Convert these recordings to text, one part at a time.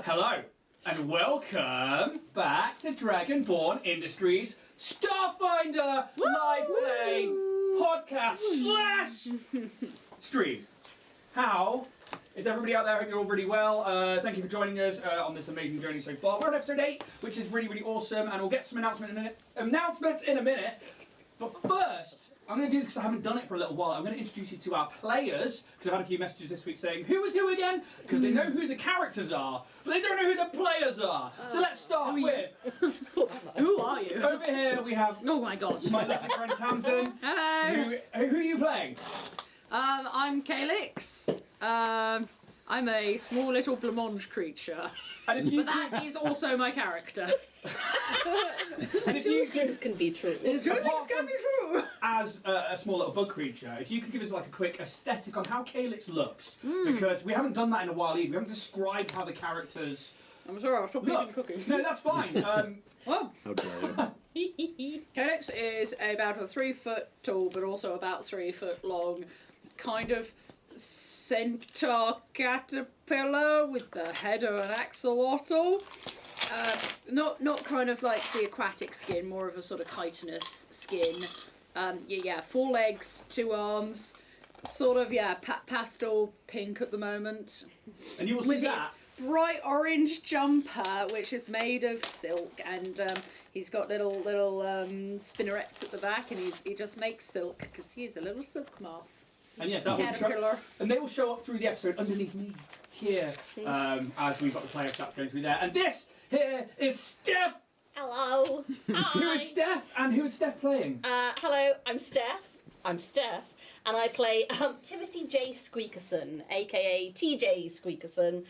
Hello, and welcome back to Dragonborn Industries Starfinder live play podcast / stream. How is everybody out there? I hope you're all really well. Thank you for joining us on this amazing journey so far. We're on episode 8, which is really, really awesome, and we'll get some announcements in a minute. But first, I'm going to do this because I haven't done it for a little while. I'm going to introduce you to our players, because I've had a few messages this week saying, who is who again? Because they know who the characters are, but they don't know who the players are. So let's start with... Who are you? Over here we have... Oh my god. My lovely friend Tamsin. Hello. Who are you playing? I'm Calix. I'm a small little blancmange creature. And if you but that is also my character. and if you things can be true. Two things can be true. As a small little bug creature, if you could give us like a quick aesthetic on how Calix looks, because we haven't done that in a while either. We haven't described how the characters I'm sorry, I'll stop eating cooking. No, that's fine. Well, How dare you? Calix is about a 3 foot tall, but also about 3 foot long, kind of centaur caterpillar with the head of an axolotl. Not kind of like the aquatic skin, more of a sort of chitinous skin. 4 legs, 2 arms, sort of pastel pink at the moment. And you will see with that. His bright orange jumper, which is made of silk, and he's got little spinnerets at the back, and he just makes silk because he is a little silk moth. And yeah, that will and they will show up through the episode underneath me here, as we've got the player stats going through there. And this here is Steph. Hello. Who is Steph, and who is Steph playing? Hello, I'm Steph. And I play Timothy J. Squeakerson, aka TJ Squeakerson,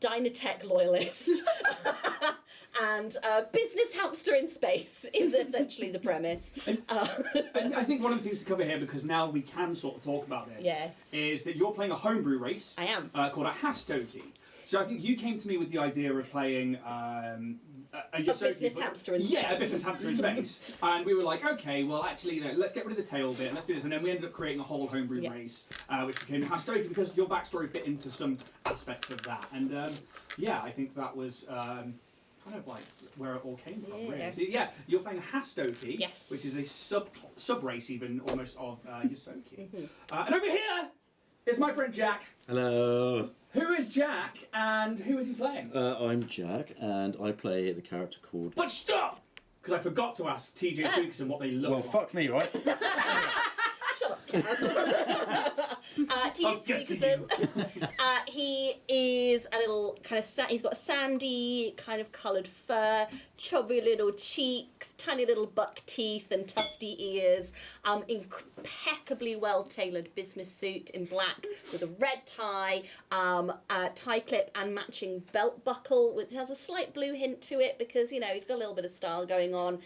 Dynatech loyalist, and business hamster in space is essentially the premise. And I think one of the things to cover here, because now we can sort of talk about this, is that you're playing a homebrew race. I am. Called a Hastoki. So I think you came to me with the idea of playing a business hamster in space. Yeah, a business hamster in space. And we were like, okay, well actually, let's get rid of the tail bit and let's do this. And then we ended up creating a whole homebrew race, which became Hastoki, because your backstory fit into some aspects of that. And I think that was kind of like where it all came from, really. So you're playing a Hastoki, which is a sub race even almost of Yosoki. And over here is my friend Jack. Hello. Who is Jack, and who is he playing? I'm Jack, and I play the character called... But stop! Because I forgot to ask TJ Squeakerson what they look like. Well, fuck me, right? Shut up, Kaz. TJ Squeakerson. He is a little kind of he's got a sandy kind of coloured fur, chubby little cheeks, tiny little buck teeth and tufty ears, impeccably well tailored business suit in black with a red tie, tie clip and matching belt buckle, which has a slight blue hint to it because he's got a little bit of style going on.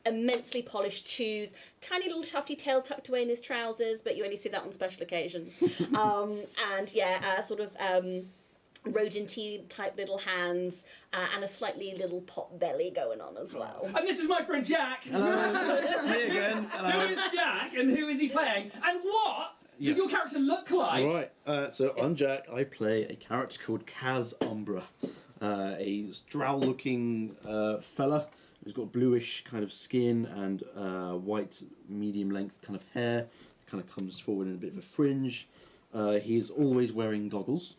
Immensely polished shoes, tiny little tufty tail tucked away in his trousers, but you only see that on special occasions. Rodent-y type little hands, and a slightly little pot belly going on as well. And this is my friend Jack. Hello. It's me again. Hello. Who is Jack, and who is he playing? And what does your character look like? Right, so I'm Jack. I play a character called Kaz Umbra, a drow-looking fella who's got bluish kind of skin and white medium length kind of hair. Kind of comes forward in a bit of a fringe. He's always wearing goggles,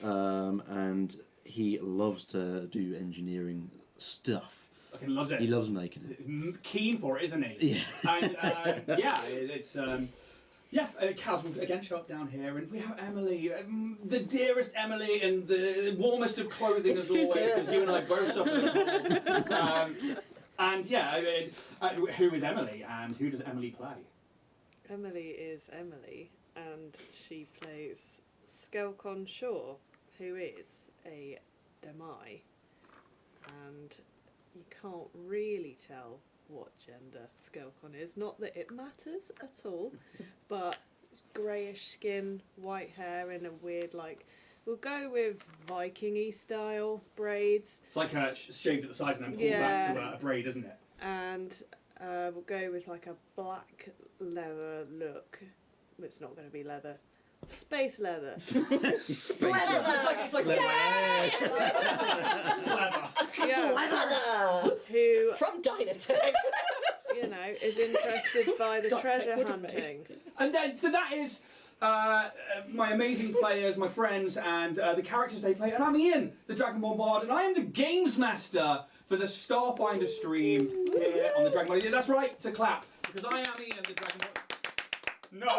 and he loves to do engineering stuff. Okay, loves it. He loves making it. Keen for it, isn't he? Yeah. And it's Kaz will again show up down here, and we have Emily, the dearest Emily, in the warmest of clothing as always, because you and I both suffer the cold. Who is Emily, and who does Emily play? Emily is Emily, and she plays Skelcon Shaw, who is a Demai, and you can't really tell what gender Skelcon is. Not that it matters at all, but greyish skin, white hair, and a weird, we'll go with Viking-y style braids. It's like shaved at the sides and then pulled back to a braid, isn't it? And we'll go with a black leather look. It's not going to be leather. Space leather. It's like Yeah. Who, From Dynatech. you know, is interested by the Dynatech treasure would have made. hunting. And then, so that is my amazing players, my friends, and the characters they play. And I'm Ian, the Dragonborn Bard, and I am the games master for the Starfinder stream here on the Dragonborn. Yeah, that's right, to clap, because I am Ian, the Dragonborn. No!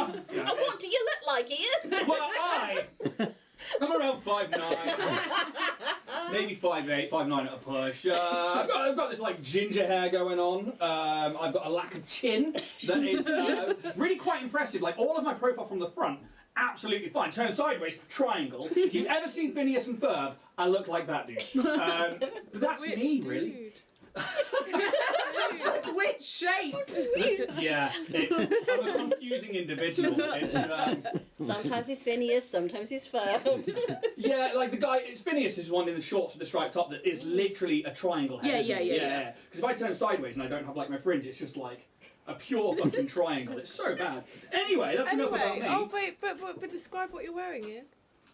And what do you look like, Ian? Well, I'm around 5'9", maybe 5'8", 5'9" at a push. I've got this like ginger hair going on. I've got a lack of chin that is really quite impressive. Like all of my profile from the front, absolutely fine. Turn sideways, triangle. If you've ever seen Phineas and Ferb, I look like that dude. But that's Which me, dude? really. Which shape? Yeah, I'm a confusing individual. It's Sometimes he's Phineas, sometimes he's Ferb. yeah, like the guy. Phineas is one in the shorts with the striped top that is literally a triangle head. Yeah. Because if I turn sideways and I don't have like my fringe, it's just like a pure fucking triangle. It's so bad. Anyway, that's enough about me. Oh wait, but describe what you're wearing, Ian.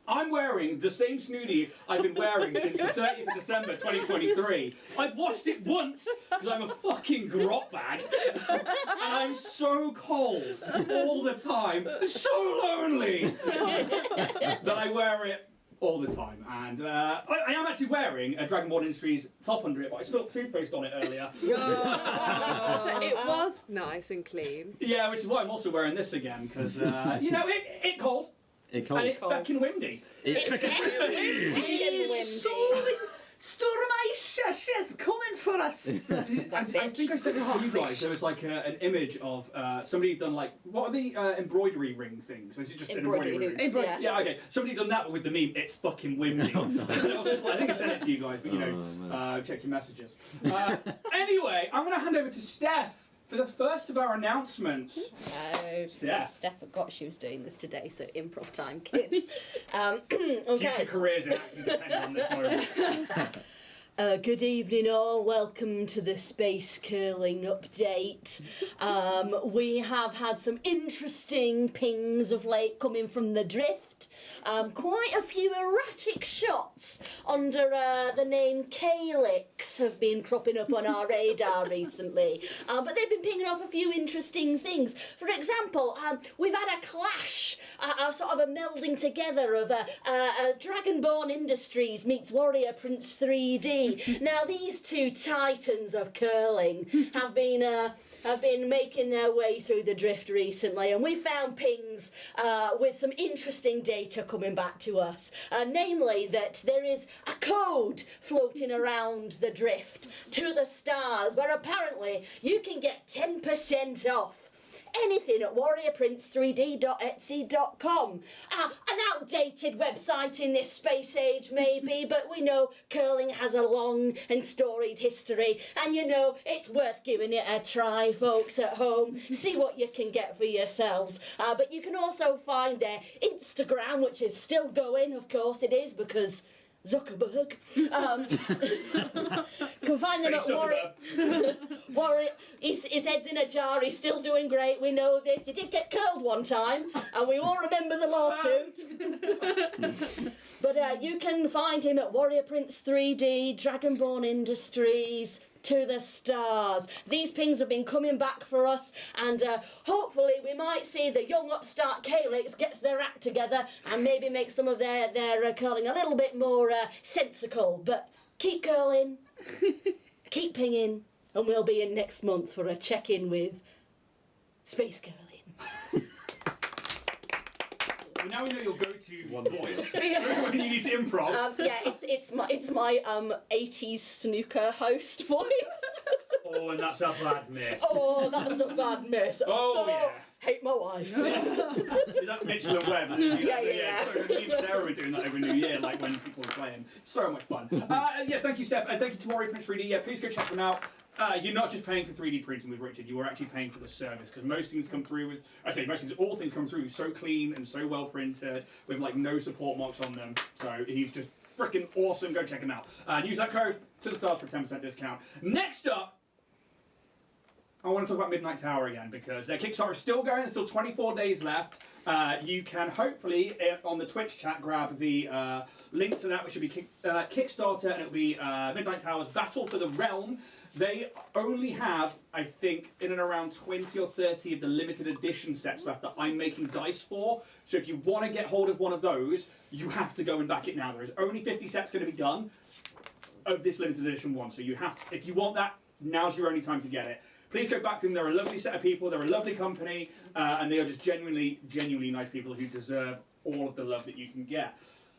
I'm wearing the same snooty I've been wearing since the 30th of December 2023. I've washed it once because I'm a fucking grot bag. And I'm so cold all the time, so lonely, that I wear it all the time. And I am actually wearing a Dragonborn Industries top under it, but I spilled toothpaste on it earlier. So it was nice and clean. Yeah, which is why I'm also wearing this again, because, you know, it cold. It And can't. it's fucking windy. Storm Ice coming for us. I think I said it to you guys. There was like an image of somebody done like, what are the embroidery ring things? Is it just Embroidery an embroidery hoops, ring? yeah. Yeah, okay. Somebody done that with the meme. It's fucking windy. And I was just like, I think I sent it to you guys, but you know, check your messages. Anyway, I'm going to hand over to Steph for the first of our announcements. No, Steph forgot she was doing this today, so improv time, kids. Okay. Future careers in acting depend on this moment. Good evening all, welcome to the Space Curling update. We have had some interesting pings of late coming from the drift. Quite a few erratic shots under the name Calix have been cropping up on our radar recently. But they've been pinging off a few interesting things. For example, we've had a clash, a sort of a melding together of Dragonborn Industries meets Warrior Prince 3D. Now these two titans of curling have been making their way through the drift recently, and we found pings with some interesting data coming back to us, namely that there is a code floating around the drift to the stars where apparently you can get 10% off anything at warriorprince3d.etsy.com. An outdated website in this space age maybe, but we know curling has a long and storied history, and you know it's worth giving it a try, folks at home. See what you can get for yourselves. But you can also find their Instagram, which is still going, of course it is, because Zuckerberg. Can find them at Warrior. His head's in a jar. He's still doing great. We know this. He did get curled one time, and we all remember the lawsuit. But you can find him at Warrior Prince 3D, Dragonborn Industries, to the stars. These pings have been coming back for us, and hopefully we might see the young upstart Calix gets their act together and maybe make some of their curling a little bit more sensical. But keep curling, keep pinging, and we'll be in next month for a check-in with Space Curling. Well, now we know your go-to voice when you need to improv. Yeah, it's my 80s snooker host voice. Oh, and that's a bad miss. Oh, that's a bad miss. Oh, yeah. Hate my wife. Is that Mitchell and Webb? Yeah. So me and Sarah were doing that every New Year, like when people were playing. So much fun. Yeah, thank you, Steph. Thank you to Warrior Prince 3D. Yeah, please go check them out. You're not just paying for 3D printing with Richard, you are actually paying for the service, because most things come through with, all things come through so clean and so well printed, with like no support marks on them, so he's just freaking awesome. Go check him out. Use that code to the stars for a 10% discount. Next up, I want to talk about Midnight Tower again because their Kickstarter is still going. There's still 24 days left. You can hopefully on the Twitch chat grab the link to that, which will be Kickstarter, and it'll be Midnight Tower's Battle for the Realm. They only have, I think, in and around 20 or 30 of the limited edition sets left that I'm making dice for. So if you want to get hold of one of those, you have to go and back it now. There's only 50 sets going to be done of this limited edition one. So you have, if you want that, now's your only time to get it. Please go back to them. They're a lovely set of people. They're a lovely company, and they are just genuinely nice people who deserve all of the love that you can get.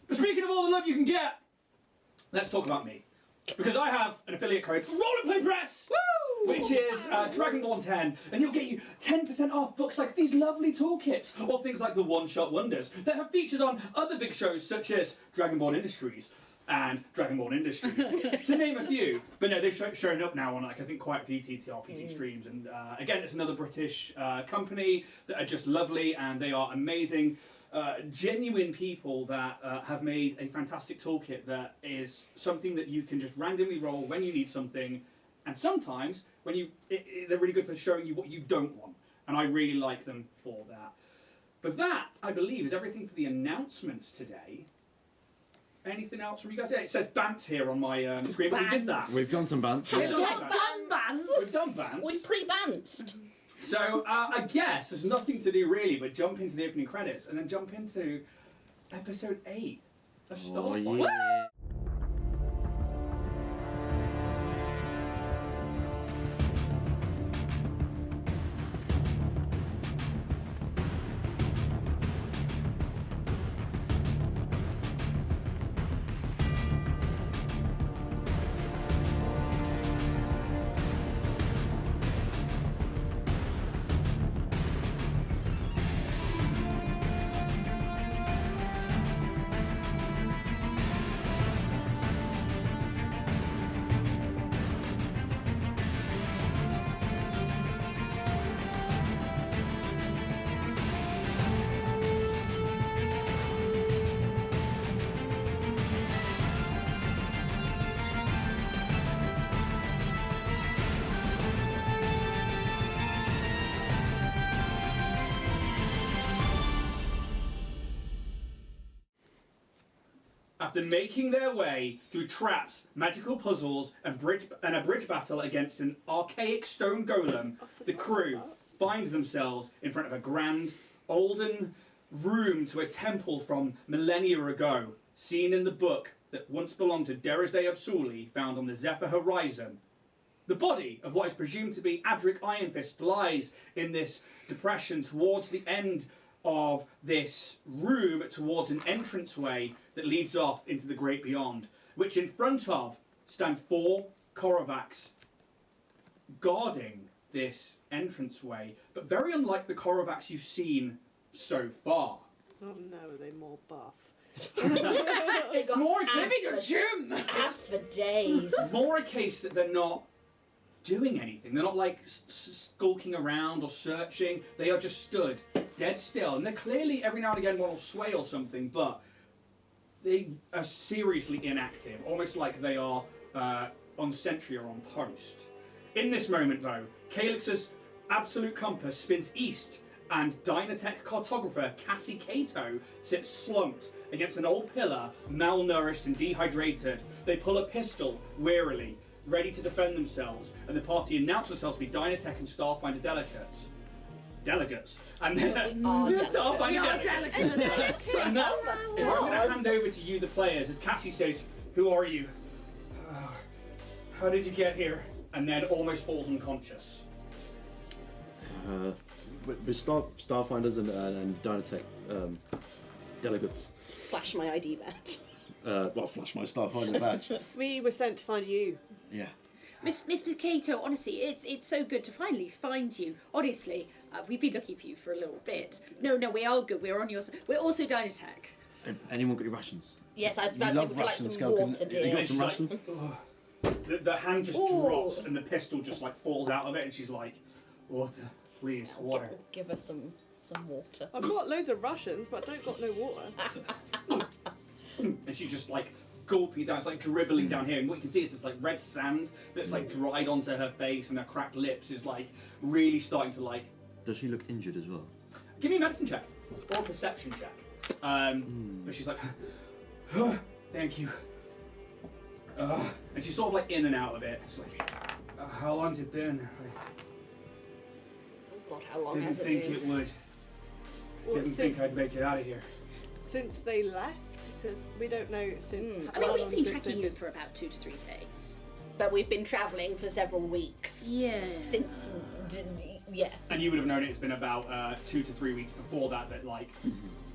But speaking of all the love you can get, let's talk about me. Because I have an affiliate code for Rollerplay Press, which is Dragonborn 10, and you'll get you 10% off books like these lovely toolkits, or things like the one-shot wonders that have featured on other big shows such as Dragonborn Industries and Dragonborn Industries, to name a few. But no, they've shown up now on, like, I think quite a few TTRPG streams, and again, it's another British company that are just lovely, and they are amazing. Genuine people that have made a fantastic toolkit that is something that you can just randomly roll when you need something, and sometimes when they're really good for showing you what you don't want, and I really like them for that. But that, I believe, is everything for the announcements today. Anything else from you guys? Yeah, it says Bants here on my screen, but we did that. We've done some Bants. We've Yeah. done Bants. We've done Bants. We've pre-bantsed. So I guess there's nothing to do really but jump into the opening credits and then jump into episode 8 of Starfinder. Oh, yeah. After making their way through traps, magical puzzles, and a bridge battle against an archaic stone golem, the crew find themselves in front of a grand, olden room to a temple from millennia ago, seen in the book that once belonged to Derisdai Absuli, found on the Zephyr horizon. The body of what is presumed to be Adric Ironfist lies in this depression towards the end of this room, towards an entranceway that leads off into the great beyond, which in front of stand 4 Korovaks guarding this entranceway, but very unlike the Korovaks you've seen so far. Oh no, are they more buff? It's more a Living a gym! Abs for days. more a case that they're not doing anything. They're not like skulking around or searching. They are just stood dead still, and they're clearly every now and again one will sway or something, but they are seriously inactive, almost like they are on sentry or on post. In this moment, though, Calix's absolute compass spins east, and Dynatech Cartographer Cassy Kato sits slumped against an old pillar, malnourished and dehydrated. They pull a pistol wearily, ready to defend themselves, and the party announce themselves to be Dynatech and Starfinder delegates. And then Starfinder delegates. And now, I'm going to hand over to you, the players, as Cassie says, "Who are you? How did you get here?" And then almost falls unconscious. With Starfinders and Dynatech delegates. Flash my ID badge. Well, flash my Starfinder badge. We were sent to find you. Yeah. Miss Kato, honestly, it's so good to finally find you. Honestly, we've been looking for you for a little bit. No, we are good. We're on your side. We're also Dynatech. Anyone got any rations? Yes, I was You about to say, love would you like rations, some Skelton. water, You dear? got some rations? The hand just Ooh. drops and the pistol just like falls out of it, and she's like, "Water, please, water." Give us some water. I've got loads of Russians, but I don't got no water. And she just like gulping it down. It's like dribbling down here, and what you can see is this like red sand that's like dried onto her face, and her cracked lips is like really starting to like. Does she look injured as well? Give me a medicine check or a perception check. But she's like, thank you. And she's sort of like in and out of it. She's like, how long's it been? Oh God, how long Didn't has it think been? it would. Well, Didn't think I'd make it out of here. Since they left, because we don't know since. I mean, we've been tracking you for about 2 to 3 days. But we've been travelling for several weeks. Yeah. Since, yeah. And you would have known it's been about 2 to 3 weeks before that like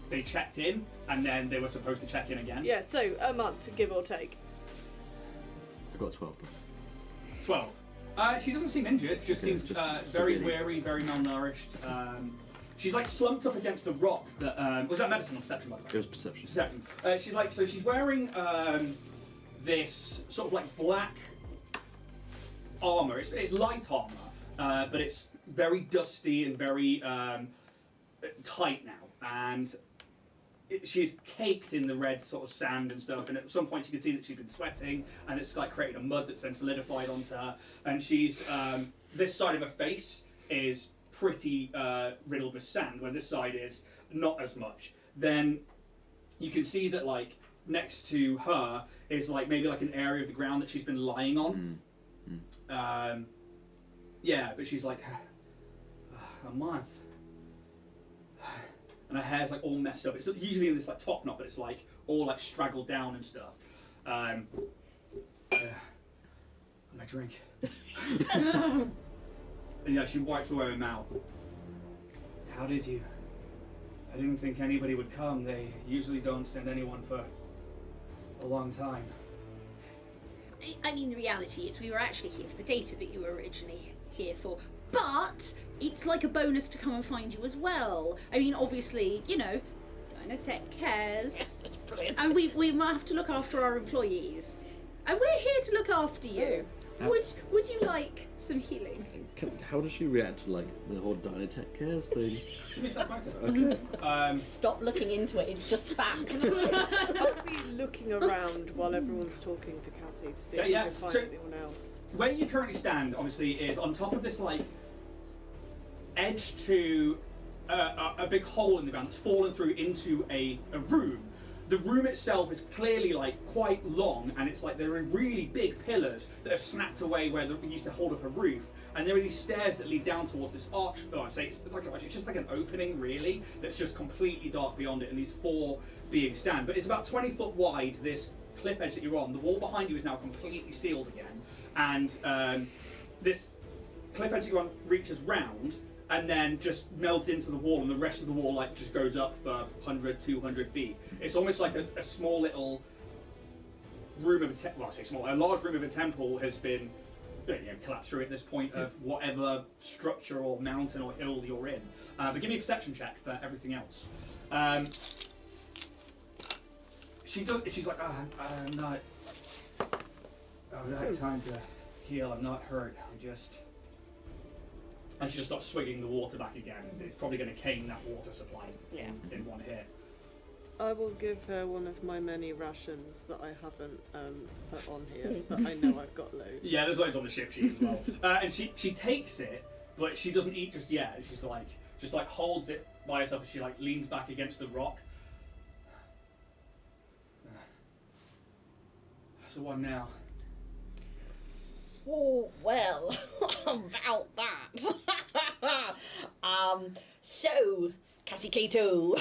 they checked in, and then they were supposed to check in again. Yeah, so a month, give or take. I got 12. 12. She doesn't seem injured. Just Okay, seems just very severely. weary, very malnourished. She's like slumped up against a rock that was that medicine or perception, by the way? It was perception. Perception. She's like she's wearing this sort of like black armor. It's light armor, but it's very dusty and very tight now, and she's caked in the red sort of sand and stuff. And at some point, you can see that she's been sweating, and it's like created a mud that's then solidified onto her. And she's this side of her face is pretty riddled with sand, where this side is not as much. Then you can see that like next to her is like maybe like an area of the ground that she's been lying on. Yeah, but she's like a month, and her hair's like all messed up. It's usually in this like top knot, but it's like all like straggled down and stuff. My drink. And yeah, she wipes away her mouth. How did you? I didn't think anybody would come. They usually don't send anyone for a long time. I mean, the reality is we were actually here for the data that you were originally here for. But it's like a bonus to come and find you as well. I mean, obviously, you know, Dynatech cares. That's brilliant. And we might have to look after our employees. And we're here to look after you. Would you like some healing? How does she react to like the whole Dynatech cares thing? Give me a suspect. Okay. Stop looking into it, it's just fact. I'll be looking around while everyone's talking to Cassie to see if we Yeah, can find so- anyone else. Where you currently stand, obviously, is on top of this like edge to a big hole in the ground that's fallen through into a room. The room itself is clearly like quite long, and it's like there are really big pillars that have snapped away where we used to hold up a roof, and there are these stairs that lead down towards this arch. Oh, I say it's just like an opening, really, that's just completely dark beyond it, and these 4 beings stand. But it's about 20 foot wide. This cliff edge that you're on, the wall behind you is now completely sealed again, and this cliff edge that you're on reaches round and then just melts into the wall, and the rest of the wall like just goes up for 100, 200 feet. It's almost like a small little room of a large room of a temple has been collapsed through at this point of whatever structure or mountain or hill you're in. But give me a perception check for everything else. She's like, I'm not time to heal. I'm not hurt. And she just starts swigging the water back again. It's probably going to cane that water supply in one hit. I will give her one of my many rations that I haven't put on here, but I know I've got loads. Yeah, there's loads on the ship sheet as well. And she takes it, but she doesn't eat just yet. She's like, just like holds it by herself, and she like leans back against the rock. So what now? Oh, well, about that. So, Cassy Kato,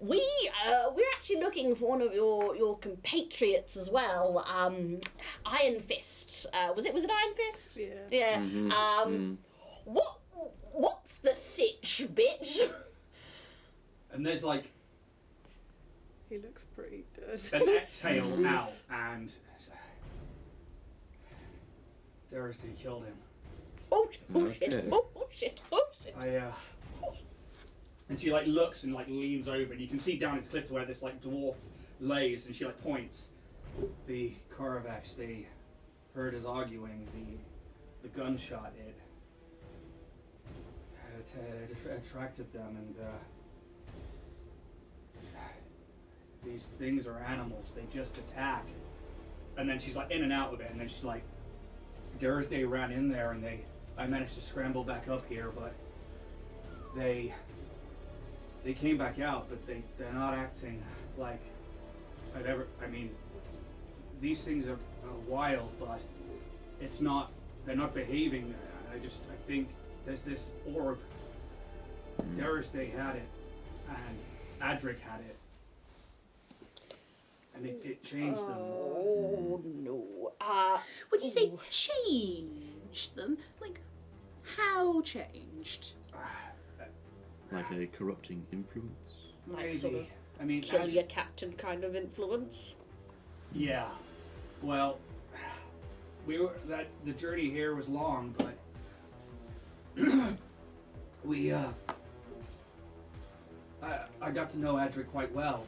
we're actually looking for one of your compatriots as well. Iron Fist. Was it Iron Fist? Yeah. Yeah. Mm-hmm. What's the sitch, bitch? And there's like He looks pretty dead. an exhale out, and Derisdai killed him. Oh shit! Okay. Oh shit! Oh shit! And she like looks and like leans over, and you can see down its cliff to where this like dwarf lays, and she like points. The Korvax, they heard us arguing. The gunshot it attracted them, and these things are animals. They just attack. And then she's like in and out of it. And then she's like, Derisdai ran in there, and I managed to scramble back up here, but they came back out, but they're not acting like I've ever. I mean, these things are wild, but it's not. They're not behaving. I think there's this orb. Derisdai had it, and Adric had it, and it changed them. Oh no. When you say change them, like how changed? Like a corrupting influence. Like sort of I mean, kill your captain kind of influence. Yeah. Well, the journey here was long, but I got to know Adric quite well.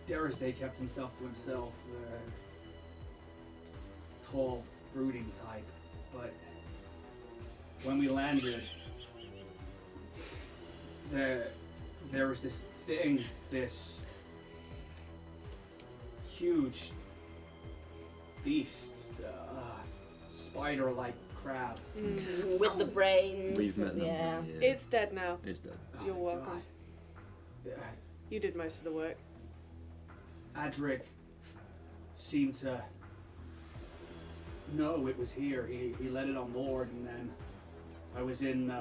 Derisdai kept himself to himself, tall, brooding type. But when we landed, there was this thing, this huge beast, spider-like crab. With the brains. We've met them. Yeah. It's dead now. It's dead. You're Oh, welcome. God. You did most of the work. Adric seemed to know it was here. He let it on board, and then I was in.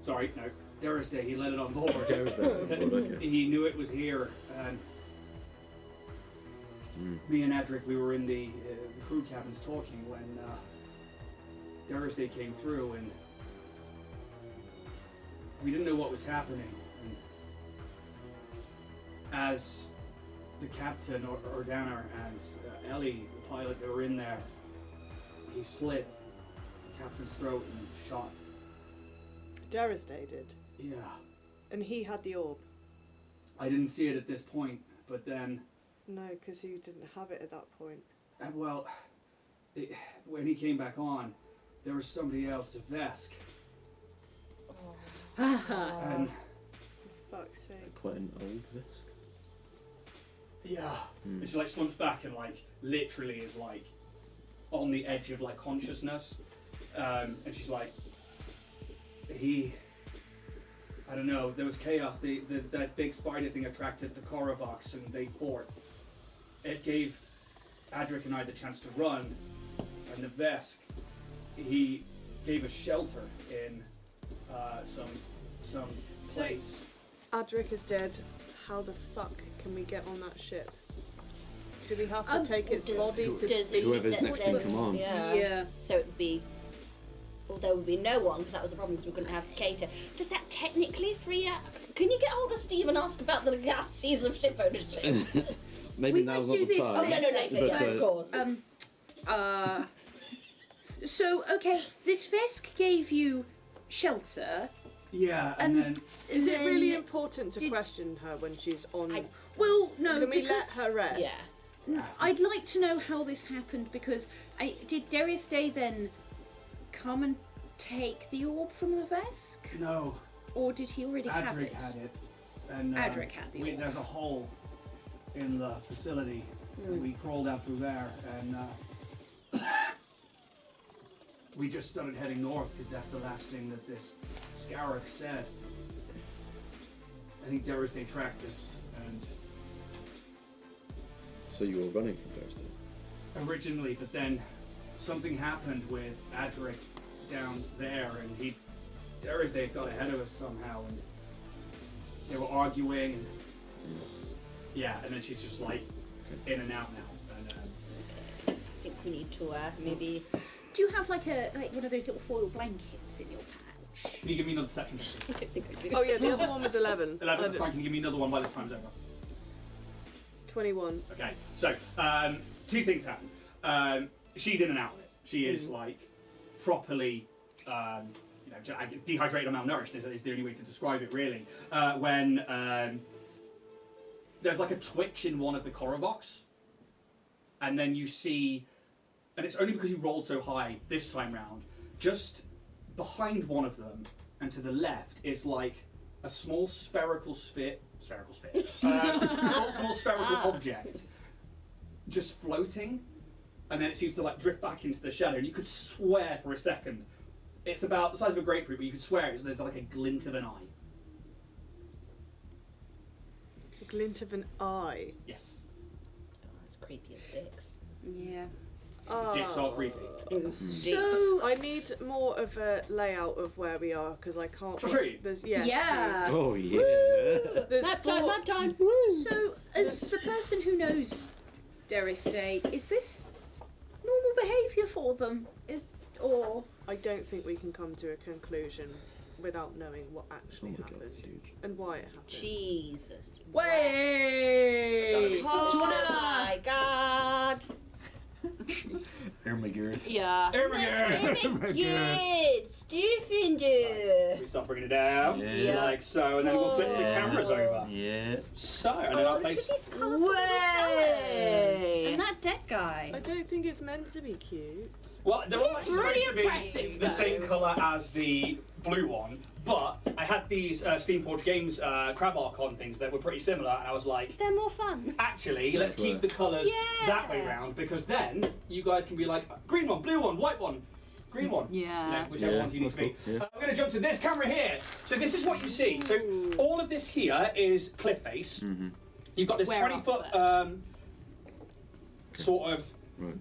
Sorry, no, Derisdai. He let it on board. Derisdai. Okay. He knew it was here, and me and Adric, we were in the crew cabins talking when Derisdai came through, and we didn't know what was happening. And as the captain, Ordana, and Ellie, the pilot, they were in there, he slit the captain's throat and shot. Derisdai did. Yeah. And he had the orb. I didn't see it at this point, but then, No, because you didn't have it at that point. well, when he came back on, there was somebody else, a Vesk, and For fuck's sake. Quite an old disc. yeah, and she like slumps back and like literally is like on the edge of like consciousness, and she's like, I don't know, there was chaos. That big spider thing attracted the Korobox, and they fought. It gave Adric and I the chance to run, and the Vesk, he gave us shelter in some place. Adric is dead. How the fuck can we get on that ship? Do we have to take its does- body to does see? it- Whoever's that- next in that- command. Yeah. So it would be. Well, there would be no one because that was the problem because we couldn't have Kato. Does that technically free up? Can you get hold of Steve and ask about the legalities of ship ownership? Maybe We now's might not do the this Oh time. no, later, yeah, of course. So okay, this Vesk gave you shelter. Yeah, And and then Is it really then important to did- question her when she's on? Well, no, Can we because let her rest? Yeah. I'd like to know how this happened because did Derisdai then come and take the orb from the Vesk, no, or did he already have Adric it? had it, and Adric had the orb. there's a hole in the facility. And we crawled out through there, and we just started heading north because that's the last thing that this Scarab said. I think Derisdai tracked us, and So you were running from Derisdai. originally, but then something happened with Adric down there, and Derisdai got ahead of us somehow, and they were arguing, and yeah, and then she's just like in and out now. And, I think we need to maybe. Do you have like one of those little foil blankets in your pouch? can you give me another perception check? I don't think I do. Oh yeah, the other one was 11. 11, that's fine. Can you give me another one by this time's over? 21. Okay, so two things happen. She's in and out of it. She is like properly, dehydrated or malnourished is the only way to describe it, really. When there's like a twitch in one of the Korobox, and then you see, and it's only because you rolled so high this time round, just behind one of them and to the left is like a small spherical sphere, small spherical object just floating, and then it seems to like drift back into the shadow, and you could swear for a second it's about the size of a grapefruit, but you could swear there's like a glint of an eye. A glint of an eye. Yes. Oh, that's creepy as dicks. Yeah. Dicks are creepy. So I need more of a layout of where we are because I can't. Shall I show you? There's Yeah. Oh yeah. There's Map time, four- map time. So, as the person who knows Derisdai, is this normal behaviour for them? Or I don't think we can come to a conclusion without knowing what actually Oh my God, happened it's huge. and why it happened. Jesus. wait? Oh my god. Oh my God. Yeah. Here we go. Good. Starfinder. We start bringing it down, Yeah. like so, and then we'll flip the Yeah. cameras over. Yeah. So, and then Oh, I'll look place. at these colourful little Way. fellas. And that deck guy. I don't think it's meant to be cute. Well, they're all It's actually really supposed to impressive, be the though. same colour as the blue one, but I had these Steamforged Games Crab Archon things that were pretty similar, and I was like, They're more fun. actually, let's keep the colours Yeah. that way round, because then you guys can be like, green one, blue one, white one, green one. Yeah. Whichever one you need to be. that's cool, yeah. I'm going to jump to this camera here. So this is what you see. So all of this here is cliff face. Mm-hmm. You've got this Where 20-foot up sort of Right.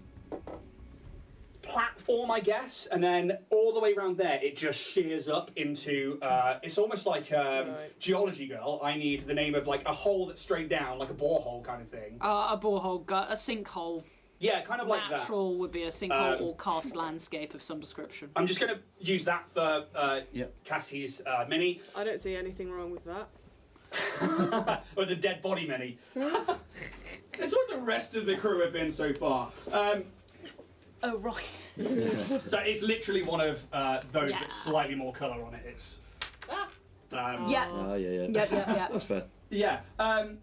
platform, I guess, and then all the way around there it just shears up into it's almost like Right. Geology Girl. I need the name of like a hole that's straight down, like a borehole kind of thing. A borehole, a sinkhole. Yeah, kind of like that. Natural would be a sinkhole Um, or karst landscape of some description. I'm just going to use that for Yep. Cassie's mini. I don't see anything wrong with that. Or the dead body mini. That's what the rest of the crew have been so far. Oh, right. So it's literally one of those Yeah. with slightly more colour on it. It's Ah. Yeah. Ah, yeah, yeah. Yeah. That's fair. yeah, and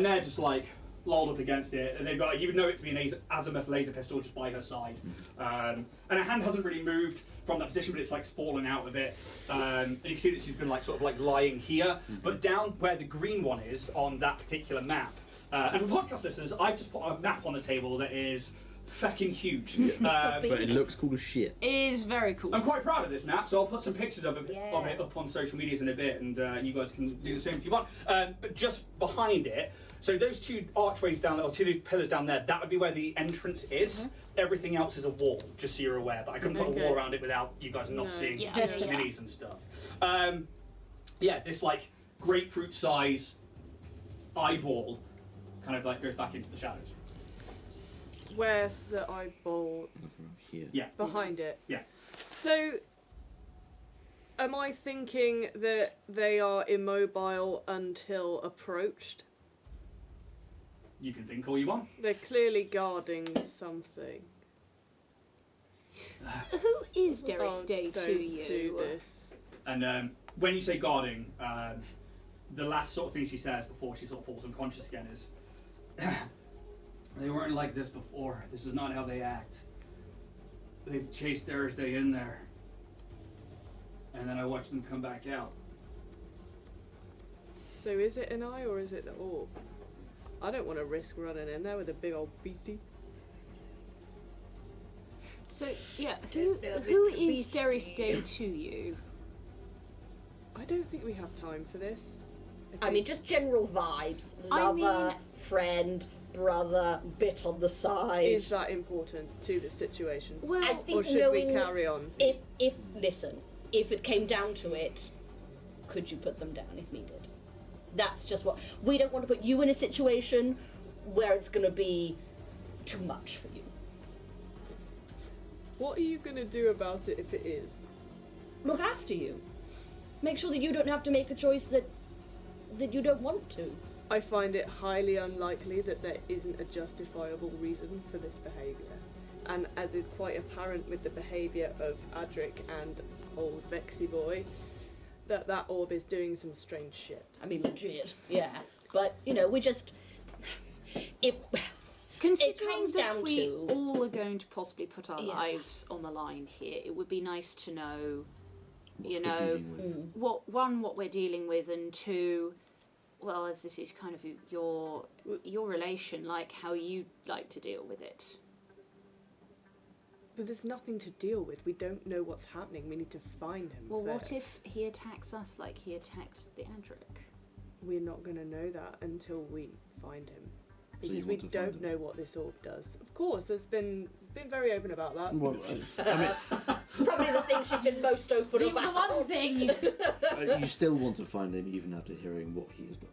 they're just like lolled up against it, and they've got you would know it to be an azimuth laser pistol just by her side, and her hand hasn't really moved from that position, but it's like fallen out of it, and you can see that she's been like sort of like lying here, but down where the green one is on that particular map. And for podcast listeners, I've just put a map on the table that is fucking huge. big. But it looks cool as shit. It is very cool. I'm quite proud of this map, so I'll put some pictures of it Yeah. up on social medias in a bit, and you guys can do the same if you want. But just behind it, so those two archways down there, or two pillars down there, that would be where the entrance is. Everything else is a wall, just so you're aware. But I couldn't put a Okay. wall around it without you guys not No. seeing Yeah, the yeah. minis and stuff. Yeah, this like grapefruit size eyeball kind of like goes back into the shadows. Where's the eyeball Here. Yeah. behind it? Yeah. So, am I thinking that they are immobile until approached? You can think all you want. They're clearly guarding something. Who is Oh, Derisdai don't to you? do this. And when you say guarding, the last sort of thing she says before she sort of falls unconscious again is, they weren't like this before. This is not how they act. They've chased Derisdai in there, and then I watched them come back out. So is it an eye or is it the orb? I don't want to risk running in there with a big old beastie. So, yeah, who Don't know, who it could is be- Derisdai to you? I don't think we have time for this. I mean, just general vibes. I Lover, mean- friend, brother, bit on the side. Is that important to the situation? Well, I think Or should knowing we carry on? if listen, if it came down to it, could you put them down if needed? That's just what we don't want to put you in a situation where it's going to be too much for you. What are you going to do about it if it is? Look after you. Make sure that you don't have to make a choice that you don't want to. I find it highly unlikely that there isn't a justifiable reason for this behaviour. And as is quite apparent with the behaviour of Adric and old Vexy Boy, that orb is doing some strange shit. I mean, legit. Yeah. But, you know, we just if considering comes that down we to- all are going to possibly put our Yeah. lives on the line here, it would be nice to know you we're know, dealing with. what we're dealing with, and two, well, as this is kind of your relation, like how you like to deal with it. But there's nothing to deal with. We don't know what's happening. We need to find him. Well, what first. if he attacks us like he attacked the Adric? We're not going to know that until we find him. So you Because we want to find don't him? know what this orb does. Of course, there's been very open about that. Well, It's probably the thing she's been most open about. one thing. you still want to find him even after hearing what he has done.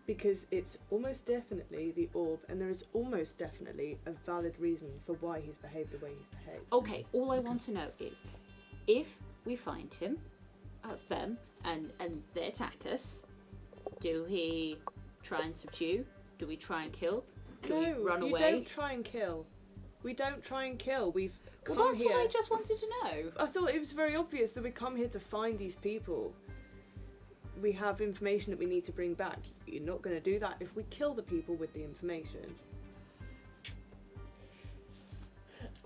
Because it's almost definitely the orb, and there is almost definitely a valid reason for why he's behaved the way he's behaved. Okay, all I want to know is, if we find him, them, and they attack us, do we try and subdue? Do we try and kill? Do we run you away? don't try and kill. We don't try and kill. We've come Well, that's here. what I just wanted to know. I thought it was very obvious that we come here to find these people. We have information that we need to bring back. You're not going to do that if we kill the people with the information.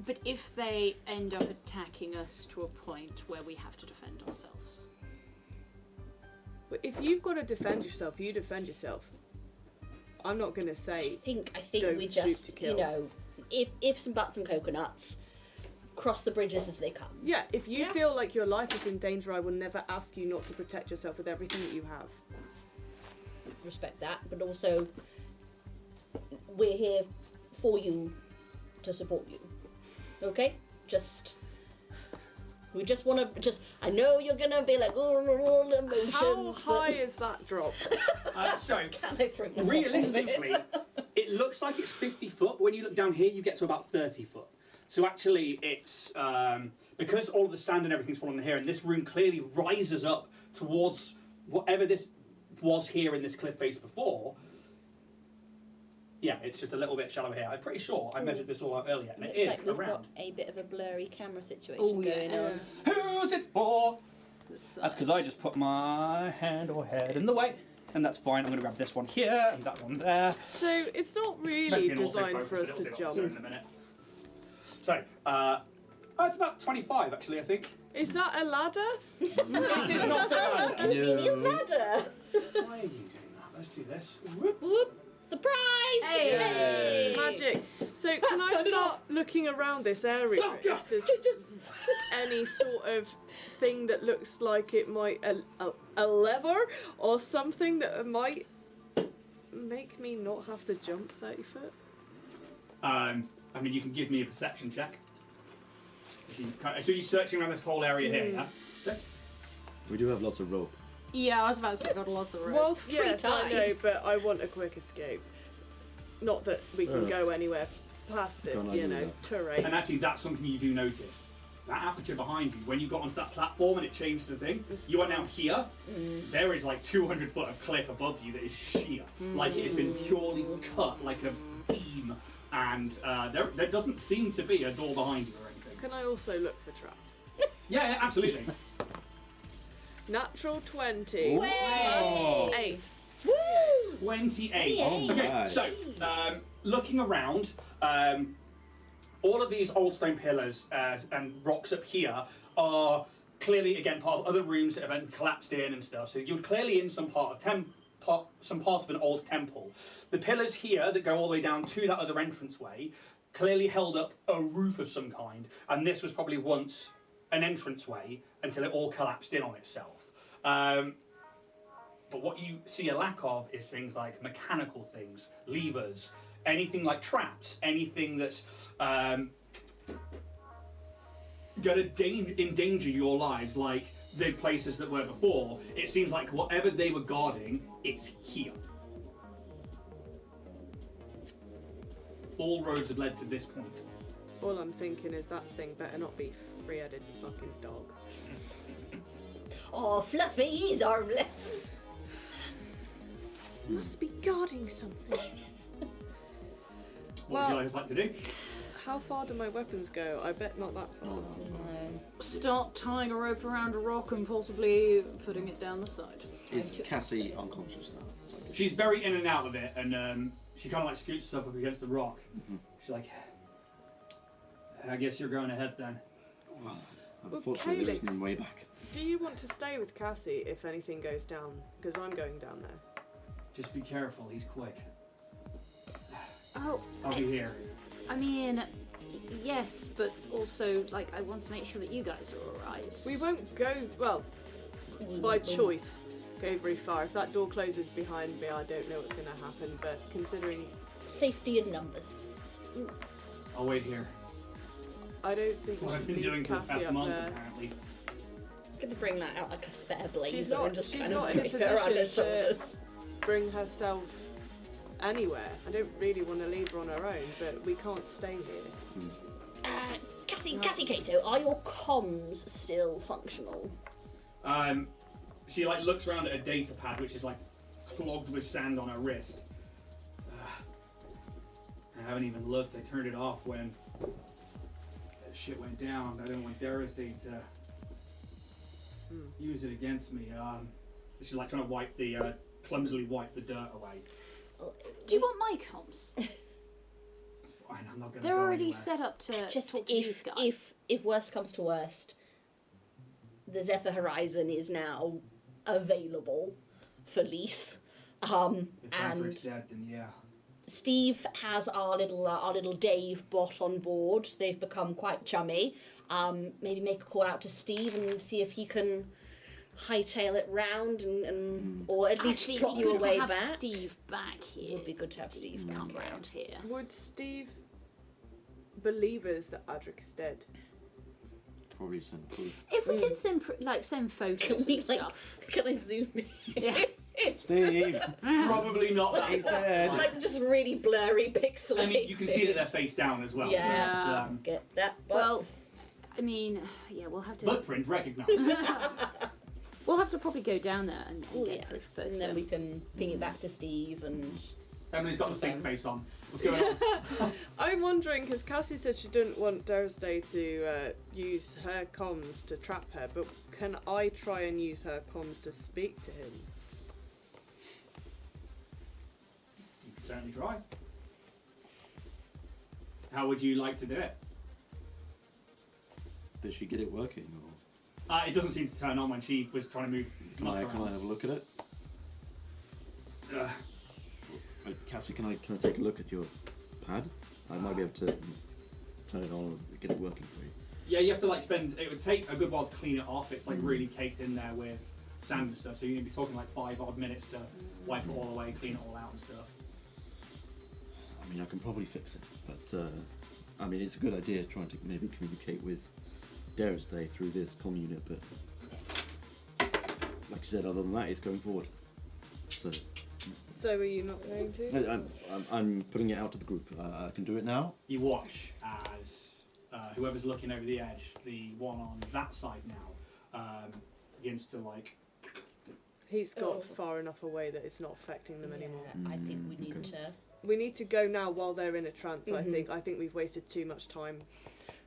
But if they end up attacking us to a point where we have to defend ourselves. But if you've got to defend yourself, you defend yourself. I'm not going to say. I think Don't we shoot to just, kill. you know, if some butts and coconuts, cross the bridges as they come. Yeah, if you feel like your life is in danger, I will never ask you not to protect yourself with everything that you have. Respect that, but also we're here for you, to support you. Okay? We just want to, I know you're going to be like, oh, emotions, How high is that drop? So, Can I throw myself off a realistically, bit? it looks like it's 50 foot, but when you look down here, you get to about 30 foot. So actually, it's because all of the sand and everything's fallen in here, and this room clearly rises up towards whatever this was here in this cliff face before. Yeah, it's just a little bit shallow here. I'm pretty sure I measured this all out earlier, and it Looks is like we've around. got a bit of a blurry camera situation Oh, going yes. Who's it for? This That's because I just put my hand or head in the way, and that's fine. I'm going to grab this one here and that one there. So it's not Meant to really be an designed autofocus, for us but to it'll do jump. it in a minute. So, it's about 25 actually, I think. Is that a ladder? It is not a ladder. Convenient ladder. Why are you doing that? Let's do this. Whoop. Whoop. Surprise! Hey. Yay. Magic. So can I Turn it start looking around this area? Oh, God. If there's any sort of thing that looks like it might a lever or something that might make me not have to jump 30 foot? I mean, you can give me a perception check. So you're searching around this whole area here, yeah? Okay. We do have lots of rope. Yeah, I was about to say, got lots of rope. Well, yes, I know, tight. but I want a quick escape. Not that we can go anywhere past this, Can't you argue know, with terrain. And actually, that's something you do notice. That aperture behind you, when you got onto that platform and it changed the thing, you are now here. There is like 200 foot of cliff above you that is sheer. Like it has been purely cut like a beam. And there doesn't seem to be a door behind you or anything. Can I also look for traps? Yeah, absolutely. Natural 20. Way. 8. Woo! 28. Oh Okay, my. so looking around, all of these old stone pillars and rocks up here are clearly again part of other rooms that have been collapsed in and stuff. So you're clearly in some part of an old temple. The pillars here that go all the way down to that other entranceway clearly held up a roof of some kind, and this was probably once an entranceway until it all collapsed in on itself. But what you see a lack of is things like mechanical things, levers, anything like traps, anything that's going to endanger your lives, like the places that were before. It seems like whatever they were guarding, it's here. All roads have led to this point. All I'm thinking is that thing better not be three-headed fucking dog. Oh, Fluffy, he's armless. Must be guarding something. What would you guys like to do? How far do my weapons go? I bet not that far. Start tying a rope around a rock and possibly putting it down the side. Is Cassie unconscious now? She's very in and out of it, and she kind of like scoots herself up against the rock. She's like, I guess you're going ahead then. Well, Unfortunately, there isn't Calix, a way back. do you want to stay with Cassie if anything goes down? Because I'm going down there. Just be careful, he's quick. Oh, I'll be here. I mean, yes, but also, like, I want to make sure that you guys are alright. We won't go, well, by choice, go very far. If that door closes behind me, I don't know what's going to happen, but considering Safety in numbers. I'll wait here. I don't think That's what we I've should been leave doing for the Cassie past up month, there. apparently. I'm going to bring that out like a spare blazer She's not- and just she's kind not of in a make her around her position to- shoulders. Bring herself anywhere. I don't really want to leave her on her own, but we can't stay here. Cassy Kato, are your comms still functional? She like looks around at a data pad, which is like clogged with sand on her wrist. I haven't even looked. I turned it off when that shit went down. I don't want Derisdai to use it against me. She's like trying to wipe the clumsily wipe the dirt away. Do you want my comms? It's fine. I'm not gonna. They're go already anywhere. set up to Just talk to these guys. if worst comes to worst, the Zephyr Horizon is now available for lease. If And Maverick's dead, then yeah. Steve has our little Dave bot on board. They've become quite chummy. Maybe make a call out to Steve and see if he can hightail it round and or at least Actually, plot it'd be you good away to have back. Steve back here. Would be good to have Steve come back, yeah. round here. Would Steve believe us that Adric is dead? Probably send proof. If we can send send photos Can we and like? stuff. Can I zoom in? Yeah. Steve! Probably not that. He's dead! Like just really blurry pixelated. I mean, you can see that they're face down as well. Yeah. So it's, Get that. But Well, I mean, yeah, we'll have to. footprint recognised. We'll have to probably go down there and oh, get yeah. proof. But And then we can ping it back to Steve and. Emily's got the fake face on. What's going on? I'm wondering, because Cassie said she didn't want Derisdai to use her comms to trap her, but can I try and use her comms to speak to him? You can certainly try. How would you like to do it? Did she get it working? Or It doesn't seem to turn on when she was trying to move. can I have a look at it? Uh, Cassie, can I take a look at your pad? I might be able to turn it on and get it working for you. yeah, you have to like spend. It would take a good while to clean it off. It's like really caked in there with sand and stuff. So you'd be talking like 5 odd minutes to wipe it all away, clean it all out and stuff. I mean, I can probably fix it, but I mean, it's a good idea trying to maybe communicate with Derisdai through this comm unit, but like you said, other than that, it's going forward. So are you not going to? I'm putting it out to the group. I can do it now. You watch as whoever's looking over the edge, the one on that side now, begins to like. He's got Oh. far enough away that it's not affecting them anymore. Yeah, I think we need Okay. to We need to go now while they're in a trance. Mhm. I think we've wasted too much time.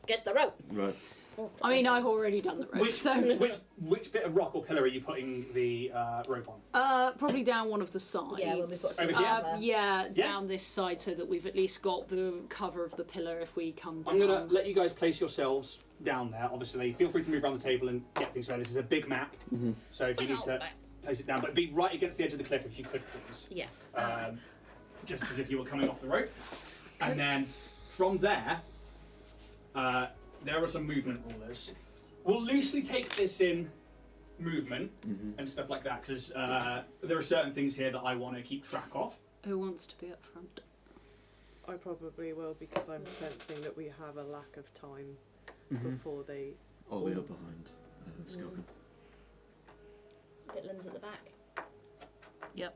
get the rope. Right. I mean, I've already done the rope, Which, so which bit of rock or pillar are you putting the rope on? probably down one of the sides. Yeah, when we've got Over here? Yeah, Yeah. down this side so that we've at least got the cover of the pillar if we come down. I'm going to let you guys place yourselves down there, obviously. Feel free to move around the table and get things ready. This is a big map, so if you need to place it down, but be right against the edge of the cliff if you could, please. Yeah. Just as if you were coming off the rope. And then from there, there are some movement rulers. We'll loosely take this in movement and stuff like that, because there are certain things here that I want to keep track of. Who wants to be up front? I probably will, because I'm sensing that we have a lack of time before they. I'll be up behind Skelpin. Bitlan's at the back. Yep.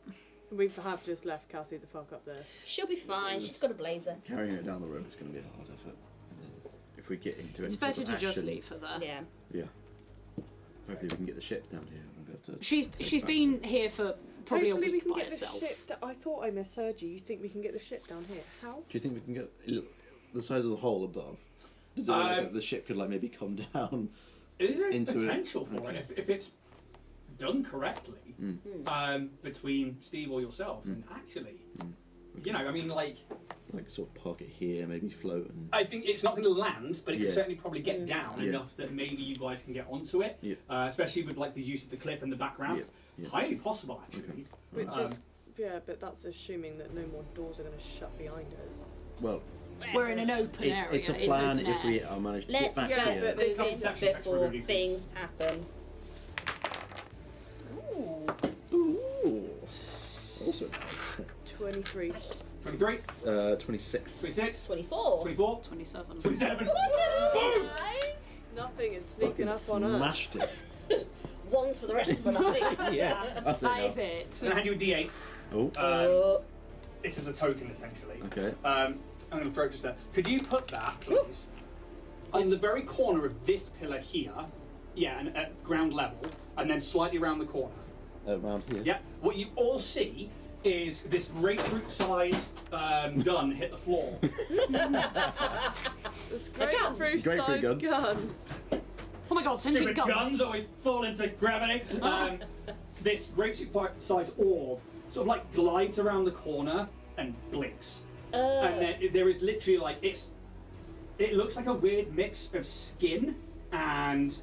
We have just left Cassie the fuck up there. She'll be fine. She's got a blazer. Carrying it down the road is going to be a hard effort. And then if we get into It's any sort better of to just action, leave her there. Yeah. Yeah. Hopefully we can get the ship down here and be able to. She's take been back here for probably Hopefully a we week can by get herself. the ship. I thought I misheard you. You think we can get the ship down here? How? Do you think we can get the size of the hole above? Does it look like the ship could like maybe come down? Is there Into it. potential for it if it's done correctly between Steve or yourself? And actually, you know, I mean, like, Like sort of park it here, maybe float and. I think it's not going to land, but it can Yeah. certainly probably get down Yeah. enough that maybe you guys can get onto it. Yeah. Especially with like the use of the clip in the background. Yeah. Yeah. Highly possible, actually. Which Um, is, yeah, but that's assuming that no more doors are going to shut behind us. Well, We're in an open area. it's a plan open if we air. are managed to Let's get back Yeah, get here. but moving Conception checks for before moving things happen. Ooh. Also nice. 23. 23, 26. 26, 24. 24, 27. 27. Look at Boom! us, guys. Nothing is sneaking Fucking up on us. smashed it. One's for the rest of the night. Yeah, that's it. That now. is it. I'm going to hand you a D8. Oh, Oh, This is a token, essentially. okay. I'm going to throw it just there. Could you put that, please, on the very corner of this pillar here? Yeah, and at ground level, and then slightly around the corner. Around here. Yeah. What you all see is this grapefruit-sized gun hit the floor. This gun. grapefruit Grapefruit sized gun. gun. Oh my god, sentient Stupid guns always fall into gravity. This grapefruit-sized orb sort of like glides around the corner and blinks. And then there is literally like it looks like a weird mix of skin and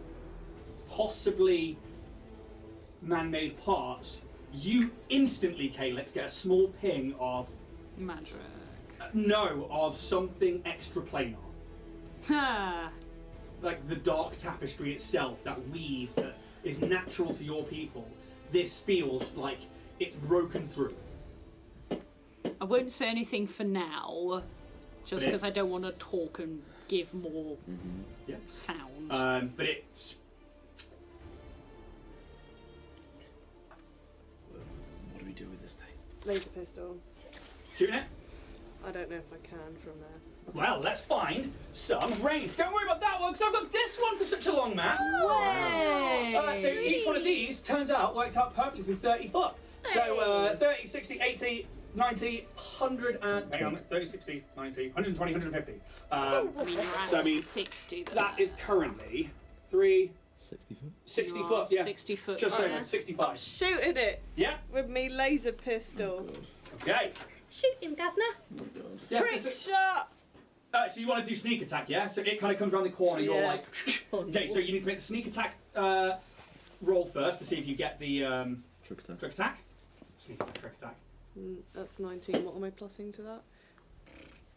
possibly man-made parts. You instantly, Calix, get a small ping of Magic. of something extraplanar, Ha! like the dark tapestry itself, that weave that is natural to your people. This feels like it's broken through. I won't say anything for now, just But it- because I don't want to talk and give more Yeah. sound. But it's What do we do with this thing? Laser pistol. shooting it. I don't know if I can from there. Well, let's find some range. Don't worry about that one, because I've got this one for such a long map. Way! So each one of these turns out worked out perfectly to be 30 foot. So 30, 60, 80, 90, 100 and... Hang on, 30, 60, 90, 120, 150. I mean, you're at So, I mean, 60 there. That is currently 3, 60 foot? 60 You are foot, yeah. 60 foot. Just there. over, 65. Shooting it Yeah, with me laser pistol. okay. shoot him, Governor. Oh god. Yeah, Trick shot! so you want to do sneak attack, yeah? So it kind of comes around the corner, you're Yeah. like... Oh, Okay, no. so you need to make the sneak attack roll first to see if you get the Trick attack. trick attack. Sneak attack, trick attack. That's 19. What am I plussing to that?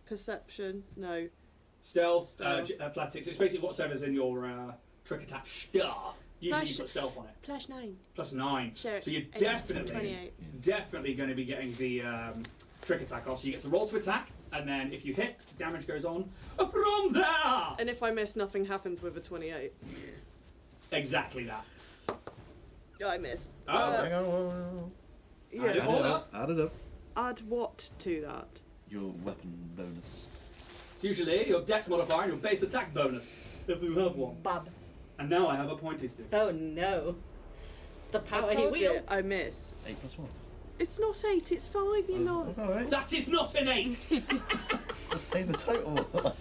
Perception? No. Stealth, Stealth. athletics. It's basically whatever's in your trick attack stuff. Usually you Flash- put stealth on it. Plus 9. Plus 9. Sure. So you're 8, definitely 28. definitely going to be getting the trick attack off. So you get to roll to attack, and then if you hit, damage goes on from there. And if I miss, nothing happens with a 28. Exactly that. I miss. Oh, Hang on, whoa. Yeah. Add it all up. Add it up. Add what to that? Your weapon bonus. It's usually your dex modifier and your base attack bonus, if you have one. Bub. And now I have a pointy stick. Oh no. The power I he told you, wields. I miss. 8 plus 1. It's not 8, it's 5, you know. Alright. That is not an 8. Just say the total.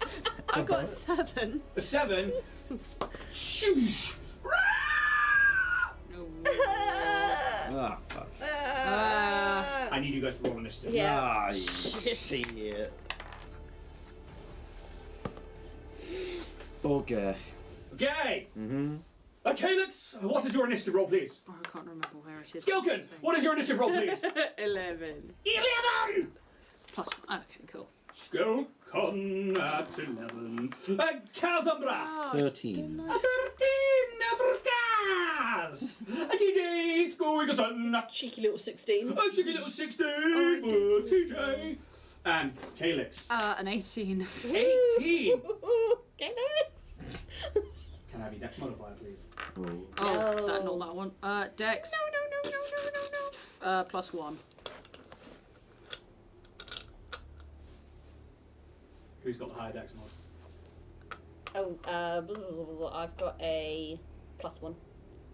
I got 7. A 7. Shoosh. No. Ah, fuck. I need you guys to roll initiative. Yeah. Ah, shit. Okay. Okay. Mm-hmm. Calix, what is your initiative roll, please? Oh, I can't remember where it is. Skilkin, what is your initiative roll, please? 11. 11! Plus one. Okay, cool. Skilkin at 11. Kazumbra! 13. A 13 for Kaz! A TJ Squiggerson! Cheeky little 16. A cheeky little 16 for TJ! And Calix. An 18. 18! Get it? Can I have your dex modifier, please? Roll. Oh, No. that, not that one. Dex. Plus one. Who's got the higher dex mod? Oh, blah, blah, blah, blah. I've got a +1.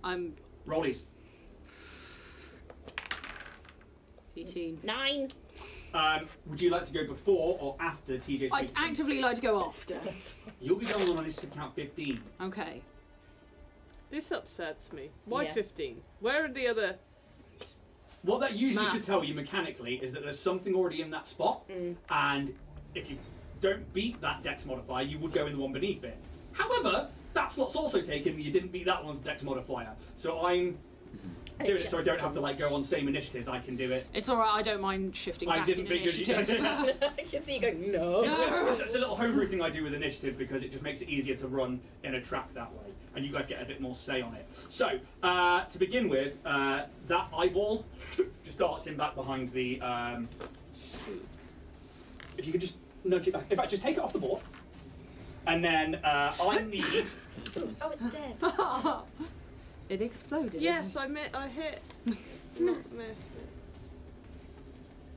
I'm Rollies. 18. 9. Would you like to go before or after TJ's I'd actively like to go after. You'll be going on initiative count 15. Okay. This upsets me. Why Yeah. 15? Where are the other... What that usually should Maths. tell you mechanically is that there's something already in that spot, and if you don't beat that dex modifier, you would go in the one beneath it. However, that slot's also taken and you didn't beat that one's dex modifier. So I'm doing it so I don't have to like go on same initiatives. I can do it. It's alright, I don't mind shifting back in initiative. I can see you going, no. It's a little homebrew thing I do with initiative because it just makes it easier to run in a track that way, and you guys get a bit more say on it. So, to begin with, that eyeball just darts in back behind the. If you could just nudge it back. In fact, just take it off the board, and then I need. Oh, it's dead. It exploded. Yes, I hit. Not missed it.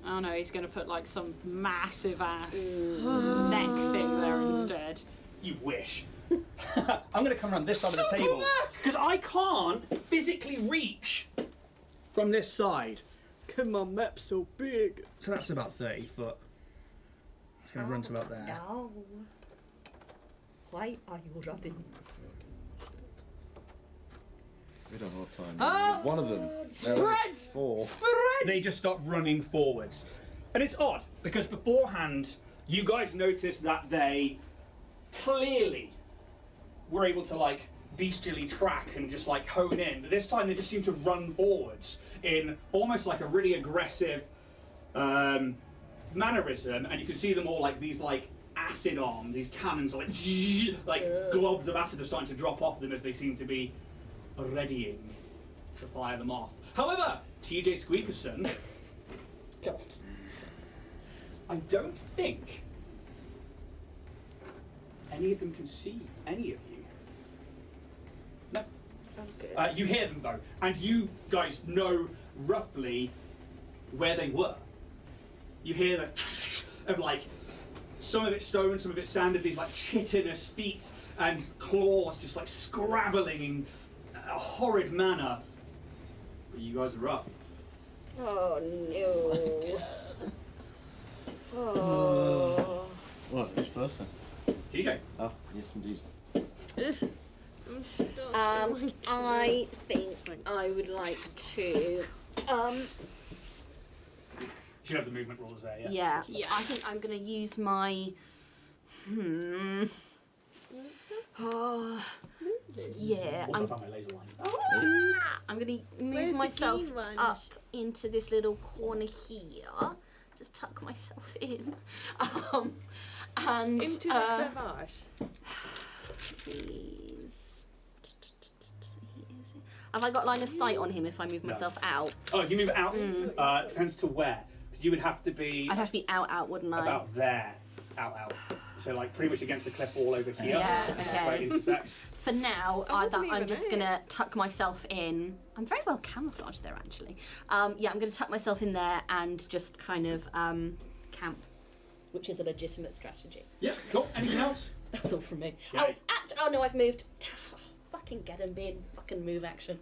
Oh no, he's going to put like some massive ass neck thing there instead. You wish. I'm going to come around this side of the table because I can't physically reach from this side. Cause my map's so big. So that's about 30 foot. It's going to run to about there. No. Why are you running? We don't have time. Oh! One of them. Spread! 4. They just start running forwards. And it's odd, because beforehand, you guys noticed that they clearly were able to, like, bestially track and just, like, hone in. But this time, they just seem to run forwards in almost like a really aggressive mannerism. And you can see them all, like, these, like, acid arms, these cannons, like globs of acid are starting to drop off them as they seem to be readying to fire them off. However, TJ Squeakerson, I don't think any of them can see any of you. No. Oh, good. You hear them though, and you guys know roughly where they were. You hear the of like some of it stone, some of it sanded, these like chitinous feet and claws just like scrabbling in a horrid manner. But you guys are up. Oh no. Oh. What? Who's first then? TJ. Oh, yes indeed. I'm stuck. I think I would like to. You should have the movement rules there, yeah? Yeah. Yeah. I think I'm gonna use my. Oh. Yeah. Also found my laser line. I'm gonna move Where's the myself key one? up into this little corner here. Just tuck myself in. And Into the crevasse. please. Have I got line of sight on him if I move No. myself out? Oh, if you move it out, depends to where. Because you would have to be I'd have to be out, wouldn't I? about there. Out. So like pretty much against the cliff wall over here. Yeah, Where it okay. intersects. For now, I wasn't I'm even just here. gonna tuck myself in. I'm very well camouflaged there, actually. Yeah, I'm gonna tuck myself in there and just kind of camp, which is a legitimate strategy. Yeah, cool. Anything else? That's all from me. Okay. Oh no, I've moved. Fucking get him, being fucking move action.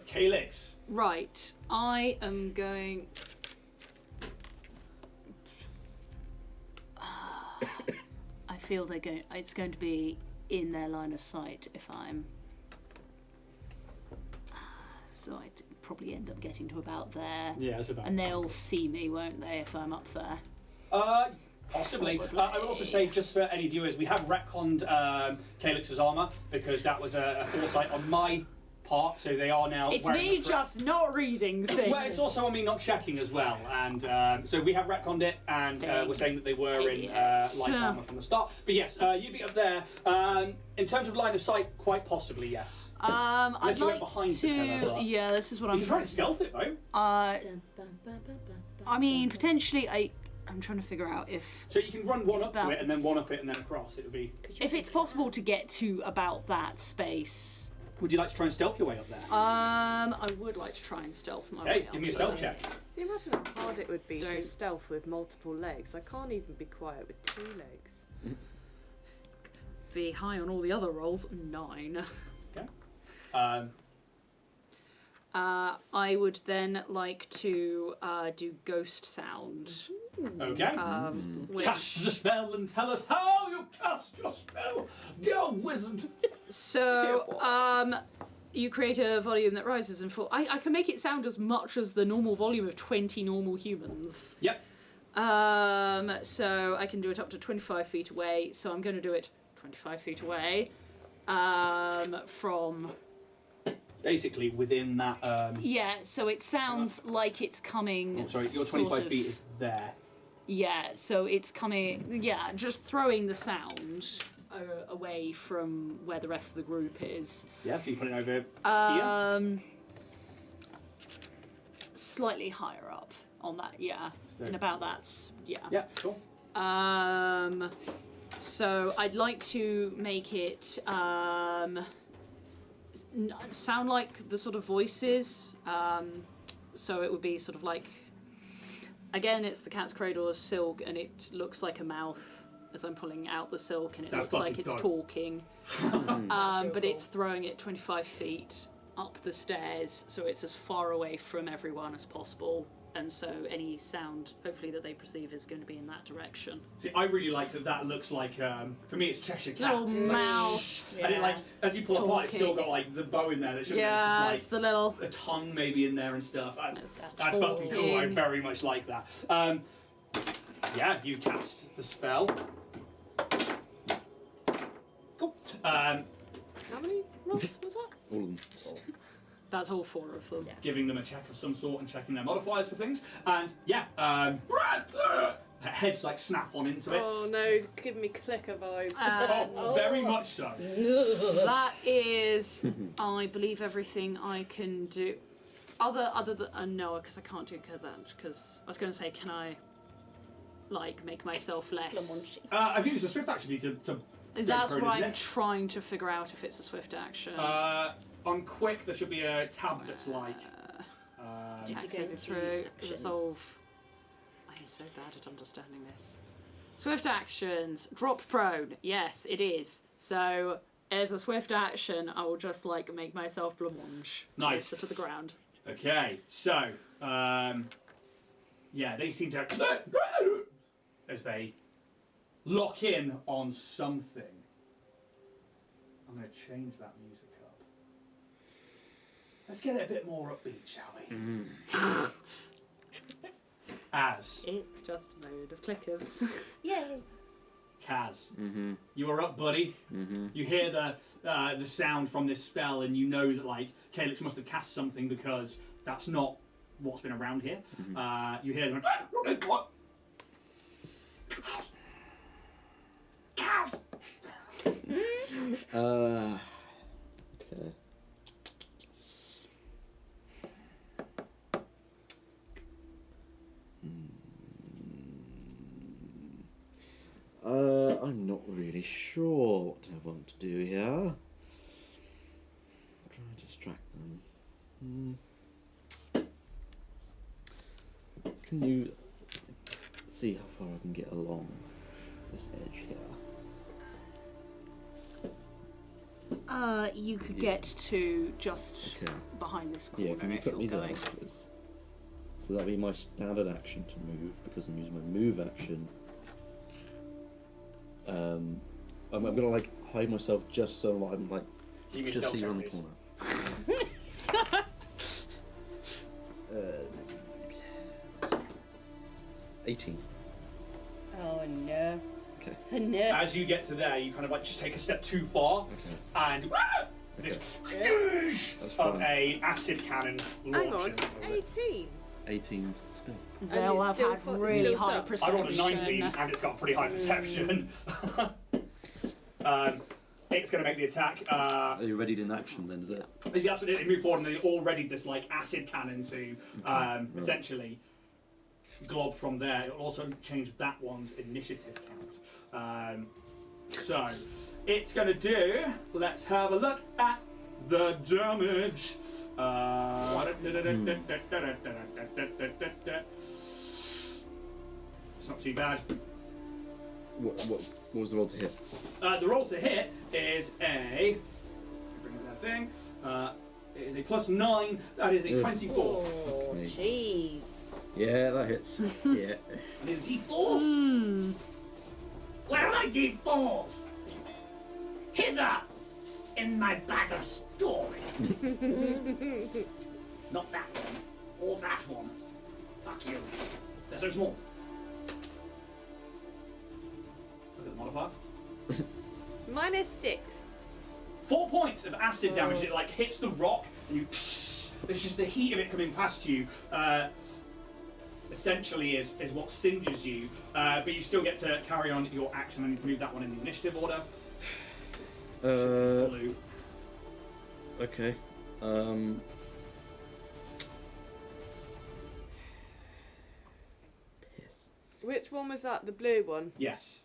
Calix. Right, I am going. I feel it's going to be in their line of sight if I'm. So I'd probably end up getting to about there. Yeah, it's about. And they'll see me, won't they, if I'm up there? Possibly. I would also say, just for any viewers, we have retconned Calix's armour because that was a foresight on my part, so they are now. It's wearing me the just not reading things. Well, it's also on me not checking as well, and so we have retconned it, and we're saying that they were in light armour from the start. But yes, you'd be up there. In terms of line of sight, quite possibly, yes. I'd Unless you went like behind the pillar, to. but- Yeah, this is what You I'm can try and stealth it though. I mean, potentially, I'm trying to figure out if So you can run one It's up to about- it and then one up it and then across. It would be. it's possible to get to about that space. Would you like to try and stealth your way up there? I would like to try and stealth my way Okay, up give me a there. stealth check. Can you imagine how hard it would be to Don't. stealth with multiple legs? I can't even be quiet with 2 legs. Be high on all the other rolls. 9. Um, I would then like to do ghost sound. okay. Which, Cast the spell and tell us how you cast your spell, dear wizard. so, you create a volume that rises and falls. I can make it sound as much as the normal volume of 20 normal humans. Yep. So I can do it up to 25 feet away. So I'm going to do it 25 feet away. From. Basically, within that. Yeah. So it sounds like it's coming. Oh, sorry, your sort 25 of- feet is there. Yeah. So it's coming. Yeah. Just throwing the sound away from where the rest of the group is. Yeah, so you put it over here. Slightly higher up on that. Yeah. In about that's yeah. Yeah, cool. So I'd like to make it sound like the sort of voices. So it would be sort of like, again, it's the cat's cradle of silk, and it looks like a mouth as I'm pulling out the silk, and it That's looks like fucking it's dope. talking. That's But real it's throwing it 25 feet up the stairs, so it's as far away from everyone as possible. And so any sound, hopefully, that they perceive is going to be in that direction. See, I really like that. That looks like, for me, it's Cheshire Cat. Little mouth. And it, like, as you pull apart, it's still Talking. got like the bow in there. That should Yeah, it's it's just the little. like a tongue maybe in there and stuff. It's That's fucking cool. I talking. very much like that. Yeah, you cast the spell. Cool. How many rolls was that? All of them. That's all 4 of them. Giving them a check of some sort and checking their modifiers for things. And yeah, heads like snap on into it. Oh no, give me clicker vibes. Oh, very much so. That is, I believe, everything I can do. Other than no, because I can't do that. Because I was going to say, can I, like, make myself less? I think it's a swift action to That's prone, what isn't I'm it? trying to figure out if it's a swift action. On quick, there should be a tab that's like. Attack You saving go to throw, actions. resolve. I am so bad at understanding this. Swift actions, drop prone. Yes, it is. So as a swift action, I will just like make myself blancmange Nice. closer to the ground. Okay, so yeah, they seem to as they lock in on something. I'm going to change that music up. Let's get it a bit more upbeat, shall we? As It's just a load of clickers. Yay! Kaz, you are up, buddy. You hear the sound from this spell, and you know that like Calix must have cast something because that's not what's been around here. You hear them. What? Kaz. Okay. I'm not really sure what I want to do here. Try and distract them. Can you see how far I can get along this edge here? You could get to just Okay. behind this corner Yeah, can you if put you're me there, going. please? So that'll be my standard action to move because I'm using my move action. I'm gonna like hide myself just so I'm like Give me a just stealth here check, on the please. corner. 18. Oh no. Okay. Oh no. As you get to there, you kind of like just take a step too far, and this That's of fine. a acid cannon Hang on, launches. 18. 18's stealth. They'll it's have still had fu- it's really still high sucked. I perception. rolled a 19, and it's got pretty high perception. It's going to make the attack. Are you readied in action then, is it? That's what it moved forward, and they all readied this like acid cannon to essentially glob from there. It'll also change that one's initiative count. So it's going to do. Let's have a look at the damage. It's not too bad. What was the roll to hit? The roll to hit is a. Bring up that thing. It is a +9. That is a Ugh. 24. Oh, me. jeez. Yeah, that hits. Yeah. I need a D4. Where are my D4s? Hither in my bag of story. Not that one. Or that one. Fuck you. They're so small. modifier? -6. 4 points of acid damage. It like hits the rock, and you. It's just the heat of it coming past you. Essentially, is what singes you. But you still get to carry on your action. I need to move that one in the initiative order. Blue. Okay. Piss. Which one was that? The blue one? Yes.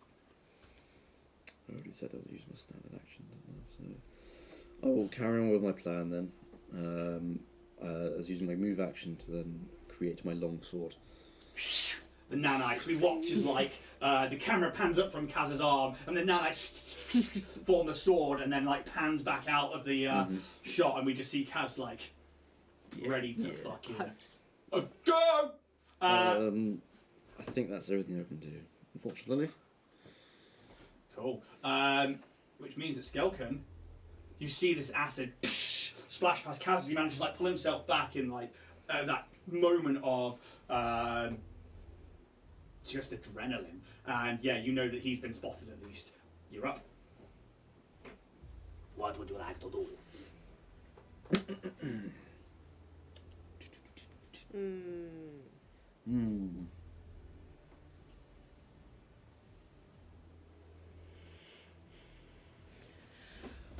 I already said I was using my standard action, didn't I? So I will carry on with my plan then. I was using my move action to then create my long sword. The nanites. We watch as like the camera pans up from Kaz's arm, and the nanites form the sword, and then like pans back out of the shot, and we just see Kaz like ready to fucking go. I think that's everything I can do, unfortunately. Cool. Which means that Skelken, you see this acid splash past Kaz as he manages to like pull himself back in like that moment of just adrenaline, and yeah, you know that he's been spotted at least. You're up. What would you like to do?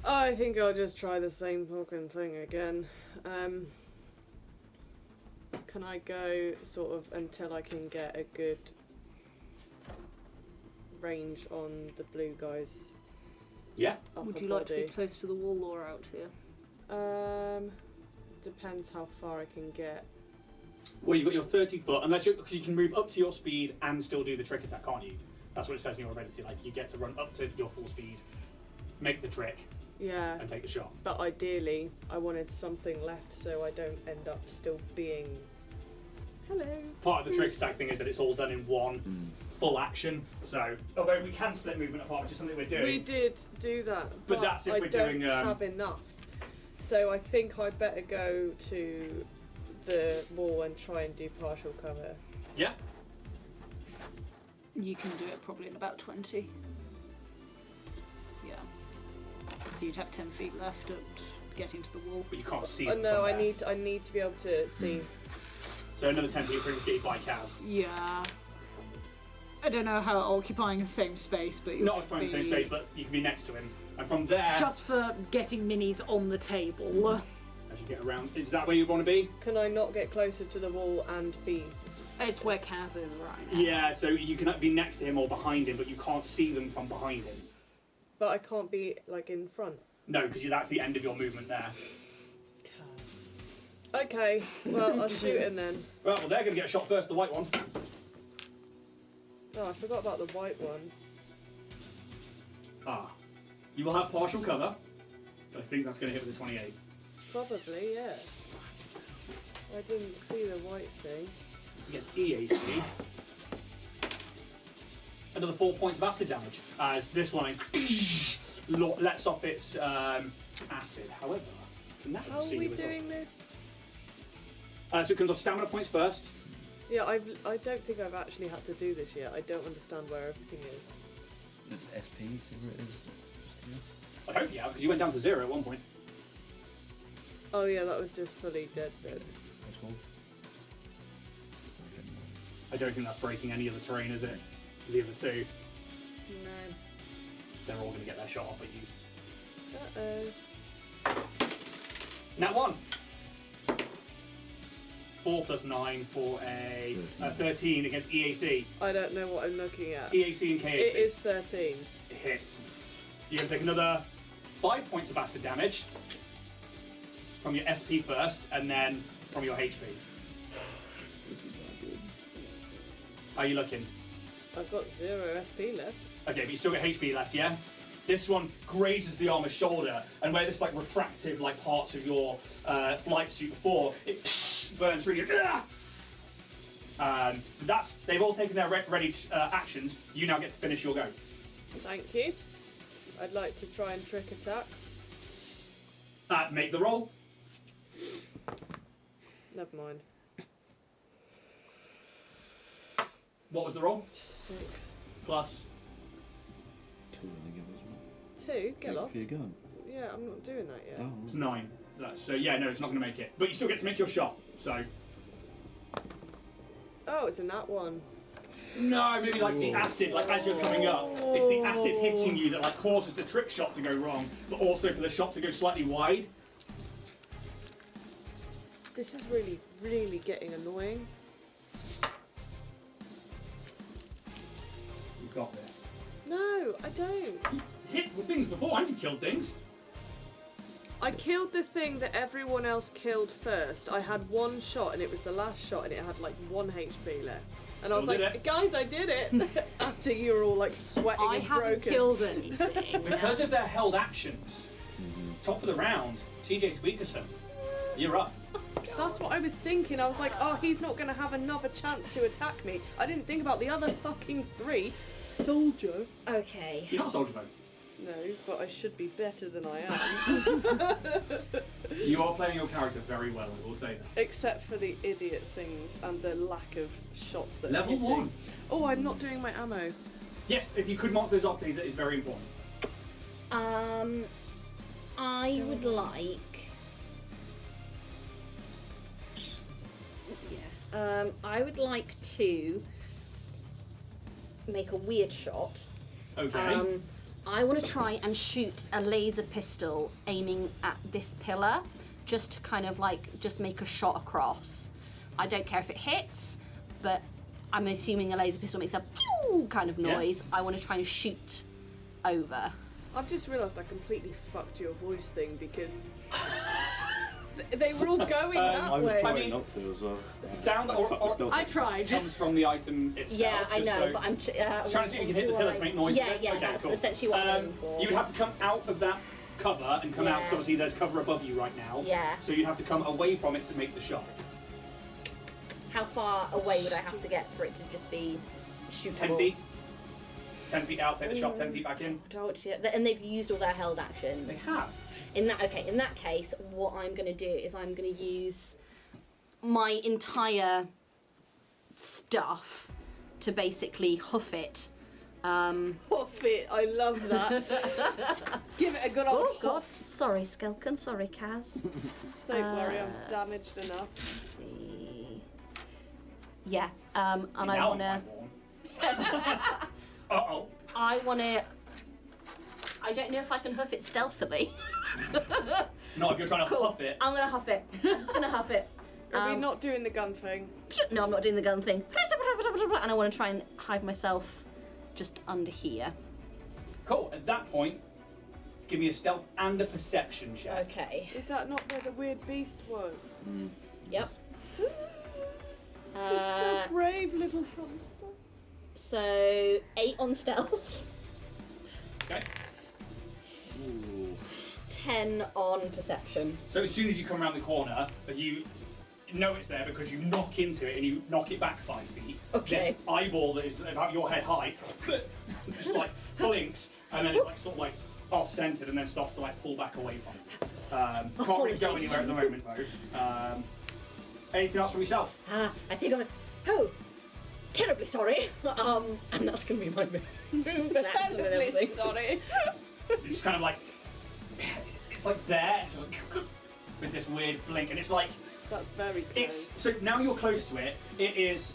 I think I'll just try the same fucking thing again. Can I go sort of until I can get a good range on the blue guys? Yeah. Would you like to be close to the wall or out here? Depends how far I can get. Well, you've got your 30 foot, unless because you can move up to your speed and still do the trick attack, can't you? That's what it says in your ability. Like you get to run up to your full speed, make the trick, Yeah. and take the shot. But ideally, I wanted something left so I don't end up still being. Hello. Part of the trick attack thing is that it's all done in one full action. So, although we can split movement apart, which is something we're doing. We did do that, But that's if I we're don't doing, have enough. So I think I'd better go to the wall and try and do partial cover. Yeah. You can do it probably in about 20. Yeah. So you'd have 10 feet left at getting to the wall. But you can't see Oh them no, from I there. need to be able to see. So another 10 feet pretty much get you by Kaz. Yeah. I don't know how occupying the same space, but you Not would occupying the be same space, but you can be next to him. And from there, just for getting minis on the table. as you get around, is that where you want to be? Can I not get closer to the wall and be? It's where Kaz is right now. Yeah, so you can be next to him or behind him, but you can't see them from behind him. But I can't be like in front. No, because that's the end of your movement there. Okay, well I'll shoot him then. Well, they're going to get a shot first, the white one. Oh, I forgot about the white one. Ah. You will have partial cover, but I think that's going to hit with a 28. Probably, yeah. I didn't see the white thing. It's against EAC. Another 4 points of acid damage, as this one lets off its acid. However, How are we doing this? So it comes off stamina points first. Yeah, I don't think I've actually had to do this yet. I don't understand where everything is. There's SP, see where it is. Just here. I hope you have, because you went down to 0 at one point. Oh yeah, that was just fully dead. That's one. I don't think that's breaking any of the terrain, is it? The other two, No. they're all going to get their shot off at you. Uh-oh. Nat 1. 4 plus 9 for a 13 against EAC. I don't know what I'm looking at. EAC and KAC. It is 13. It hits. You're going to take another 5 points of acid damage from your SP first, and then from your HP. This is not good. How are you looking? I've got 0 SP left. Okay, but you still got HP left, yeah? This one grazes the armor's shoulder, and where this like refractive like parts of your flight suit before, it burns really. They've all taken their ready actions. You now get to finish your go. Thank you. I'd like to try and trick attack. Make the roll. Never mind. What was the roll? 6. Plus 2, I think it was. 2, get lost. For your gun. Yeah, I'm not doing that yet. Oh, It's 9. That's yeah, no, it's not going to make it. But you still get to make your shot. So Oh, it's a nat 1. no, maybe like the acid, like as you're coming up, it's the acid hitting you that like causes the trick shot to go wrong, but also for the shot to go slightly wide. This is really, really getting annoying. You've got this. No, I don't. You hit with things before, and you killed things. I killed the thing that everyone else killed first. I had 1 shot and it was the last shot and it had like 1 HP left. And I was Still did like, it. guys, I did it! After you were all like sweating I and haven't broken. killed anything. Because of their held actions, top of the round, TJ Sweeterson, you're up. That's what I was thinking. I was like, oh, he's not going to have another chance to attack me. I didn't think about the other fucking 3. Soldier. Okay. You're not a soldier mode. No, but I should be better than I am. You are playing your character very well, I will say that. Except for the idiot things and the lack of shots that Level are hitting. 1. Oh, I'm not doing my ammo. Yes, if you could mark those up, please, that is very important. I would like. Yeah. I would like to make a weird shot. Okay. I want to try and shoot a laser pistol aiming at this pillar, just to kind of like just make a shot across. I don't care if it hits, but I'm assuming a laser pistol makes a pew kind of noise. I want to try and shoot over. I've just realised I completely fucked your voice thing because they were all going that I was way. trying I mean, not to as well. sound I or- fucked my or- stealth I up. tried. Comes from the item itself. Yeah, I just know, so- but I'm trying to see if you can hit the pillar to make noise. Yeah, with it? yeah, Okay, that's cool. essentially what I'm aiming for. You would have to come out of that cover and come out, Yeah. because obviously there's cover above you right now. Yeah. So you'd have to come away from it to make the shot. How far away would I have to get for it to just be shootable? 10 feet. 10 feet out, take the shot, 10 feet back in. Do I want to- And they've used all their held actions. They have. In that case, what I'm going to do is I'm going to use my entire stuff to basically hoof it. Huff it, I love that. Give it a good old huff. Sorry, Skelkin. Sorry, Kaz. Don't worry, I'm damaged enough. Let's see. Yeah. And See, I now want to. I'm uh-oh. I want to. I don't know if I can hoof it stealthily. Not if you're trying to Cool. huff it. I'm gonna huff it. I'm just gonna huff it. Are we not doing the gun thing? No, I'm not doing the gun thing. And I want to try and hide myself just under here. Cool. At that point, give me a stealth and a perception check. Okay. Is that not where the weird beast was? Yep. She's so brave, little hamster. So 8 on stealth, Okay. 10 on perception. So as soon as you come around the corner, you know it's there because you knock into it and you knock it back 5 feet. Okay. This eyeball that is about your head height just like blinks and then it's like sort of like off-centered and then starts to like pull back away from it. Can't really go Apologies. anywhere at the moment though. Anything else from yourself? I think I'm. Oh, terribly sorry. And that's gonna be my move and action and Terribly everything. sorry. It's just kind of like it's like there, it's just like, with this weird blink, and it's like That's very close. it's so now you're close to it. It is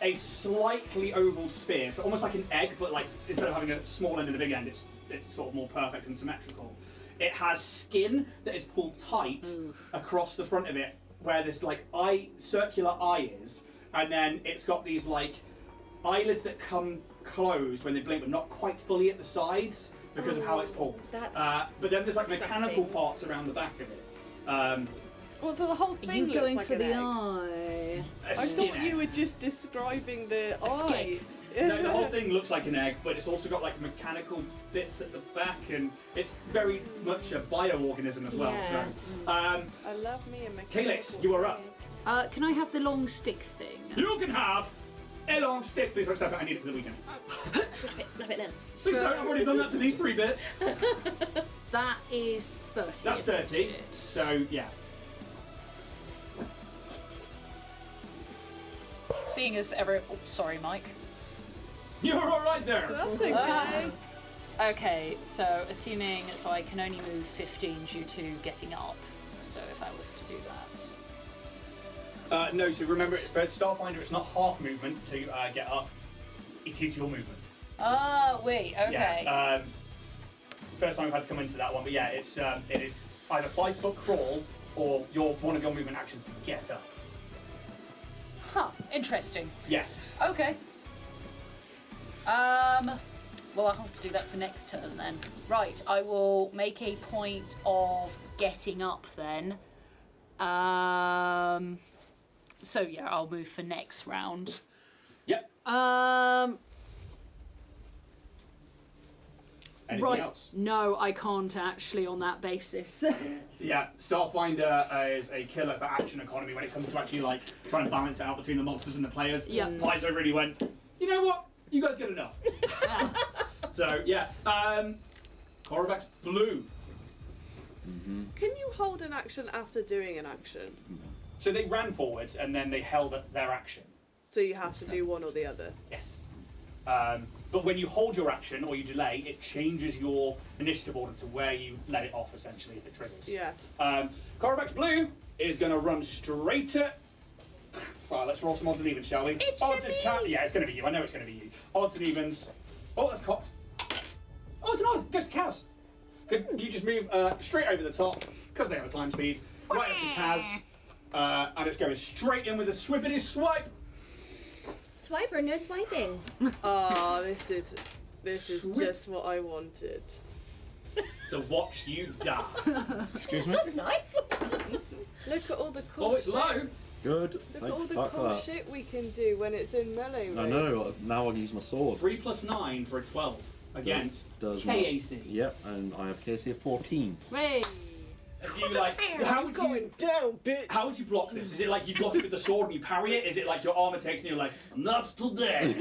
a slightly oval spear, so almost like an egg, but like instead of having a small end and a big end, it's sort of more perfect and symmetrical. It has skin that is pulled tight across the front of it, where this like circular eye is, and then it's got these like eyelids that come closed when they blink, but not quite fully at the sides because of how it's pulled. That's But then there's like mechanical stressing. parts around the back of it. Well, so the whole Are thing you looks going like for an the egg. eye? A I skin thought egg. you were just describing the eye. skeg. No, the whole thing looks like an egg, but it's also got like mechanical bits at the back, and it's very much a bioorganism as well. Yeah. So, I love me a mechanical Calix, you are up. Can I have the long stick thing? You can have a long stick. Please don't step it. I need it for the weekend. Snap it in. Please don't. I've already done that to these 3 bits. That is 30. That's isn't 30. it? So yeah. Seeing as every. Oh, sorry, Mike. You're all right there. That's okay. Okay, so assuming so I can only move 15 due to getting up. So if I was to do that. No, so remember, for Starfinder, it's not half movement to get up. It is your movement. Oh, wait, okay. Yeah. First time I've had to come into that one, but yeah, it is either 5 foot crawl or one of your movement actions to get up. Huh, interesting. Yes. Okay. Well, I'll have to do that for next turn then. Right, I will make a point of getting up then. So yeah, I'll move for next round. Yep. Anything Right. else? No, I can't actually on that basis. Yeah, Starfinder is a killer for action economy when it comes to actually like trying to balance it out between the monsters and the players. Yeah. Paizo really went, you know what? You guys get enough. Yeah. So yeah, Korvax Blue. Can you hold an action after doing an action? So they ran forwards and then they held their action. So you have to do one or the other. Yes. But when you hold your action or you delay, it changes your initiative order to where you let it off, essentially, if it triggers. Yeah. Korvax Blue is going to run straight at... Right, let's roll some odds and evens, shall we? It odds should is be. Yeah, it's going to be you. I know it's going to be you. Odds and evens. Oh, that's cocked. Oh, it's an odd. It goes to Kaz. Good. You just move straight over the top, because they have a climb speed, right up to Kaz. And it's going straight in with a swippity swipe. Swiper, no swiping. Oh, this is just what I wanted. To watch you die. Excuse me? That's nice. Look at all the cool Oh, it's shit. low. Good. Look at Thank all the fuck cool that. shit we can do when it's in melee range. I know, now I can use my sword. 3 plus 9 for a 12 against Does not. KAC. Yep, and I have KC of 14. Wait. As you like, how would Going you? down, bitch! How would you block this? Is it like you block it with the sword and you parry it? Is it like your armor takes and you're like, not today?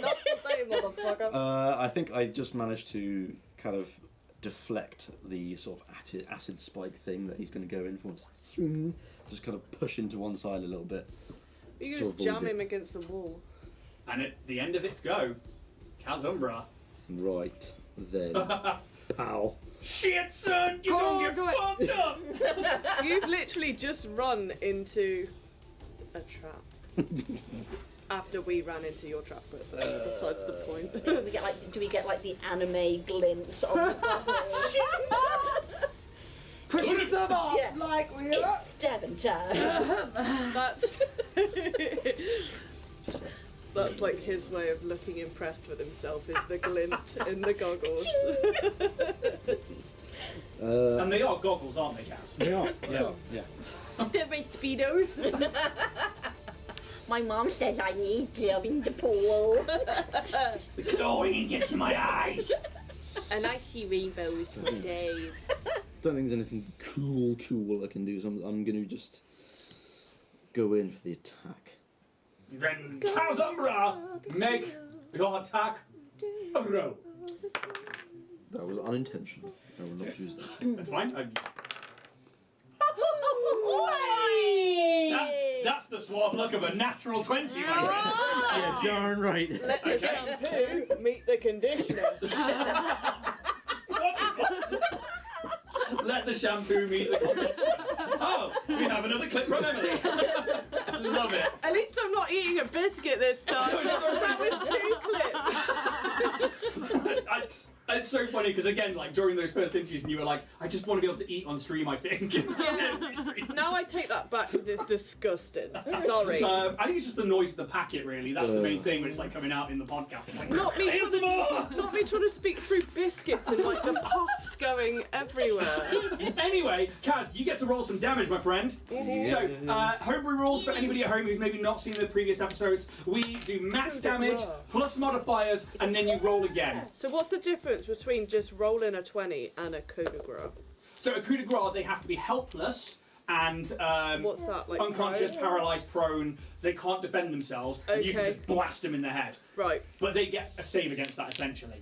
Not today, motherfucker. I think I just managed to kind of deflect the sort of acid spike thing that he's going to go in for. Just kind of push into one side a little bit. You to can just avoid jam it. him against the wall. And at the end of its go, Kazumbra. Right, then. Pow. Shit, son, you're Go gonna do get it. fucked up. You've literally just run into a trap. After we ran into your trap, but besides the point. Do we get like the anime glimpse of the bubbles? Push them up Yeah. like we are. It's stabbing time. That's like his way of looking impressed with himself, is the glint in the goggles. And they are goggles, aren't they, Kaz? They are. Yeah. They're my speedos. My mom says I need them in the pool. The glowing gets in my eyes. And I see rainbows for days. Don't think there's anything cool I can do, so I'm going to just go in for the attack. Then Kazumbra, make your attack a row. That was unintentional. I will not use that. That's fine. That's the swap luck of a natural 20, my friend. Yeah, darn right. Let the shampoo meet the conditioner. Let the shampoo meet the conditioner. Oh, we have another clip from Emily. Love it. At least I'm not eating a biscuit this time. That was 2 clips. It's so funny because again, like during those first interviews, and you were like, "I just want to be able to eat on stream." I think. Now I take that back because it's disgusting. Sorry. I think it's just the noise of the packet. Really, that's the main thing when it's like coming out in the podcast. It's like, Not me, "Here's some more." not me trying to speak through biscuits and like the puffs going everywhere. Anyway, Kaz, you get to roll some damage, my friend. So, homebrew rules for anybody at home who's maybe not seen the previous episodes. We do max damage plus modifiers, and then you roll again. So what's the difference between just rolling a 20 and a coup de grace? So a coup de grace, they have to be helpless and What's that, like unconscious, prone? paralysed, prone. They can't defend themselves, and you can Okay. just blast them in the head. Right, But they get a save against that, essentially.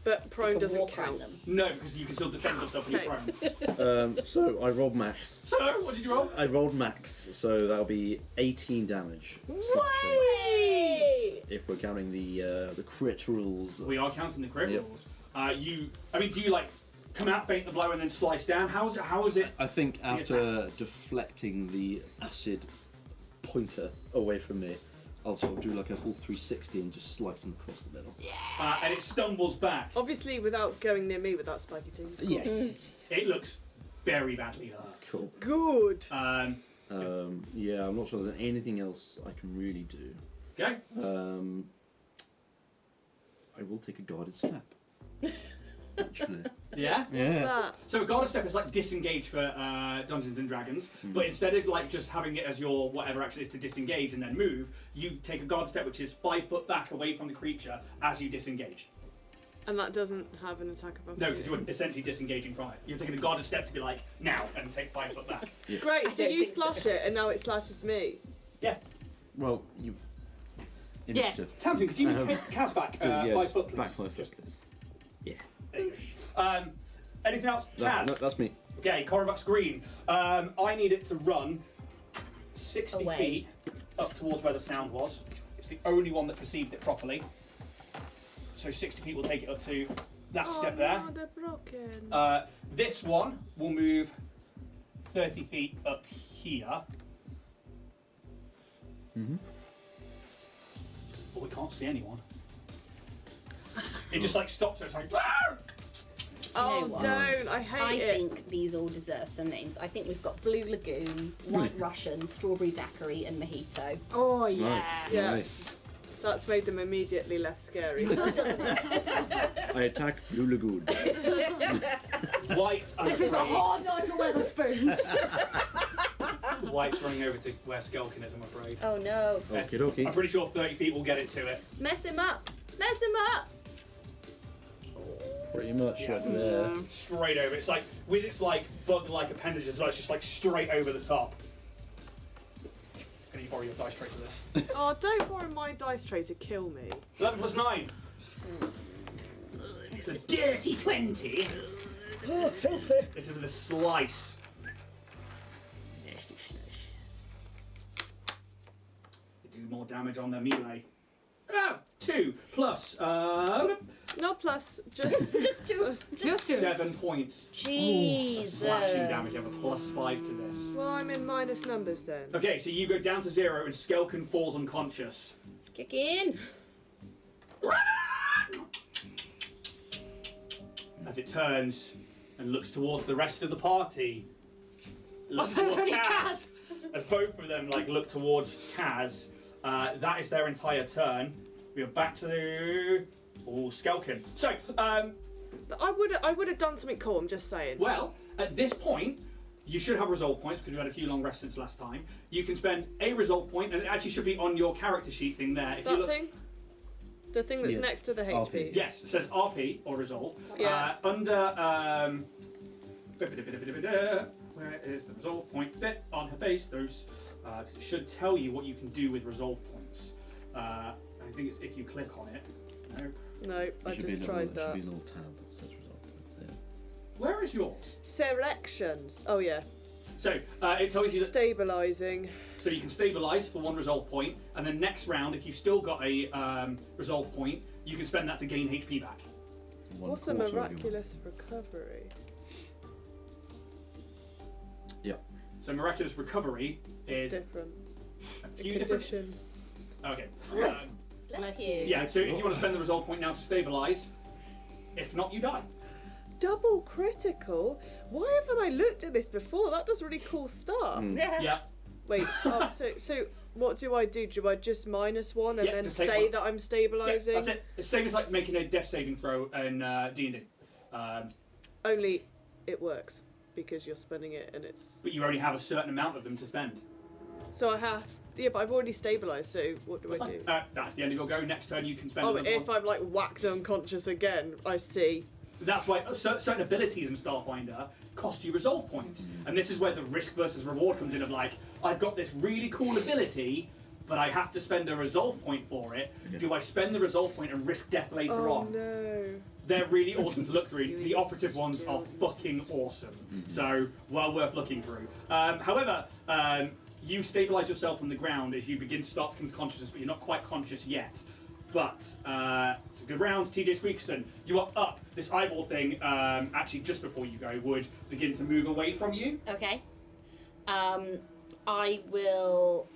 but prone doesn't Walk around count. them. No, because you can still defend yourself when you're Okay. prone. So I rolled max. So, what did you roll? I rolled max, so that'll be 18 damage. Slapshot. Hey! If we're counting the crit rules. We are counting the crit Yep. rules. do you like come out, feint the blow, and then slice down? How is it? I think after deflecting the acid pointer away from me, I'll sort of do like a full 360 and just slice them across the middle. And it stumbles back. Obviously, without going near me with that spiky thing. Yeah. It looks very badly hurt. Cool. Good. Yeah, I'm not sure there's anything else I can really do. Okay. I will take a guarded step. Actually. Yeah. That. So a guarded step is like disengage for Dungeons and Dragons, but instead of like just having it as your whatever action is to disengage and then move, you take a guarded step which is 5 foot back away from the creature as you disengage. And that doesn't have an attack of No, because you're essentially disengaging from it. You're taking a guarded step to be like now and take 5 foot back. Yeah. Great, so don't you think slash so. it and now it slashes me. Yeah. Well, you. Yes. Initiative. Tamsin, could you take Kaz back Yeah, 5 foot, please? Back 5 foot, Just- please. Yeah. there you go. Anything else? Kaz? No, that's me. Okay, Korvax Green. I need it to run 60 Away. feet up towards where the sound was. It's the only one that perceived it properly. So 60 feet will take it up to that step there. No, they're broken. This one will move 30 feet up here. Mm-hmm. But we can't see anyone. It just like stops her. It's like, "Arr!" Oh, know what? don't! I hate I it. think these all deserve some names. I think we've got Blue Lagoon, White Russian, Strawberry Daiquiri, and Mojito. Oh yeah. Nice. Yeah. Nice. That's made them immediately less scary. I attack Blue Lagoon. White, I'm This is a afraid. hard night for Weatherspoons. White's running over to where Skelkin is, I'm afraid. Oh no. Okie dokie. I'm pretty sure 30 feet will get it to it. Mess him up! Mess him up! Pretty much Yeah. right there. Straight over. It's like, with its like bug-like appendages as well, it's just like straight over the top. Can you borrow your dice tray for this? Oh, don't borrow my dice tray to kill me. 11 plus 9. It's a dirty 20. This is with a slice. They do more damage on their melee. Oh, 2 plus Not plus, just Just do Just do it. 7 points. Jesus. Slashing damage. You have a plus 5 to this. well, I'm in minus numbers then. Okay, so you go down to 0 and Skelkin falls unconscious. Kick in. As it turns and looks towards the rest of the party. Looks there's towards only Kaz. As both of them like look towards Kaz. That is their entire turn. We are back to the Skelkin. So, I would have done something cool. I'm just saying. well, at this point, you should have resolve points because we had a few long rests since last time. You can spend a resolve point, and it actually should be on your character sheet thing there. If you That look, thing, the thing that's Yeah. next to the HP. RP. yes, it says RP or resolve. Yeah. Under where is the resolve point bit on her face? Those it should tell you what you can do with resolve points. I think it's if you click on it. No. No, I Should be just a tried little, that. should be a little tab that says result points there. Where is yours? Selections. Oh yeah. So it tells you that. Stabilizing. So you can stabilize for 1 resolve point, and then next round, if you've still got a resolve point, you can spend that to gain HP back. What's a 1/4 of your miraculous recovery? Yep. So miraculous recovery It's is different. a A few different. condition. Okay. Bless you. Yeah. So if you want to spend the resolve point now to stabilize, if not, you die. Double critical? Why haven't I looked at this before? That does really cool stuff. Yeah. Yeah. Wait, so what do I do? Do I just -1 and Yeah, then just take say one. that I'm Yeah, stabilizing? that's it. It's same as like making a death saving throw in D&D. Only it works because you're spending it and it's. But you only have a certain amount of them to spend. So I have. Yeah, but I've already stabilized. So what do I do? That's the end of your go. Next turn you can spend Oh, another if one. I'm like whacked unconscious again, I see. That's why certain abilities in Starfinder cost you resolve points. And this is where the risk versus reward comes in of like, I've got this really cool ability, but I have to spend a resolve point for it. Okay. Do I spend the resolve point and risk death later Oh on? no. They're really awesome to look through. The operative ones are fucking awesome. So, well worth looking through. However, you stabilise yourself on the ground as you begin to start to come to consciousness, but you're not quite conscious yet. But it's a good round. TJ Squeakerson, you are up. This eyeball thing, actually just before you go, would begin to move away from you. Okay. I will.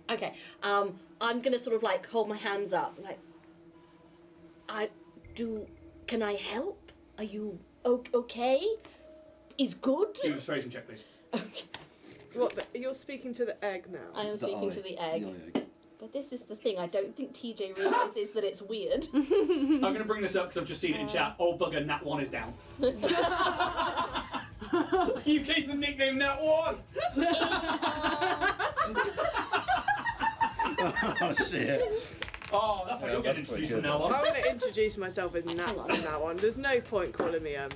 Okay. I'm gonna sort of like hold my hands up, like. Can I help? Are you okay? Is good? Do a persuasion check, please. Okay. What? You're speaking to the egg now. I am speaking to the egg. The egg. But this is the thing. I don't think TJ realizes that it's weird. I'm going to bring this up because I've just seen it in chat. Old bugger, Nat 1 is down. You gave the nickname Nat 1! Oh shit. Oh, that's how you'll get that's pretty introduced from good. now I on. want to introduce myself as Nat hang on. from now on. There's no point calling me I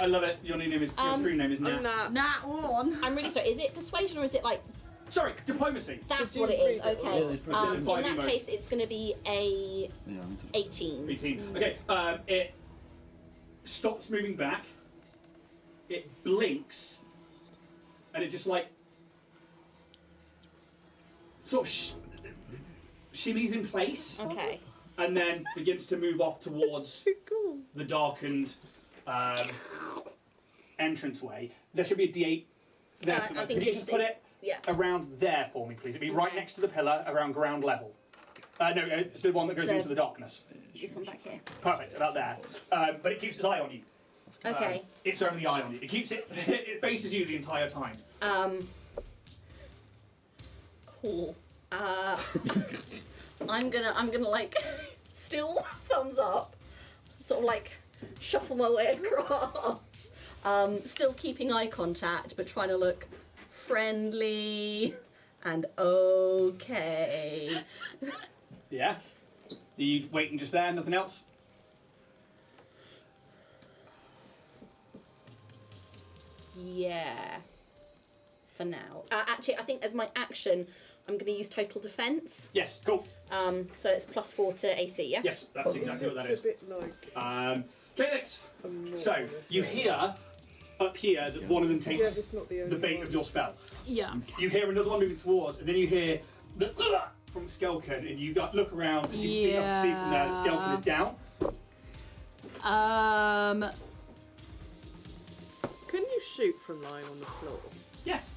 love it. Your new name is, your stream name is I'm Nat. Nat. Nat 1. I'm really sorry. Is it persuasion or is it like... Sorry, diplomacy. That's Did what you it is. read it? Okay. Yeah, there's persuasion. In Fighting that mode. case, it's going to be a Yeah, I need to... 18. 18. Okay, it stops moving back. It blinks. And it just like... sort of shimmies in place. Okay. And then begins to move off towards Cool. the darkened entranceway. There should be a D8 there. I somewhere. think Could you it's- just put it Yeah. around there for me, please? It'd be right Okay. next to the pillar, around ground level. No, it's the one that goes The- into the darkness. This one back here. Perfect, about there. But it keeps its eye on you. Okay. Its only eye on you. It keeps it. It faces you the entire time. Cool. I'm gonna like still thumbs up, sort of like shuffle my way across. Still keeping eye contact, but trying to look friendly and okay. Yeah. Are you waiting just there? Nothing else? Yeah. For now. Actually, I think as my action, I'm going to use total defense. Yes. Cool. So it's +4 to AC. Yeah. Yes, that's exactly what that It's is. a bit like. Calix. I'm not So honest. you hear up here that one of them Yeah, takes it's not the only the bait one. of your spell. Yeah. You hear another one moving towards, and then you hear the from Skelkin, and you look around because you've been able to see from there that Skelkin is down. Can you shoot from lying on the floor? Yes.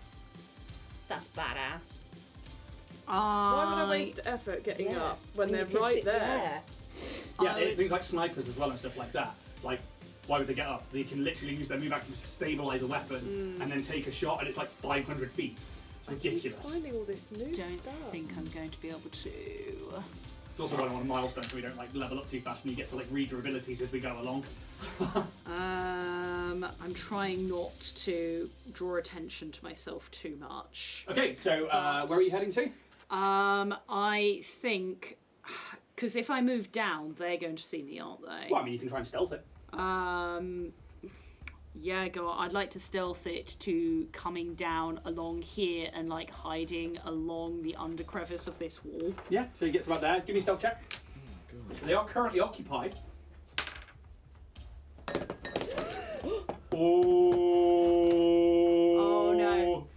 That's badass. Why would I waste effort getting Yeah. up when you they're can right shoot- there? Yeah, I it's would- things like snipers as well and stuff like that. Like, why would they get up? They can literally use their move action to stabilize a weapon and then take a shot, and it's like 500 feet. It's ridiculous. Finding all this new Don't stuff. think I'm going to be able to. It's also one of the milestones so we don't like level up too fast and you get to like read your abilities as we go along. I'm trying not to draw attention to myself too much. Okay, so where are you heading to? I think because if I move down, they're going to see me, aren't they? Well, I mean, you can try and stealth it. Yeah, go on. I'd like to stealth it to coming down along here and like hiding along the under crevice of this wall. Yeah, so you get to about there. Give me a stealth check. They are currently occupied. Oh no.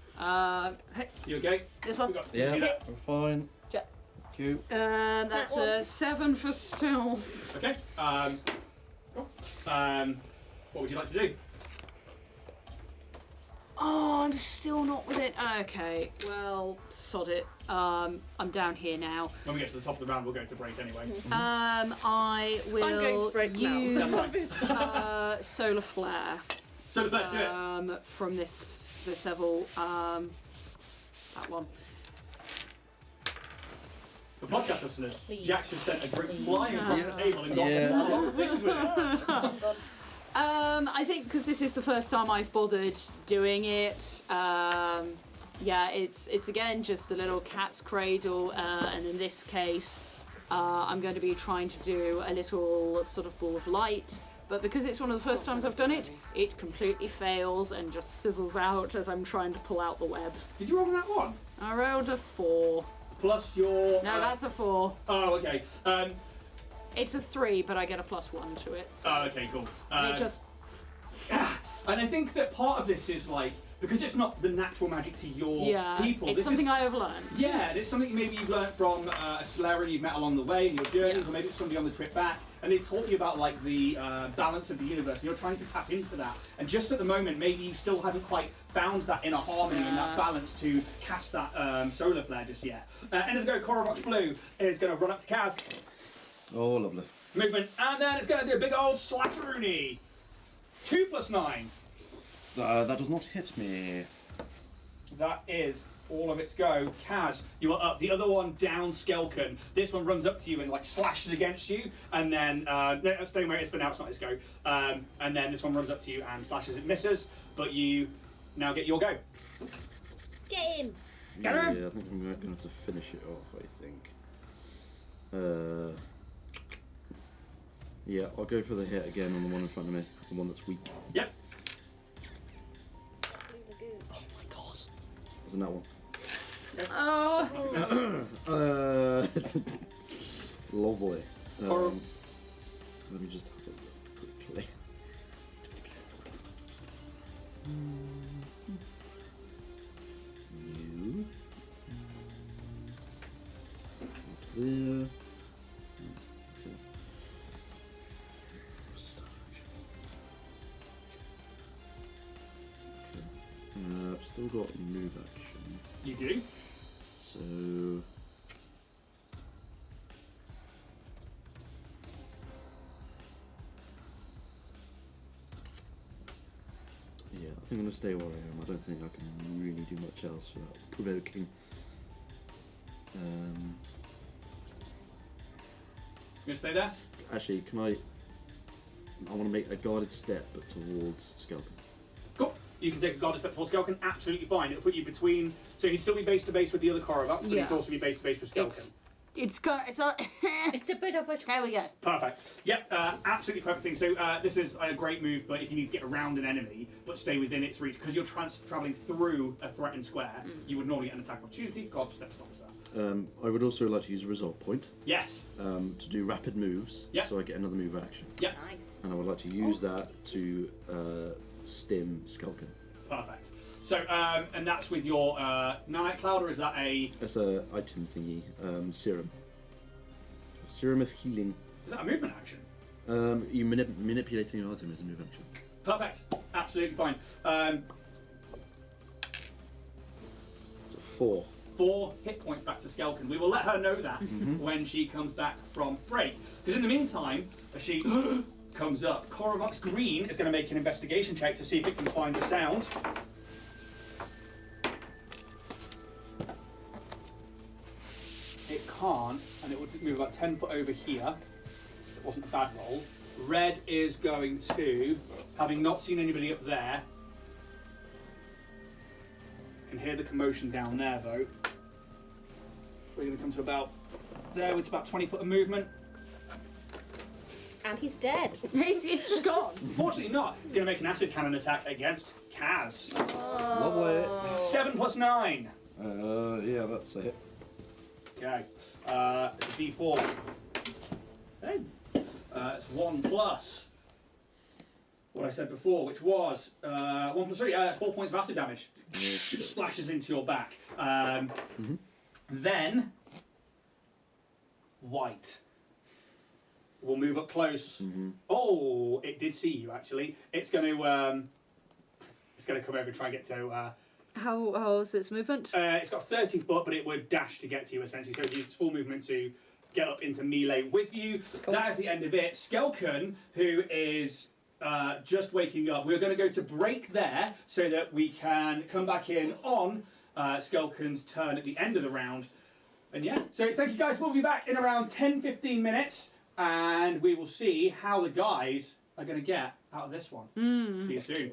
Hey, You okay? this one. We got to Yeah, see that. we're fine. Check. Thank you. That's That one. a 7 for stealth. Okay. Cool. What would you like to do? Oh, I'm still not with it. Okay, well, sod it. I'm down here now. When we get to the top of the round, we'll go to break anyway. I I'm going will to break now. use solar flare So the third, do it. from this level. That one. For podcast listeners, Please. Jackson sent a drink flying across the table and got Yeah. a lot of things with it. I think because this is the first time I've bothered doing it. Yeah, it's again just the little cat's cradle, and in this case, I'm going to be trying to do a little sort of ball of light. But because it's one of the first times I've done it, it completely fails and just sizzles out as I'm trying to pull out the web. Did you roll that one? I rolled a 4. Plus your... No, that's a 4. Oh, okay. It's a 3, but I get a +1 to it. So Oh, okay, cool. it just And I think that part of this is like because it's not the natural magic to your Yeah, people. it's this something is, I have learned. Yeah, it's something maybe you've learned from a celebrity you've met along the way in your journeys, Yeah. or maybe it's somebody on the trip back, and they taught you about like the balance of the universe, and you're trying to tap into that. And just at the moment, maybe you still haven't quite found that inner harmony and that balance to cast that solar flare just yet. End of the go, Koravox Blue is going to run up to Kaz. Oh, lovely. Movement, and then it's going to do a big old slasheroony. 2 + 9. That does not hit me. That is all of its go. Kaz, you are up. The other one down, Skelken. This one runs up to you and like slashes against you, and then no, staying where it is for now. It's not its go. And then this one runs up to you and slashes. It misses, but you now get your go. Get him. Get him. Yeah, I think I'm going to have to finish it off, I think. Yeah, I'll go for the hit again on the one in front of me, the one that's weak. Yep. Oh my god. Isn't that one? Oh. Lovely. Or- Let me just have a look quickly. You. There. Okay. Okay. Still got move action. You do. So. Yeah, I think I'm going to stay where I am. I don't think I can really do much else without provoking. You gonna stay there? Actually, can I want to make a guarded step, but towards Skelken. Cool. You can take a guarded step towards Skelken. Absolutely fine. It'll put you between. So he'd still be base to base with the other Koravox, but Yeah. he'd also be base to base with Skelken. It's a. It's a bit of a. There we go. Perfect. Yep, absolutely perfect thing. So this is a great move, but if you need to get around an enemy, but stay within its reach, because you're traveling through a threatened square, you would normally get an attack opportunity. God step stops that. I would also like to use a resolve point Yes. to do rapid moves, Yep. so I get another move action. Yep. Nice. And I would like to use that to stim Skelken. Perfect. So, and that's with your nanite cloud, or is that a? That's a item thingy, serum. Serum of healing. Is that a movement action? You manipulating an item is a move action. Perfect. Absolutely fine. So 4. 4 hit points back to Skelken. We will let her know that when she comes back from break. Because in the meantime, as she comes up, Koravox Green is going to make an investigation check to see if it can find the sound. It can't, and it would move about 10 foot over here. It wasn't a bad roll. Red is going to, having not seen anybody up there, can hear the commotion down there though. We're going to come to about there, which is about 20 foot of movement. And he's dead. He's just gone. Fortunately not. He's going to make an acid cannon attack against Kaz. Lovely. 7 + 9. Yeah, that's a hit. Okay. It's a D4. Hey. It's 1 plus what I said before, which was 1 + 3. 4 points of acid damage. Splashes into your back. Then white will move up close. Oh, it did see you actually. It's going to come over and try and get to. How is its movement? It's got 30 foot, but it would dash to get to you essentially. So it uses full movement to get up into melee with you. That is the end of it. Skelken, who is just waking up, we're going to go to break there so that we can come back in on Skelken's turn at the end of the round. And yeah, so thank you guys. We'll be back in around 10-15 minutes, and we will see how the guys are going to get out of this one. See you soon.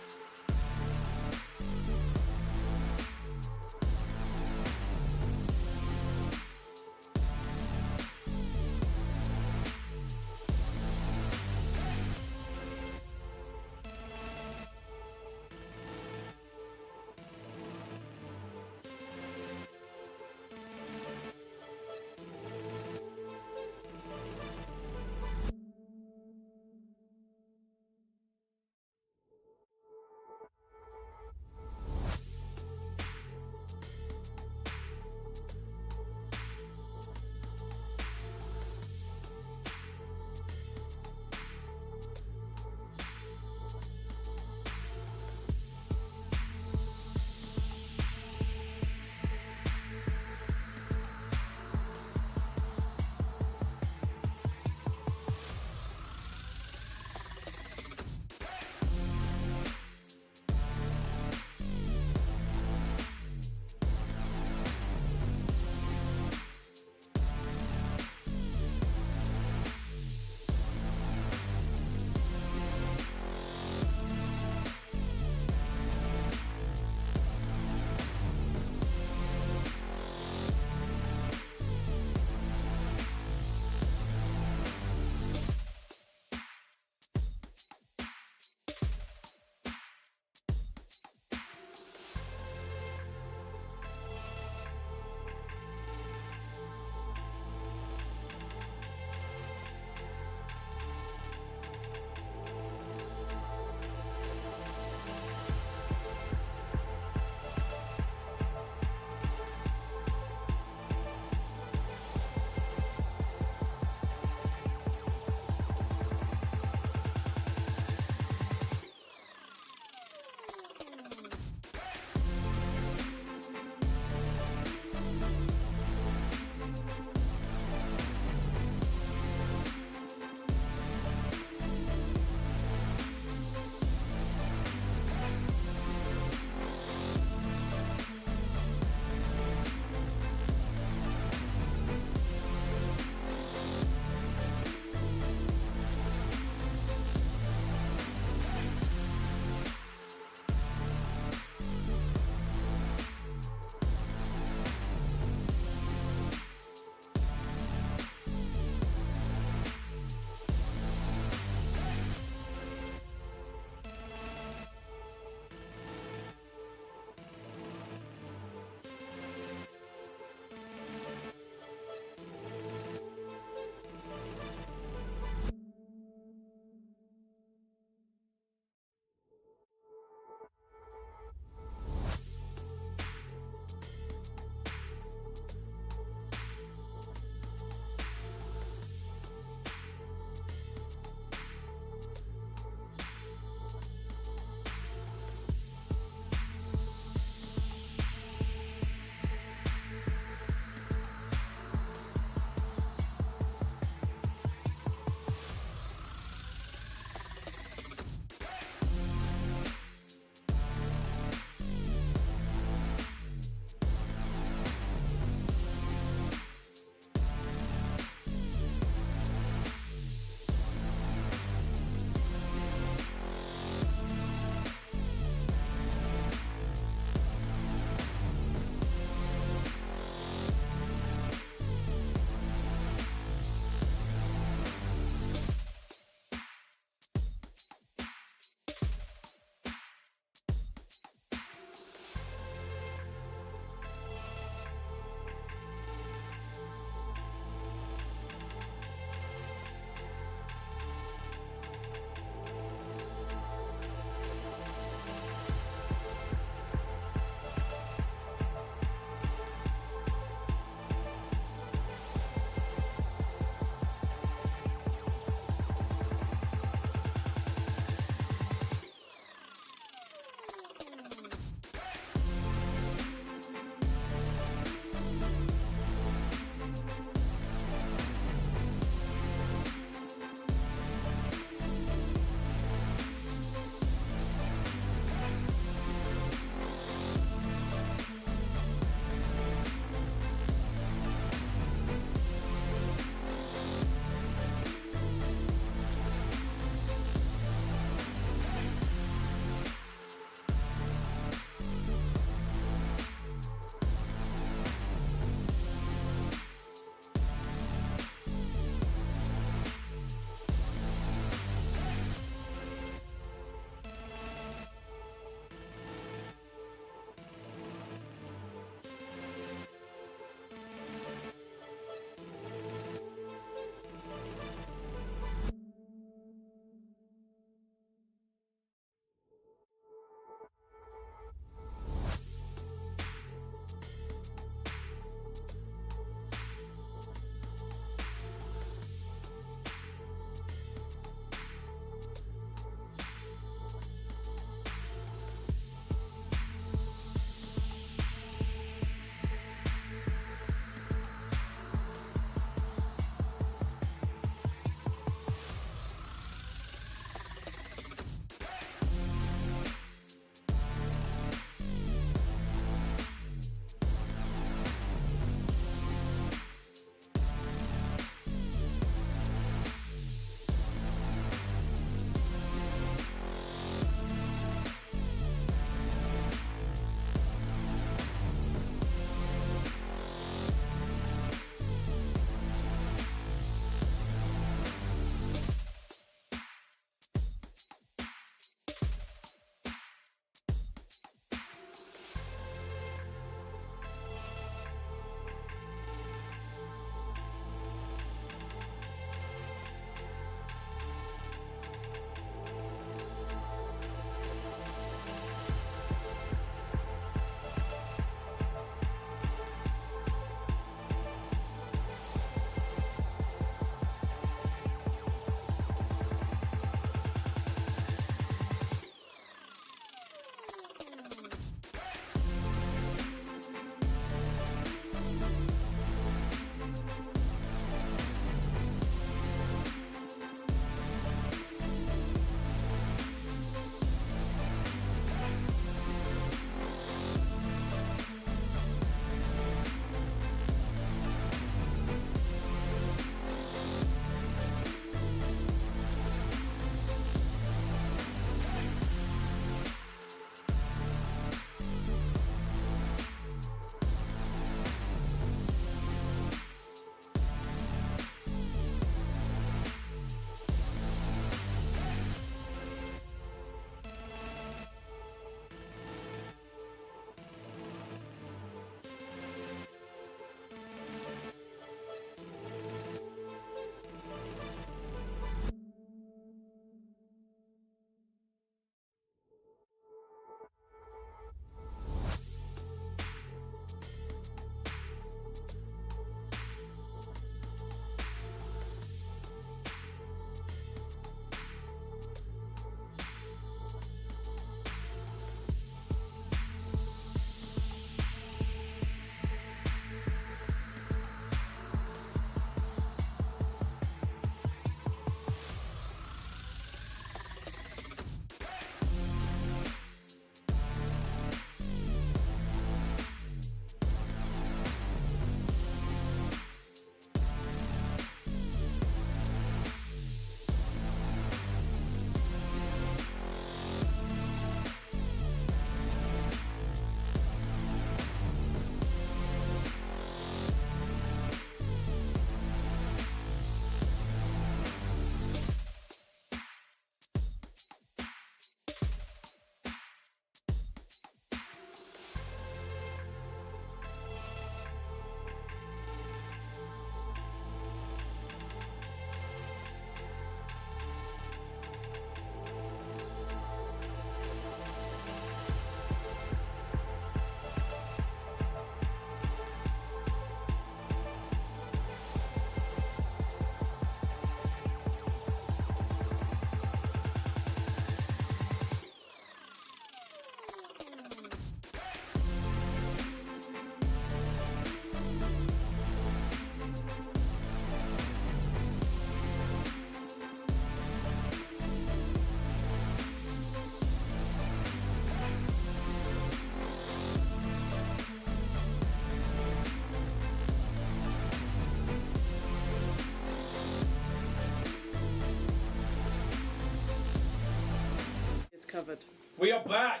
covered. We are back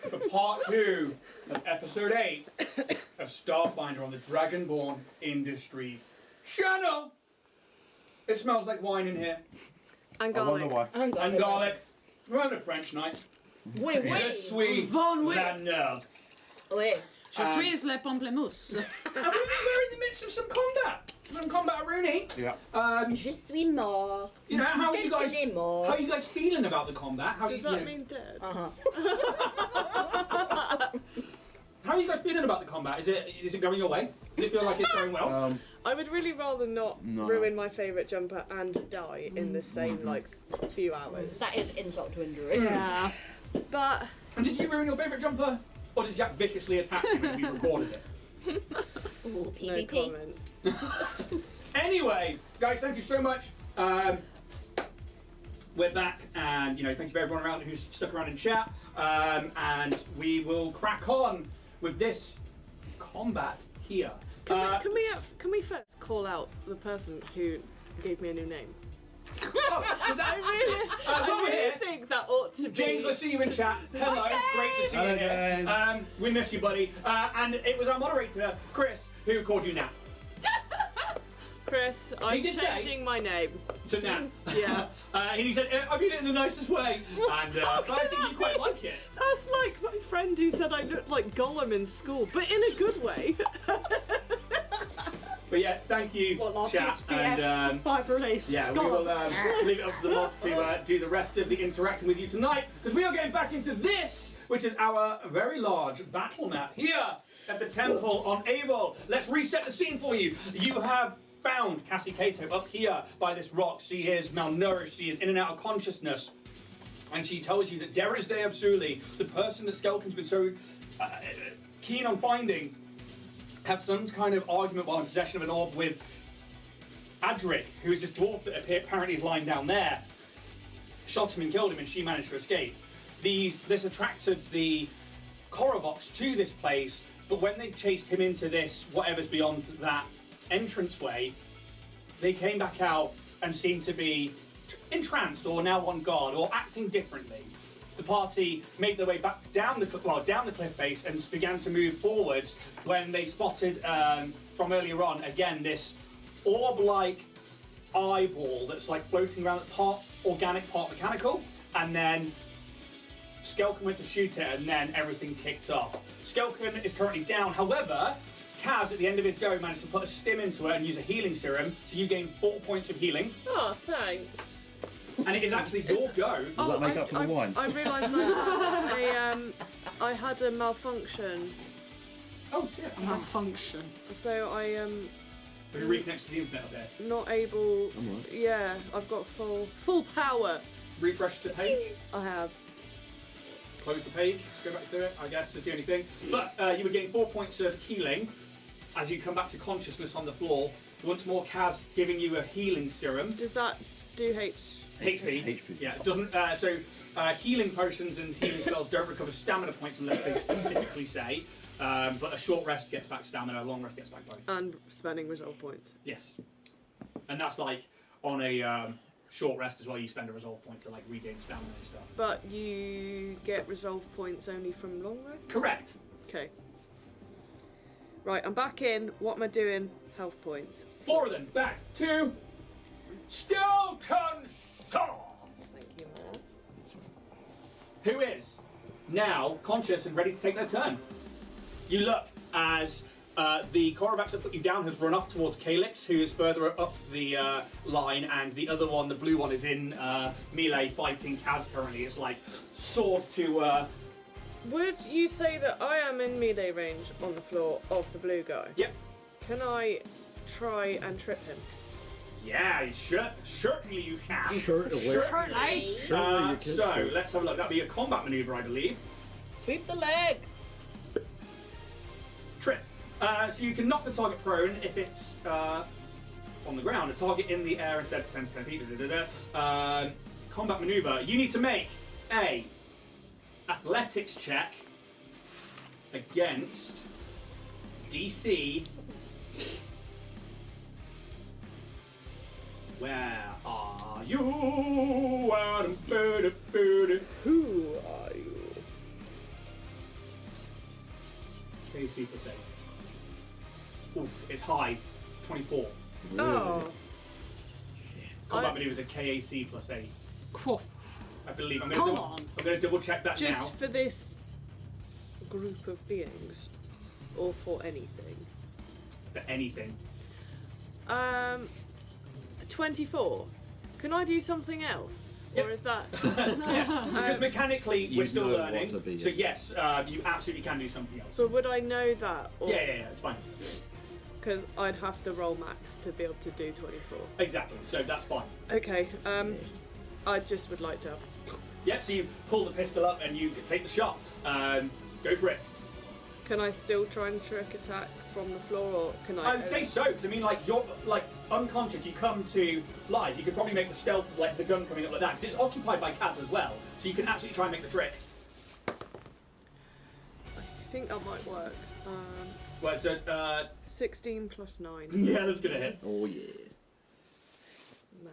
for part 2 of episode 8 of Starfinder on the Dragonborn Industries channel. It smells like wine in here. And I wonder garlic. why. And garlic. Remember the French night? Oui, oui. Je suis Von oui. la nerd. Oui. Je suis le pamplemousse. And we're in the midst of some combat. Some combat, Rooney. Yeah. Je suis mort. You know, how are you guys feeling about the combat? How Does you that know, mean dead? Uh-huh. How are you guys feeling about the combat? Is it going your way? Does it feel like it's going well? I would really rather not No. ruin my favourite jumper and die in the same few hours. That is insult to injury. Yeah. But And did you ruin your favourite jumper? Or did Jack viciously attack you when we recorded it? Ooh, no PvP. comment. Anyway, guys, thank you so much. We're back, and thank you for everyone around who's stuck around in chat. And we will crack on with this combat here. Can we first call out the person who gave me a new name? Oh, so that, I we're really here. think that ought to be. James, I see you in chat. Hello, great to see you Hello, here. guys. We miss you, buddy. And it was our moderator, Chris, who called you Nat. Chris, I'm did say- changing my name. To Nat. Yeah. And he said, I mean it in the nicest way. And but I think you quite like it. That's like my friend who said I looked like Golem in school, but in a good way. But yeah, thank you, What last chat. year's And PS 5 release? yeah, we Go will on. leave it up to the mods to do the rest of the interacting with you tonight, because we are getting back into this, which is our very large battle map here at the temple on Avul. Let's reset the scene for you. You have found Cassy Kato up here by this rock. She is malnourished. She is in and out of consciousness. And she tells you that Derisdai Absuli, the person that Skelkin's been so keen on finding, had some kind of argument while in possession of an orb with Adric, who is this dwarf that apparently is lying down there. Shot him and killed him, and she managed to escape. This attracted the Korovox to this place, but when they chased him into this, whatever's beyond that entranceway, they came back out and seemed to be entranced or now on guard or acting differently. The party made their way back down the cliff face and began to move forwards when they spotted from earlier on again this orb-like eyeball that's like floating around, part organic, part mechanical, and then Skelkin went to shoot it and then everything kicked off. Skelkin is currently down, however, Kaz at the end of his go managed to put a stim into it and use a healing serum, so you gain 4 points of healing, Oh, thanks. and it is actually your go. Does that make up for the wine? I realised I had a malfunction, Oh shit. Malfunction. so I Have you reconnected to the internet up there? not able. I'm all right. Yeah, I've got full power. Refresh the page. I have. Close the page, go back to it, I guess, is the only thing. But you were getting 4 points of healing as you come back to consciousness on the floor. Once more, Kaz giving you a healing serum. Does that do HP. HP. Yeah, it doesn't. Healing potions and healing spells don't recover stamina points unless they specifically say. But a short rest gets back stamina, a long rest gets back both. And spending resolve points. Yes. And that's like on a short rest as well, you spend a resolve point to like regain stamina and stuff. But you get resolve points only from long rest? Correct. Okay. Right, I'm back in. What am I doing? Health points. 4 of them back to Skelkin. Thank you, man. Who is now conscious and ready to take their turn. You look as the Korovax that put you down has run off towards Calix, who is further up the line, and the other one, the blue one, is in melee fighting Kaz currently. It's like sword to... Would you say that I am in melee range on the floor of the blue guy? Yep. Can I try and trip him? Yeah, certainly you can. Certainly. Certainly. Certainly you can. So, let's have a look. That'd be a combat maneuver, I believe. Sweep the leg. Trip. So you can knock the target prone if it's on the ground. A target in the air instead descends 10 feet. Combat maneuver. You need to make a athletics check against DC. Where are you? Who are AC plus 8. Oof, it's high. It's 24. Oh. Combat maneuver is a KAC plus 8. Cool. I believe. I'm Come going on. to double check that Just now. for this group of beings, or for anything. For anything. 24. Can I do something else? Yep. Or is that... Yes, because mechanically You we're still know learning. what to be, So yeah. yes, you absolutely can do something else. But would I know that? Or... Yeah, it's fine. Because I'd have to roll max to be able to do 24. Exactly. So that's fine. Okay, I just would like to... Yeah. So you pull the pistol up and you can take the shots. Go for it. Can I still try and trick attack from the floor, or can I... I would say so, because I mean, like, you're like unconscious. You come to life. You could probably make the stealth, like the gun coming up like that, because it's occupied by cats as well. So you can absolutely try and make the trick. I think that might work. Well, so 16 plus 9. yeah, that's gonna hit. Oh yeah. No.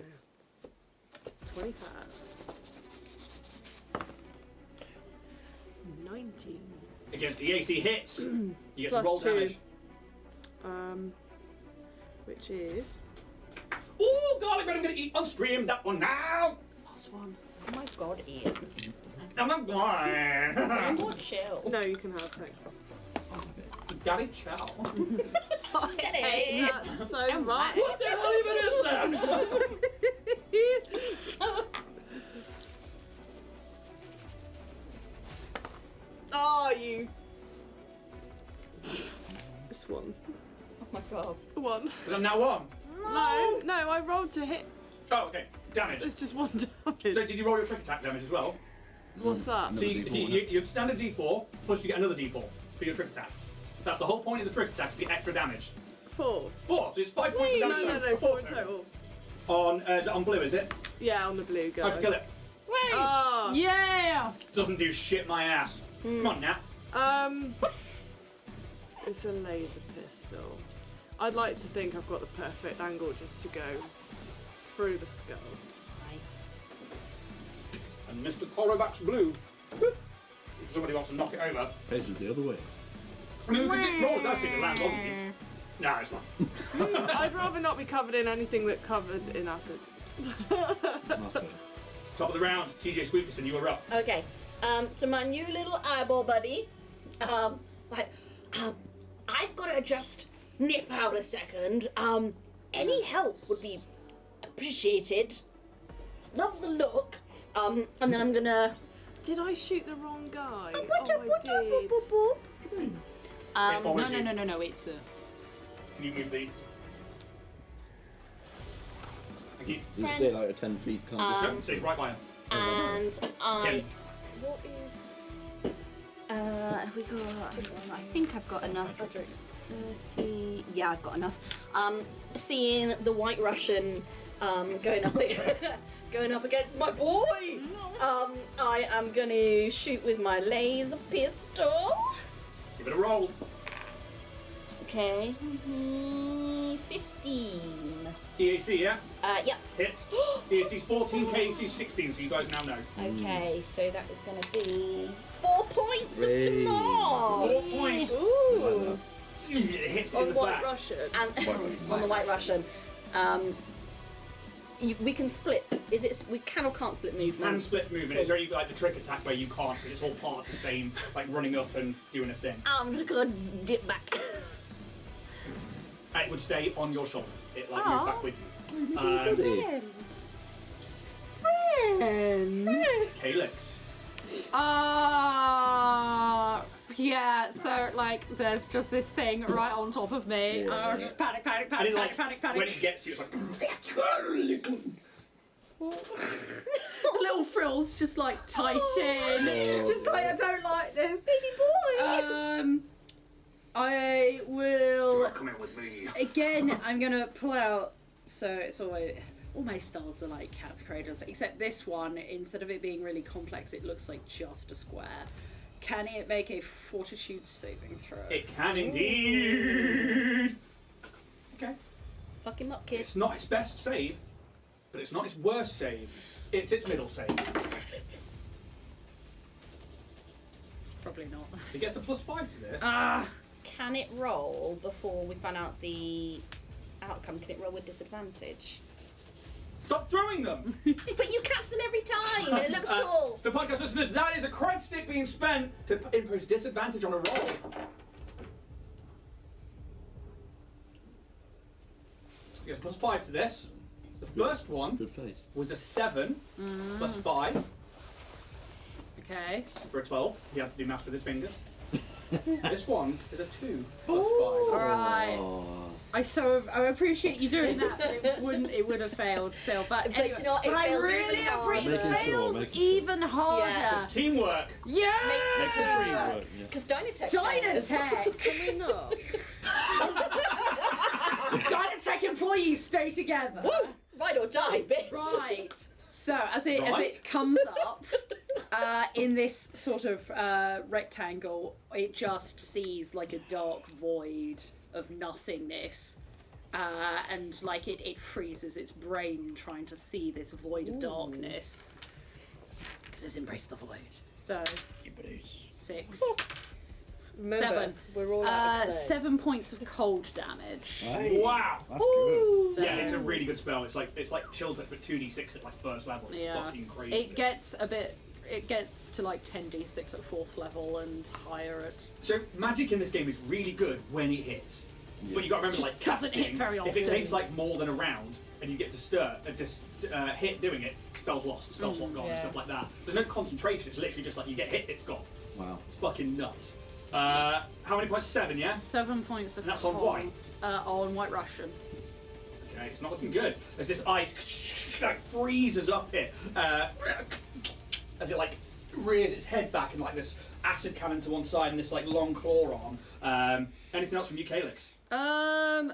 25. 19. Against the AC hits, you get Plus to roll 2. damage. Which is... Oh, garlic bread! I'm gonna eat on stream that one now. Last one. Oh my god, Ian. I'm I'm going. more chill. No, you can have, thanks. Daddy chow. Get Hey, it. that's so much. What the hell even is that? Oh, you... This one. Oh my god. One. But I'm now on. No, I rolled to hit. Oh, okay. Damage. It's just one damage. So did you roll your quick attack damage as well? What's that? So Another you stand a D4, plus you get another D4 for your trick attack. That's the whole point of the trick attack, the extra damage. 4. 4, so it's 5 points of damage. No, 4 in total. Is it on blue, is it? Yeah, on the blue guy. How'd you kill it? Wait. Oh. Yeah! Doesn't do shit, my ass. Come on, Nat. It's a laser pistol. I'd like to think I've got the perfect angle just to go through the skull. Nice. And Mr. Korobak's blue. If somebody wants to knock it over. Faces the other way. I mean, we could roll a dice if it lands on you. No, it's not. I'd rather not be covered in anything that covered in acid. That's fair. Top of the round, TJ Squeakerson, you were up. Okay. To my new little eyeball buddy. I've got to just nip out a second. Any help would be appreciated. Love the look. And then I'm gonna. Did I shoot the wrong guy? Oh, I did. No, it's Can you move the... Thank you. You stay like a 10 feet, can't you? Yep, stays right by him. And I. Again. What is? Have we got? I think I've got enough. 30. Yeah, I've got enough. Seeing the White Russian going up going up against my boy. I am gonna shoot with my laser pistol. Give it a roll. Okay. 15. EAC, yeah? Yeah. Hits. EAC's 14, KAC's 16, so you guys now know. Okay, so that is gonna be 4 points Hey. of tomorrow. 4 points. Ooh. It hits in On the White back. Russian. And on the White Russian. We can split. Is it? We can or can't split movement. Hand split movement. It's only like the trick attack where you can't, because it's all part of the same, like running up and doing a thing. I'm just gonna dip back. And it would stay on your shoulder. It like moves back with you. Calix. Yeah, so like there's just this thing right on top of me. Yeah. Panic, And it, like, panic. when it gets you, it's like... The little frills just like tighten. Oh, Just like I don't like this. Baby boy. I will Come in with me. again. I'm gonna pull out. So it's always all my spells are like cat's cradles, except this one. Instead of it being really complex, it looks like just a square. Can it make a fortitude saving throw? It can indeed. Okay. Fuck him up, kid. It's not its best save, but it's not its worst save. It's its middle save. Probably not. It gets a +5 to this. Ah, can it roll before we find out the outcome? Can it roll with disadvantage? Stop throwing them! But you catch them every time, and it looks cool. For podcast listeners, that is a crud stick being spent to impose disadvantage on a roll. Yes, plus 5 to this. The first one Good face. was a 7 plus 5 Okay. for a 12. He had to do math with his fingers. This one is a 2 plus 5. Alright. Oh. I appreciate you doing that, but it would have failed still. But But anyway, you know what, it but I fails really even harder. appreciate it. Making sure, Fails making sure. even harder. Teamwork! Yeah. Makes the dream work. Yeah. Because Dynatech fails. Dynatech. Can we not? Dynatech employees stay together. Ride or die, bitch. Right. So as it Right. comes up in this sort of rectangle, it just sees like a dark void of nothingness, and like it freezes its brain trying to see this void of darkness because it's embraced the void. So 6. Remember, 7. We're all out of clay. 7 points of cold damage. Hey, Wow! that's good. So Yeah, it's a really good spell. It's like chill touch, but 2d6 at like first level. It's Yeah. fucking crazy. It gets to like 10d6 at 4th level and higher at. So magic in this game is really good when it hits. But you got to remember, like, Doesn't casting, hit very if it often. takes like more than a round and you get to hit doing it, spell's lost, spell slot gone, and yeah. stuff like that. So there's no concentration. It's literally just like you get hit, it's gone. Wow. It's fucking nuts. How many points? 7, yeah. 7 points of And that's on cold, white? On White Russian. Okay, it's not looking good. As this ice like freezes up here, as it like rears its head back and like this acid cannon to one side and this like long claw arm. Anything else from you, Calix? Am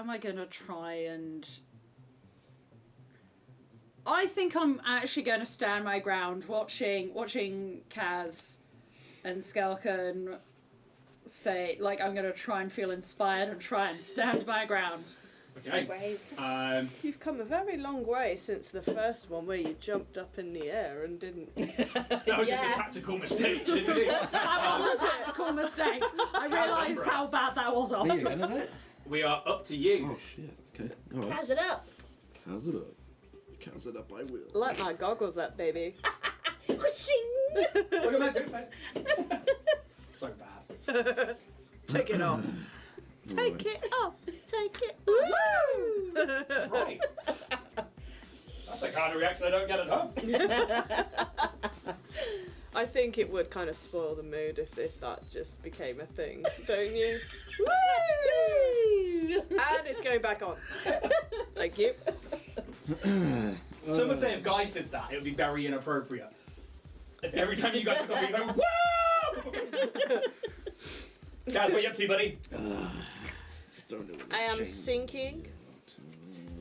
I gonna try and? I think I'm actually going to stand my ground, watching Kaz and Skelken stay. Like I'm going to try and feel inspired and try and stand my ground. Okay. Brave. You've come a very long way since the first one where you jumped up in the air and didn't. That was just Yeah. a tactical mistake, isn't it? That was a tactical mistake. I realised how bad that was Are you after. going to We are up to you. Oh shit. Okay. All right. How's it up? Cast it up. Cast it up. I will. Light my goggles up, baby. Whooshing. Look at my toothpaste. So bad. Take it off. Take Right. it off. Take it. Woo! Right. That's the kind of reaction I don't get at home. I think it would kind of spoil the mood if that just became a thing, don't you? Woo! And it's going back on. Thank you. Some would say if guys did that, it would be very inappropriate. If every time you guys took off, you go, woo! Guys, what are you up to, buddy? Don't know what I am change. sinking.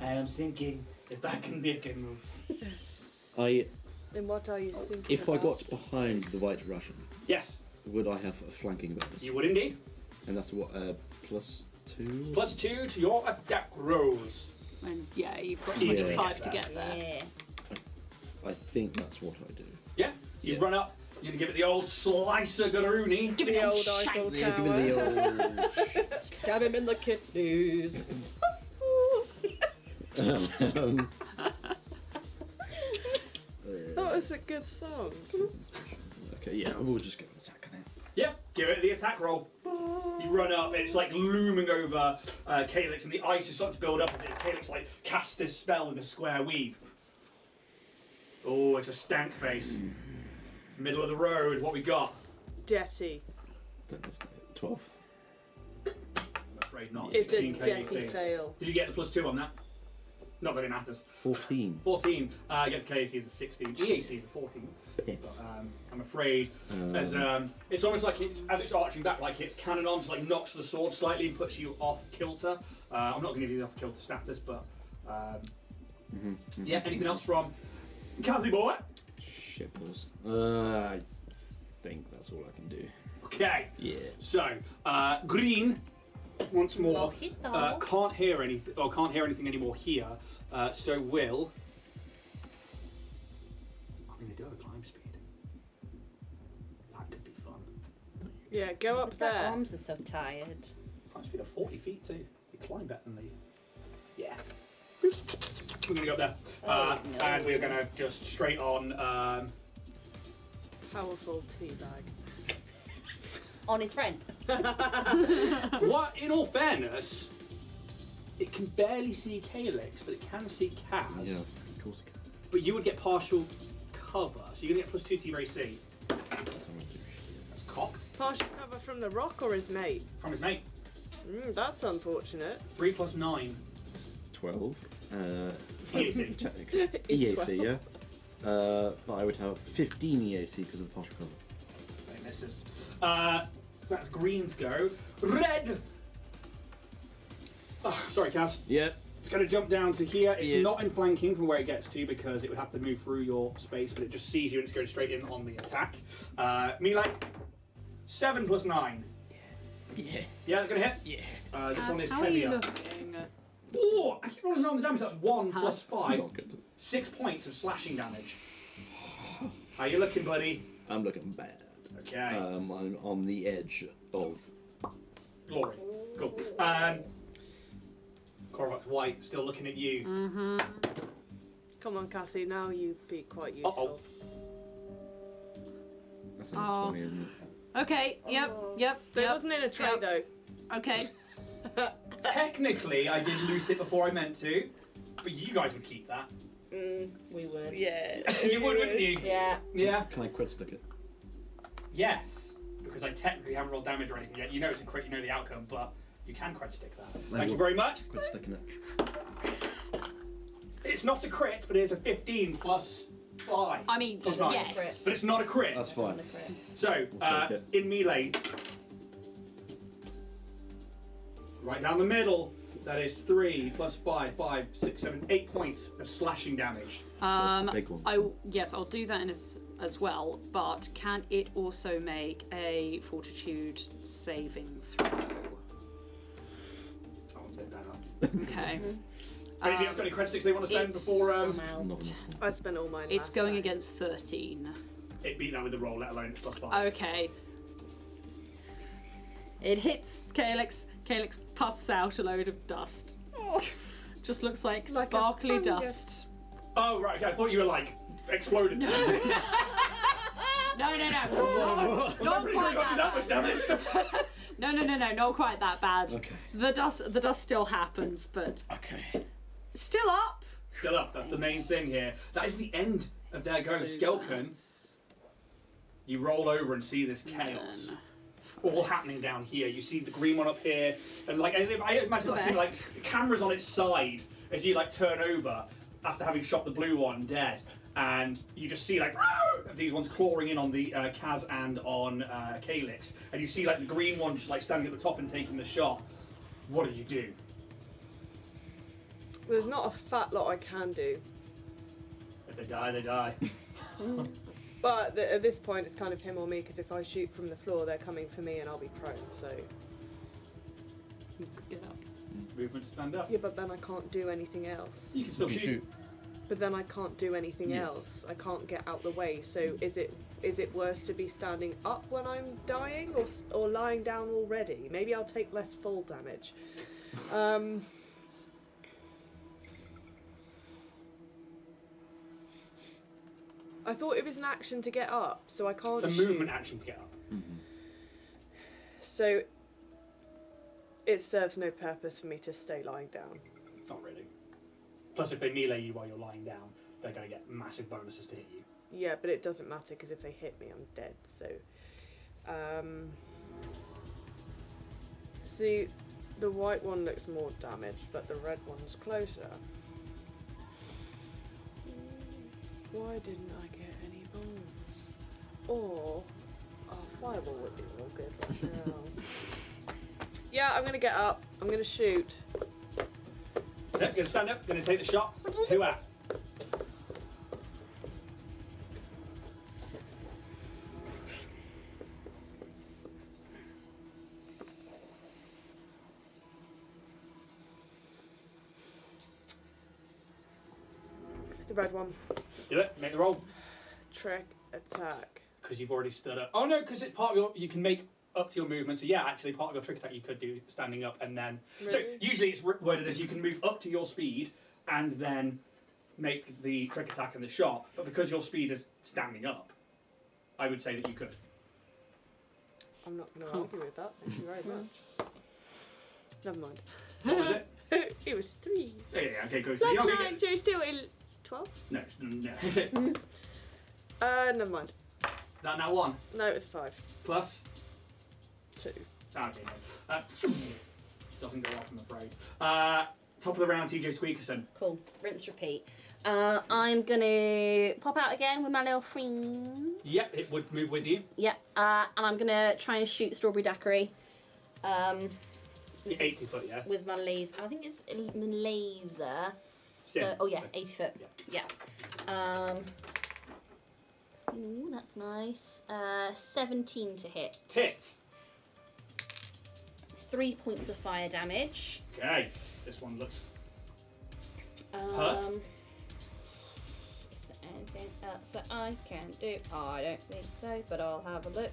I am thinking if that can be a good move. And what are you sinking If I about? got behind the White Russian, Yes, would I have a flanking bonus? you would indeed. And that's what +2. +2 to your attack rolls. And yeah, you've got Easily 25 get to that. get there. Yeah. I think that's what I do. Yeah, so you Yeah. run up, you're gonna give it the old slicer garoony. Give it The a old shake. Eiffel Yeah, give me Tower. the old. Stab him in the kidneys. That was a good song. Okay, yeah, we'll just go attack then. Yep, give it the attack roll. You run up, it's like looming over Calix, and the ice is starting to build up as Calix like casts this spell with a square weave. Oh, it's a stank face. It's the middle of the road. What we got? Detty. 12. I'm afraid not. It's a 16 detty KDC. fail. Did you get the +2 on that? Not that it matters. 14. 14 against KAC is a 16. EAC is a 14. Piss. But, I'm afraid as it's almost like as it's arching back, like its cannon arm just like knocks the sword slightly and puts you off kilter. I'm not going to give you the off kilter status, but yeah. Anything else from Kazi boy? Shippers. I think that's all I can do. Okay. Yeah. So green once more Mojito. can't hear anything anymore here. So will. I mean, they do have a climb speed. That could be fun. Yeah, go up But their there. arms are so tired. Climb speed of 40 feet too. You climb better than the. Yeah. We're gonna go up there. Oh, no. And we're gonna just straight on. Powerful teabag. On his friend. What? In all fairness, it can barely see Calix, but it can see Kaz. Yeah, of course it can. But you would get partial cover, so you're gonna get +2 to your AC. That's what I'm gonna do. That's cocked Partial cover from the rock or his mate? from his mate. That's unfortunate. 3 + 9 12. EAC. Technically. It's EAC, 12. yeah. But I would have 15 EAC because of the partial cover. They misses. That's green's go. Red. Oh, sorry, Kaz. Yeah. It's going to jump down to here. It's Yeah. not in flanking from where it gets to because it would have to move through your space, but it just sees you and it's going straight in on the attack. Melee. 7 + 9. Yeah. Yeah, going to hit. Yeah. This one is How are you heavier. looking? Oh, I keep rolling on the damage. That's 1 Huh? + 5. Not good. 6 points of slashing damage. How you looking, buddy? I'm looking bad. Okay. I'm on the edge of. Glory. Cool. Korvax White still looking at you. Mm-hmm. Come on, Cassie, now you'd be quite useful. That's only Oh. 20, isn't it? Okay, yep. That wasn't in a tray Yep. though. Okay. Technically, I did loose it before I meant to, but you guys would keep that. We would. Yeah. You would, wouldn't you? Yeah. Yeah. Can I crit stick it? Yes, because I technically haven't rolled damage or anything yet. You know it's a crit, you know the outcome, but you can crit stick that. I Thank you will. very much. Crit sticking it. It's not a crit, but it's a 15 + 5. I mean, Plus 9. yes. But it's not a crit. That's fine. So, We'll take it. in melee, right down the middle, that is 3 + 5, 5, 6, 7, 8 points of slashing damage. Big one. Yes, I'll do that as well. But can it also make a fortitude saving throw? I want to take that up. Okay. Anybody else got any crit sticks they want to spend before Not enough. I spent all mine. It's last going time. against 13. it beat that with the roll, let alone it's +5? Okay. It hits Calix. Calix puffs out a load of dust. Just looks like Like a sparkly fungus. dust. Oh, right, okay, I thought you were like exploded. No. No. Not I'm pretty sure I quite got you that much damage. No, not quite that bad. Okay. The dust still happens, but Okay. still up. Still up, that's the main thing here. That is the end of their go. Skelken, you roll over and see this chaos. Then- All happening down here. You see the green one up here, and like I imagine like, seeing like cameras on its side as you like turn over after having shot the blue one dead, and you just see like these ones clawing in on the Kaz and on Calix, and you see like the green one just like standing at the top and taking the shot. What do you do? There's not a fat lot I can do. If they die, they die. But at this point, it's kind of him or me, because if I shoot from the floor, they're coming for me and I'll be prone, so... You could get up. Movement to stand up. Yeah, but then I can't do anything else. You can still You shoot. But then I can't do anything Yes. else. I can't get out the way, so is it worse to be standing up when I'm dying, or lying down already? Maybe I'll take less fall damage. I thought it was an action to get up, so I can't It's a shoot. movement action to get up. So it serves no purpose for me to stay lying down. Not really. Plus, if they melee you while you're lying down, they're going to get massive bonuses to hit you. Yeah, but it doesn't matter because if they hit me, I'm dead. So, see, the white one looks more damaged, but the red one's closer. Why didn't I get any bones? Or, fireball would be real good right now. Yeah, I'm gonna get up. I'm gonna shoot. Yep, gonna stand up, gonna take the shot. Who at? The red one. Do it, make the roll. Trick attack. Because you've already stood up. Oh no, because it's part of your. You can make up to your movement. So yeah, actually, part of your trick attack you could do standing up and then. So Really? usually it's worded as you can move up to your speed and then make the trick attack and the shot. But because your speed is standing up, I would say that you could. I'm not going to argue with that. Thank you very much. Never mind. What was it? It was 3. Yeah, okay, cool. So That's you're not gonna 9, so it's still 12? No, no. Never mind. That now 1 No, it's 5. plus. 2. Okay, no. Doesn't go off, I'm afraid. Top of the round, TJ Squeakerson. Cool. Rinse, repeat. I'm gonna pop out again with my little friend. Yep, it would move with you. Yep. And I'm gonna try and shoot Strawberry Daiquiri. 80 foot, yeah? With my laser. I think it's a laser. Sim. So, oh yeah, 80 foot. Yeah. Yeah. Ooh, that's nice. 17 to hit. Hits. 3 points of fire damage. Okay, this one looks. Hurt? Is there anything else that I can do? I don't think so, but I'll have a look.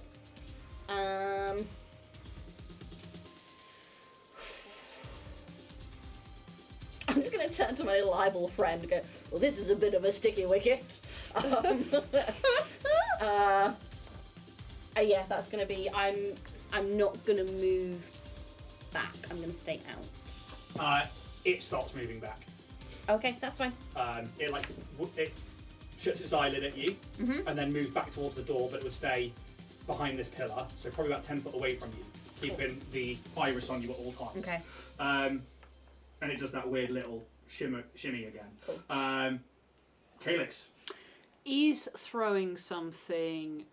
I'm just going to turn to my little eyeball friend and go, well, this is a bit of a sticky wicket. Yeah, that's going to be, I'm not going to move back. I'm going to stay out. It starts moving back. Okay, that's fine. It shuts its eyelid at you and then moves back towards the door, but it would stay behind this pillar, so probably about 10 foot away from you, keeping the iris on you at all times. Okay. And it does that weird little shimmy again. Cool. Calix. Is throwing something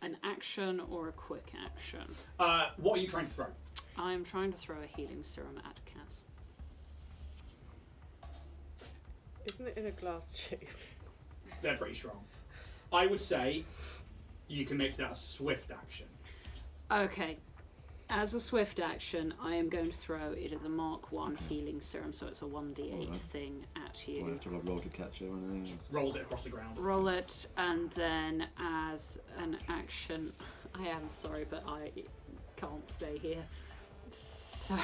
an action or a quick action? What are you trying to throw? I'm trying to throw a healing serum at Cass. Isn't it in a glass tube? They're pretty strong. I would say you can make that a swift action. Okay. As a swift action, I am going to throw it as a Mark 1 healing serum, so it's a 1d8 Alright. thing at I you. have to roll to catch it or anything. Rolls it across the ground. Roll it, and then as an action, I am sorry, but I can't stay here. So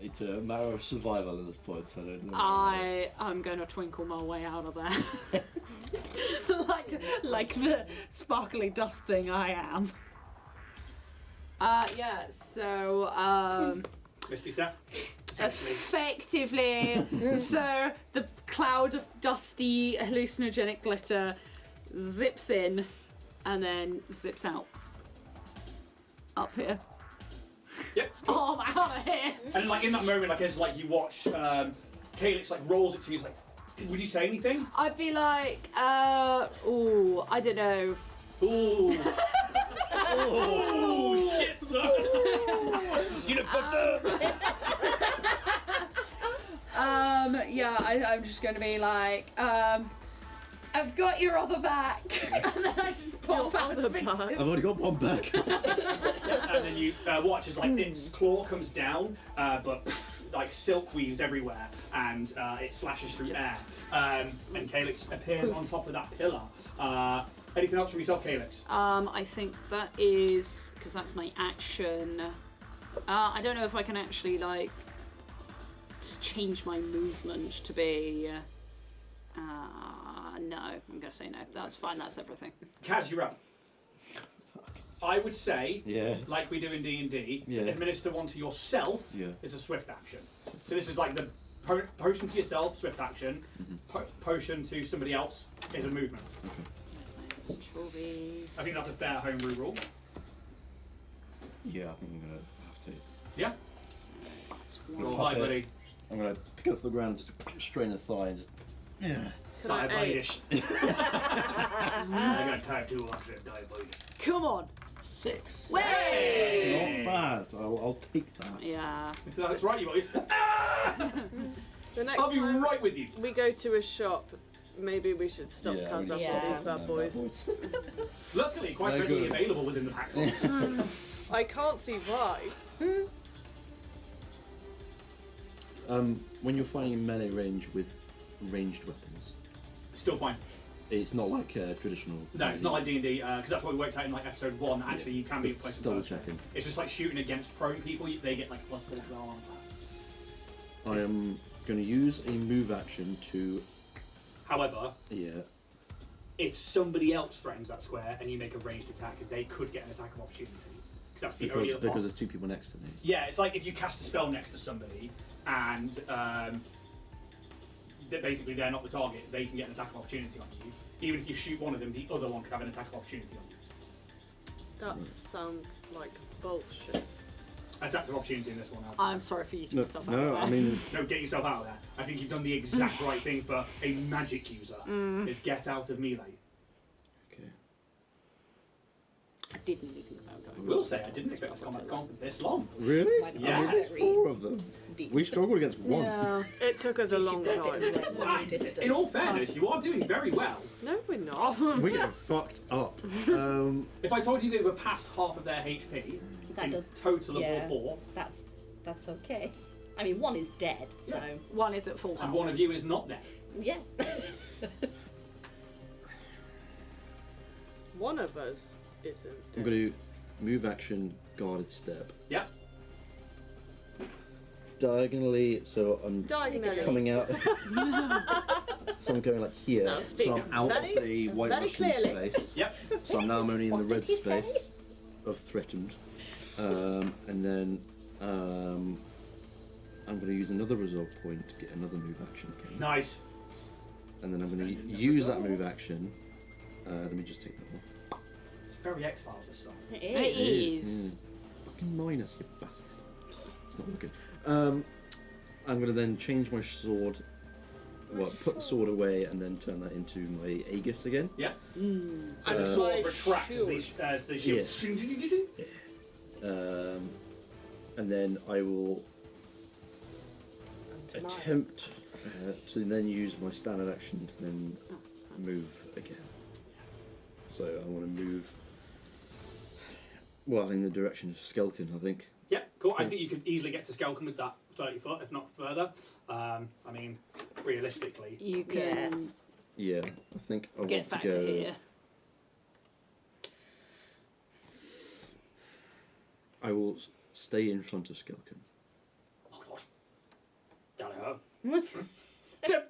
It's a matter of survival at this point, so I don't know. I'm going to twinkle my way out of there, like the sparkly dust thing I am. Yeah. So Misty Step. Essentially. effectively, so the cloud of dusty hallucinogenic glitter zips in, and then zips out. Up here. Yep. Oh, I'm out of here. And like in that moment, like as like you watch, Calix like rolls it to you. He's like, would you say anything? I'd be like, ooh, I don't know. Ooh. Oh shit, son. You look fucked up. Yeah, I'm just going to be like, I've got your other back, and then I just pop Your out other to big back? I've only got one back. And then you watch as like its claw comes down, but like silk weaves everywhere, and it slashes through air. And Calix appears on top of that pillar. Anything else from yourself, Calix? I think that is because that's my action. I don't know if I can actually like change my movement to be. No, I'm gonna say no. That's fine. That's everything. Kaz, you're up. I would say, Yeah. like we do in D&D, Yeah. to administer one to yourself Yeah. is a swift action. So this is like the potion to yourself, swift action. Potion to somebody else is a movement. That's my strawberry. I think that's a fair homebrew rule. Yeah, I think I'm gonna have to. Yeah? So that's Roll one. high, buddy. I'm gonna pick it off the ground, just strain the thigh, and just. Yeah. Can I Diabetes. I'm gonna tattoo off that diabetes. Come on. 6. Hey! Not bad. I'll take that. Yeah. That's right, you Ah! The next I'll be time right with you. we go to a shop, maybe we should stop Yeah, Kaz up Yeah. for these bad boys. Luckily, quite Very readily good. available within the pack box. I can't see why. When you're fighting in melee range with ranged weapons, Still fine. It's not like traditional. No, it's not like D&D, because that's what we worked out in like episode 1. Actually, you can be a Just place double checking. It's just like shooting against prone people. They get like a +4 to their armor class. I am going to use a move action to. However, Yeah. if somebody else threatens that square and you make a ranged attack, they could get an attack of opportunity. Because that's the only Because other part. there's 2 people next to me. Yeah, it's like if you cast a spell next to somebody and basically they're not the target, they can get an attack of opportunity on you. Even if you shoot one of them, the other one could have an attack of opportunity on you. That sounds like bullshit. Attack of opportunity in this one. I'm sorry for you to No, myself out no, there. I mean, No, get yourself out of there. I think you've done the exact right thing for a magic user. Is get out of melee. okay. I didn't really think about I going. will say I didn't expect this combat to go on for this long. Really? Might have Yeah. been There's very 4 of them. deep. We struggled against 1. Yeah. It took us a long time. In all fairness, you are doing very well. No, we're not. We are fucked up. If I told you they were past half of their HP, That in does- total of yeah. all 4, That's okay. I mean, one is dead, so One is at full health. and one of you is not dead. yeah. One of us isn't. I'm going to move action, guarded step. Yep. Diagonally, so I'm Diagonally. coming out. So I'm going like here. Now speak So I'm out very- of the white very Russian clearly. space. Yep. So I'm now only in the What red did he say? space of threatened. And then I'm going to use another resolve point to get another move action again. Nice. And then I'm going to use that move action. Let me just take that off. It's very X-Files this song. It It is. is. Fucking minus, you bastard. It's not looking. I'm going to then change my sword. Well, put the sword away and then turn that into my Aegis again. Yeah. And And the it's sword like retracts as the shield. Yes. And then I will attempt to then use my standard action to then move again. So I want to move, well, in the direction of Skelkin, I think. Yeah, cool. I think you could easily get to Skelkin with that 30 foot, if not further. I mean, realistically. You can Yeah, I think I get want back to go. to here. I will stay in front of Skelkin. Oh, God. Down her.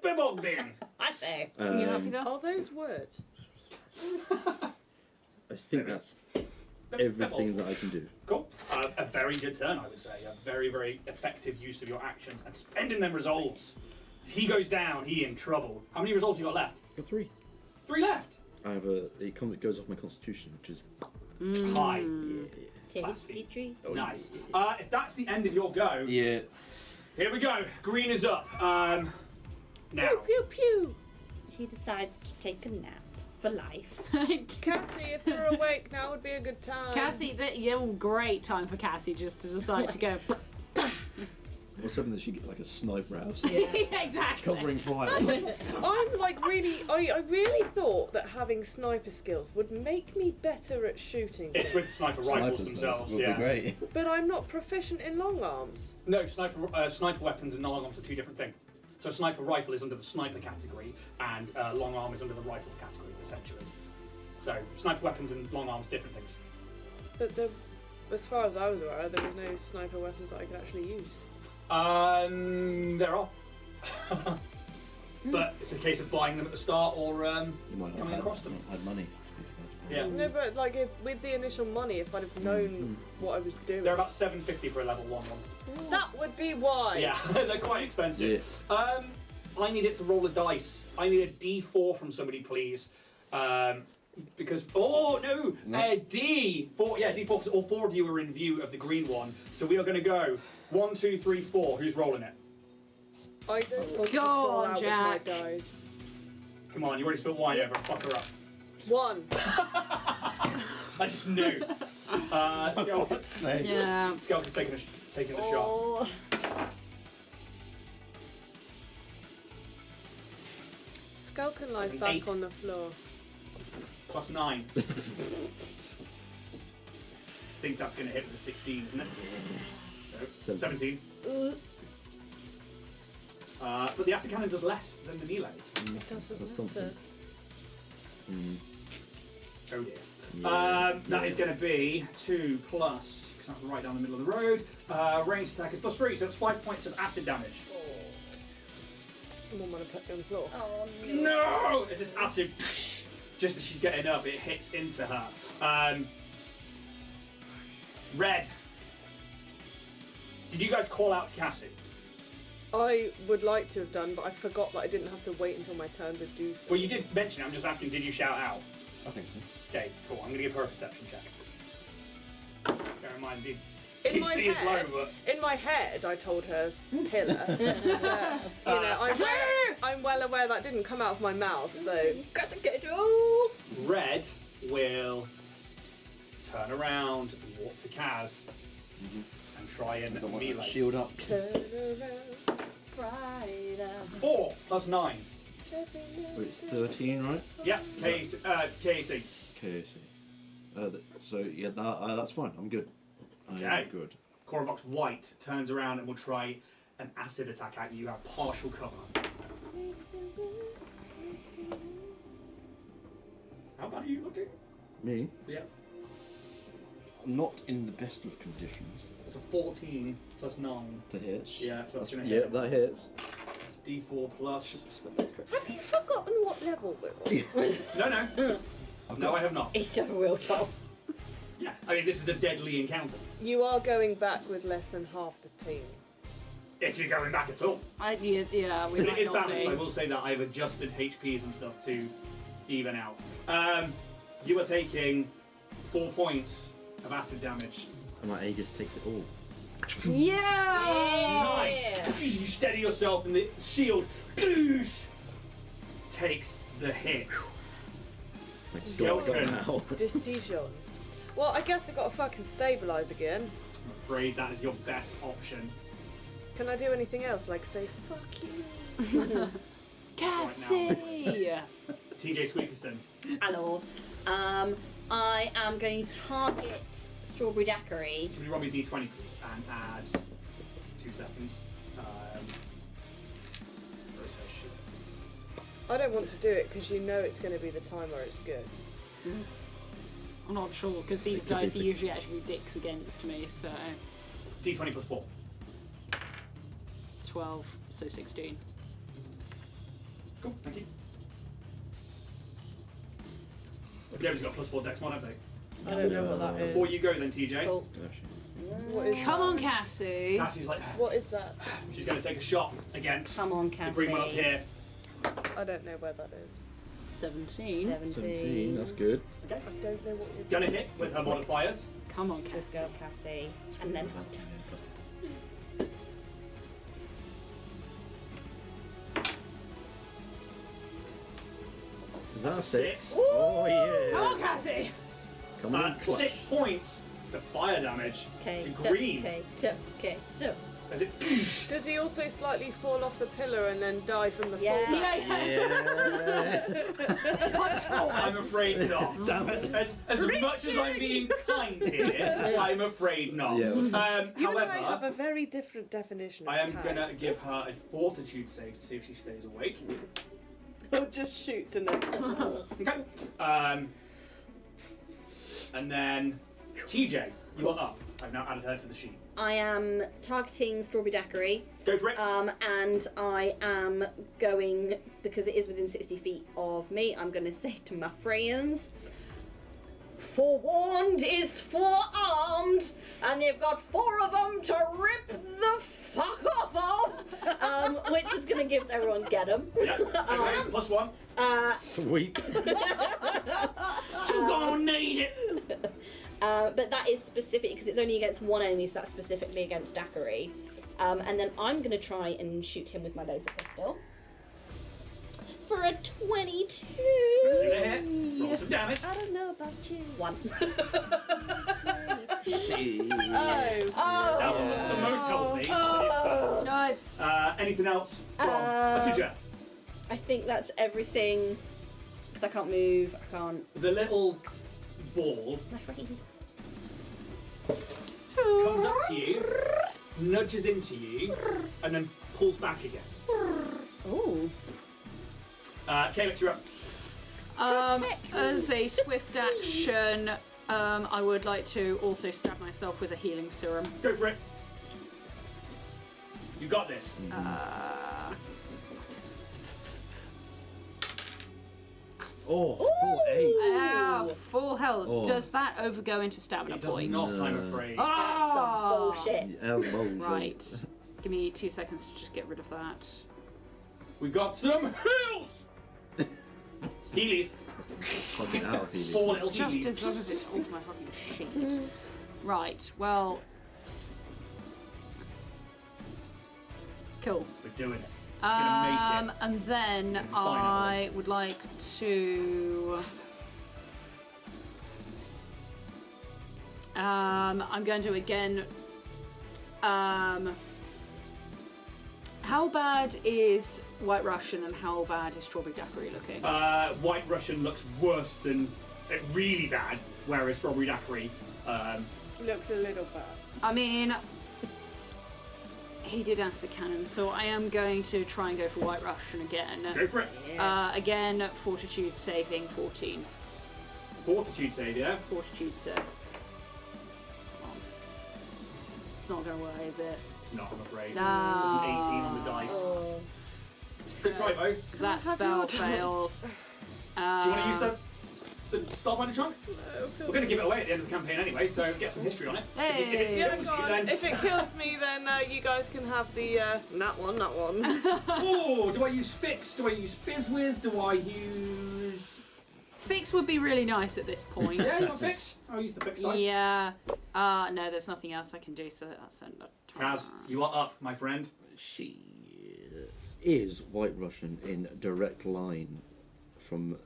Bibble bin. I say. You happy there? Are those words? I think that's everything that I can do. Cool. A very good turn, I would say. A very, very effective use of your actions and spending them resolves. He goes down, he in trouble. How many resolves you got left? Got 3. 3 left. I have it goes off my constitution, which is High. Tasty treat. Nice. If that's the end of your go, yeah. here we go. Green is up. Now. Pew pew pew. He decides to take a nap for life. Cassie, if you're awake, now would be a good time. Cassie, great time for Cassie just to decide to go. Or something that she get like a sniper house Yeah, exactly. covering fire. I'm like really. I really thought that having sniper skills would make me better at shooting. It's with sniper rifles Snipers, themselves, would yeah. be great. But I'm not proficient in long arms. No, sniper weapons and long arms are 2 different things. So sniper rifle is under the sniper category, and long arm is under the rifles category, essentially. So sniper weapons and long arms, different things. But as far as I was aware, there was no sniper weapons that I could actually use. There are. But it's a case of buying them at the start or You might not coming have across them. had money. To be fair. Yeah. No, but like with the initial money, if I'd have known what I was doing, They're about $7.50 for a level 1 one. that would be why. Yeah, they're quite expensive. I need it to roll a dice. I need a D4 from somebody, please. Because D4. Yeah, D4. Because all 4 of you are in view of the green one. So we are going to go 1, 2, 3, 4. Who's rolling it? I don't want to Go fall on, out Jack. with my dice. Come on, you already spilled wine over. Fuck her up. 1. I just knew. Skelkin. Say. Yeah. Skelkin's taking a shot. Oh. Skelkin lies That's an back 8. on the floor. Plus 9. I think that's going to hit with a 16, isn't it? No, 17. But the acid cannon does less than the melee. It doesn't That's matter. something. Oh dear. Yeah. That is going to be 2 plus, because that's right down the middle of the road. Ranged attack is +3, so it's 5 points of acid damage. Someone want to put you on the floor. Oh No! It's this acid. Just as she's getting up, it hits into her. Red. Did you guys call out to Cassie? I would like to have done, but I forgot that I didn't have to wait until my turn to do so. Well, you did mention it. I'm just asking, did you shout out? I think so. Okay, cool. I'm going to give her a perception check. Bear in mind, the In my PC is low, head, but... in my head, I told her pillar. I'm well aware that didn't come out of my mouth, so. Red will turn around and walk to Kaz and try and Got my melee. shield up. Turn around. 4 plus 9. Well, it's 13, right? Yeah, KC. Okay, so yeah, that's fine. I'm good. Okay. I'm good. Korvax White turns around and will try an acid attack at you. You have partial cover. How bad are you looking? Me? Yeah. I'm not in the best of conditions It's a 14 plus 9. to hit. Yeah, so that's gonna yeah, hit. that hits. It's D4 plus. Have you forgotten what level we're on? No. No, I have not. It's just real tough. Yeah, I mean, this is a deadly encounter. You are going back with less than half the team. If you're going back at all. We But it might is not balanced. be. I will say that I've adjusted HPs and stuff to even out. You are taking 4 points of acid damage. And my Aegis takes it all. Nice! You steady yourself and the shield takes the hit. Like, Skeleton. now. Decision. Well, I guess I got to fucking stabilise again. I'm afraid that is your best option. Can I do anything else, like say fuck you? Cassie! TJ Squeakerson. Hello. I am going to target Strawberry Daiquiri. So you roll me a d20 and add 2 seconds. Where's her shit? I don't want to do it because you know it's going to be the time where it's good. I'm not sure, because these dice are usually actually dicks against me, so... D20 plus 4. 12, so 16. Cool, thank you. Gary's got plus 4 dex mod, haven't they? I don't know what that is. Before you go then, TJ. Cool. What is Come that? on, Cassie! Cassie's like, What is that? she's going to take a shot against Come on, the green one up Cassie. here. I don't know where that is. 17. 17, that's good. Okay. I don't know what you're Gonna hit with her modifiers. Come on, Good Cassie. girl, Cassie. And then Is that That's a a 6? six. Oh yeah. Come on, Cassie! Come on, 6 points of fire damage okay, to green. so. As it Does he also slightly fall off the pillar and then die from the fall? Yeah. Yeah. I'm afraid not. Damn it. As much as I'm being kind here, I'm afraid not. Yeah. You and I have However, a very different definition of I am kind. gonna give her a fortitude save to see if she stays awake. Or just shoots and then... Okay. And then TJ, you are up. I've now added her to the sheet. I am targeting Strawberry Daiquiri. Go for it. And I am going, because it is within 60 feet of me, I'm going to say to my friends, forewarned is forearmed, and they've got 4 of them to rip the fuck off of, which is going to give everyone get them. Yeah. Okay, it's plus 1. Sweet. You're gonna need it. But that is specific because it's only against one enemy, so that's specifically against Daiquiri. And then I'm going to try and shoot him with my laser pistol. For a 22. It's gonna hit. Roll some damage. I don't know about you. 1. That one was the most healthy. Nice! Anything else from Atija? I think that's everything. Because I can't move, I can't. The little ball My friend. comes up to you, nudges into you, and then pulls back again. Ooh. Calix, you're up. As a swift action, I would like to also stab myself with a healing serum. Go for it. You got this. Oh, full 8. Full health. Oh. Does that overgo into stamina It does points? not, I'm No. afraid. That's some bullshit. Elbows. Right. Give me 2 seconds to just get rid of that. We got some heals! Healies. Fucking out of here. 4 little Just healies. as long as it's off my fucking sheet. Right, well. Cool. We're doing it. Gonna make it. And then I would like to. I'm going to again. How bad is White Russian and how bad is Strawberry Daiquiri looking? White Russian looks worse than really bad, whereas Strawberry Daiquiri. Looks a little bad. I mean, he did acid cannon, so I am going to try and go for White Russian again. Go for it. Again, fortitude saving 14. Fortitude save, yeah? Fortitude save. Come on. It's not going to work, is it? It's not, I'm afraid. Ah. There's an 18 on the dice. Oh. Good try, Bo. That spell fails. Do you want to use the Starfinder trunk? No, We're going to give it away at the end of the campaign anyway, so get some history on it. Hey! If it Yeah, kills go you, on. then... If it kills me, then you guys can have the nat one. Oh, do I use Fix? Do I use Bizwiz? Do I use... Fix would be really nice at this point. Yeah, you want Fix? I'll use the Fix dice. Yeah. No, there's nothing else I can do, so that's a Kaz, you are up, my friend. She is White Russian in direct line from